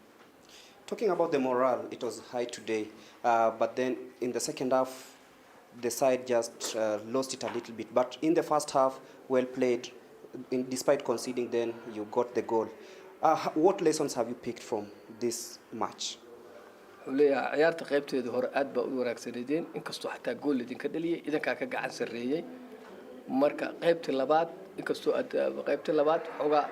Talking about the morale, it was high today, but then in the second half, the side just lost it a little bit. But in the first half, well played. Despite conceding, then you got the goal. What lessons have you picked from this match? ciyaarta qaybteedu hore aad baa u wanaagsanadeen inkastoo xataa gool idinka dhaliyay idinka ka gacan sareeyay marka qaybtii labaad inkastoo aad qaybtii labaad xogaa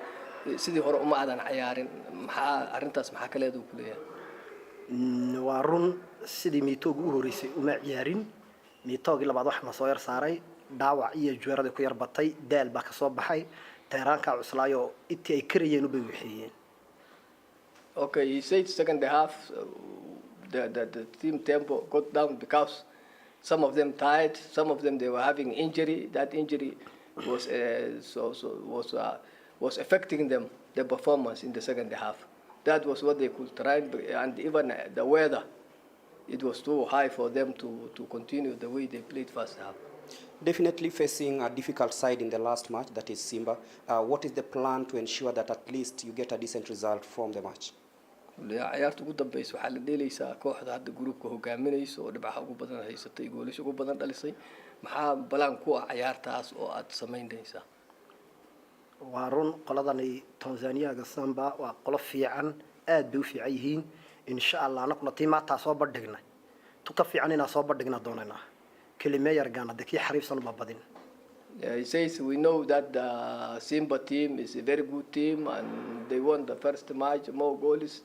sidii hore uma aadan ciyaarin maxaa arintaas maxaa kale uu ku leeyahay waa run sidii miitoogu u horeysay uma ciyaarin miitoogii labaad wax ma soo yar saaray dhaawac iyo juweerada ku yar batay daal baa ka soo baxay tayraanka cuslaayo intii ay karayeen u bay wixiyeen. Okay, he said second half the team tempo got down because some of them tired, some of them they were having injury. That injury was affecting them, their performance in the second half. That was what they could try, and even the weather, it was too high for them to continue the way they played first half. Definitely facing a difficult side in the last match, that is Simba. What is the plan to ensure that at least you get a decent result from the match? ciyaarta ugu dambeysay waxa la dheelaysaa kooxda hadda groupka hogaaminayso oo dhibaxa ugu badan haysatay goolasho ugu badan dhalisay maxaa balan ku ah ciyaartaas oo aad sameynaysaa waa run qoladani Tanzania ga Samba waa qolo fiican aad bay u fiican yihiin insha Allah anaguna tiimaata soo badhignay tu ka fiican inaa soo badhigna doonayna kalimeeyar gaana dadkii xariifsan ba badin. He says we know that the Simba team is a very good team and they won the first match, more goals,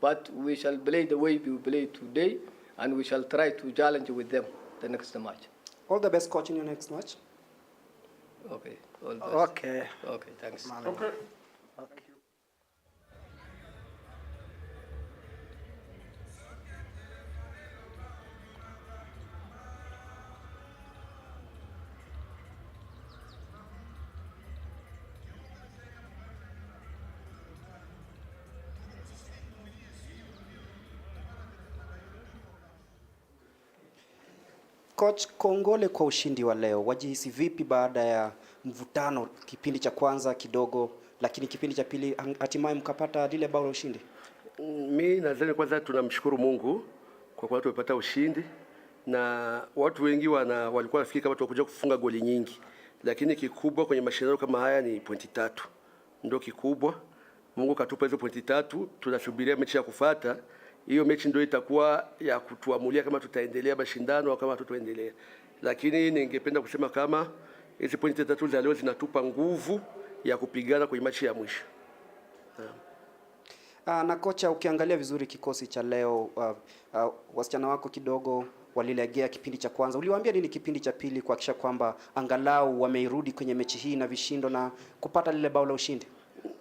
but we shall play the way we play today and we shall try to challenge with them the next match. All the best, coach, in your next match. Okay. All the best. Okay. Okay, thanks. Okay. Coach, kongole kwa ushindi wa leo. Wajihisi vipi baada ya mvutano kipindi cha kwanza kidogo, lakini kipindi cha pili hatimaye mkapata lile bao la ushindi? Mimi nadhani kwanza tunamshukuru Mungu kwa kuwa tumepata ushindi, na watu wengi walikuwa nafikiri kama tutakuja kufunga goli nyingi, lakini kikubwa kwenye mashindano kama haya ni pointi 3. Ndio kikubwa. Mungu katupa hizo pointi 3, tunasubiria mechi ya kufuata. Hiyo mechi ndio itakuwa ya kutuamulia kama tutaendelea mashindano au kama tutaendelea. Lakini ningependa kusema kama hizi pointi 3 za leo zinatupa nguvu ya kupigana kwenye mechi ya mwisho. Na kocha, ukiangalia vizuri kikosi cha leo, wasichana wako kidogo walilegea kipindi cha kwanza. Uliwaambia nini kipindi cha pili kuhakikisha kwamba angalau wameirudi kwenye mechi hii na vishindo na kupata lile bao la ushindi?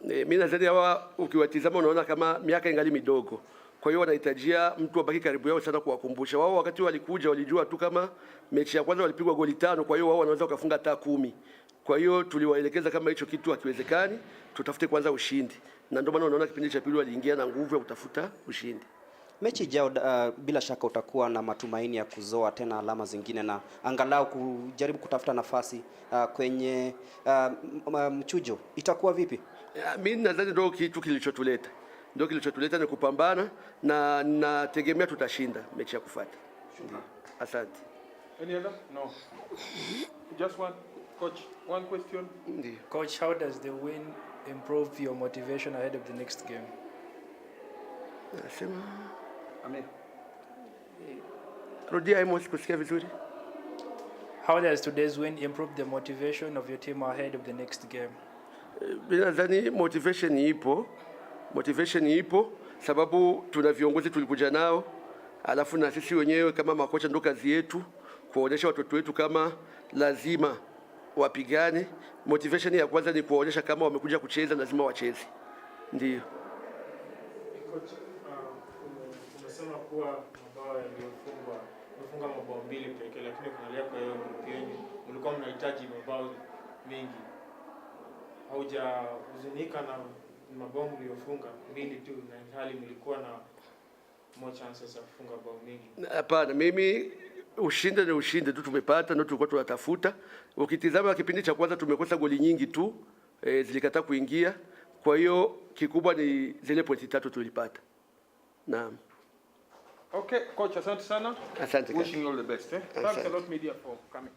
Mimi nadhani hawa ukiwatizama unaona kama miaka ingali midogo. Kwa hiyo wanahitajia mtu abaki karibu yao sana kuwakumbusha. Wao wakati walikuja walijua tu kama mechi ya kwanza walipigwa goli 5, kwa hiyo wao wanaweza kufunga hata 10. Kwa hiyo tuliwaelekeza kama hicho kitu hakiwezekani, tutafute kwanza ushindi. Na ndio maana unaona kipindi cha pili waliingia na nguvu ya kutafuta ushindi. Mechi ijayo bila shaka utakuwa na matumaini ya kuzoa tena alama zingine na angalau kujaribu kutafuta nafasi kwenye mchujo. Itakuwa vipi? Mimi nadhani ndio kitu kilichotuleta. Ndio kilichotuleta ni kupambana, na nategemea tutashinda mechi ya kufuata. Asante. Any other? No. Just one. Coach, one question. Coach, how does the win improve your motivation ahead of the next game? Amen. Rudia haimo sikusikia vizuri. How does today's win improve the motivation of your team ahead of the next game? Nadhani motivation ipo sababu tuna viongozi tulikuja nao, alafu na sisi wenyewe kama makocha ndo kazi yetu kuonyesha watoto wetu kama lazima wapigane. Motivation ya kwanza ni kuonyesha kama wamekuja kucheza lazima wacheze. Ndio. Coach, umesema kuwa mabao yaliyofungwa umefunga mabao 2 pekee, lakini ukiangalia kwa hiyo mpira mlikuwa mnahitaji mabao mengi. Haujahuzunika na mabao mliofunga 2 tu, na hali mlikuwa na more chances of kufunga bao mengi? Hapana, mimi ushindi tu tumepata, ndio tulikuwa tunatafuta. Ukitizama kipindi cha kwanza tumekosa goli nyingi tu, zilikataa kuingia. Kwa hiyo kikubwa ni zile pointi 3 tulipata. Naam. Okay, coach, asante sana. Asante. Wishing you all the best. Thanks a lot media for coming.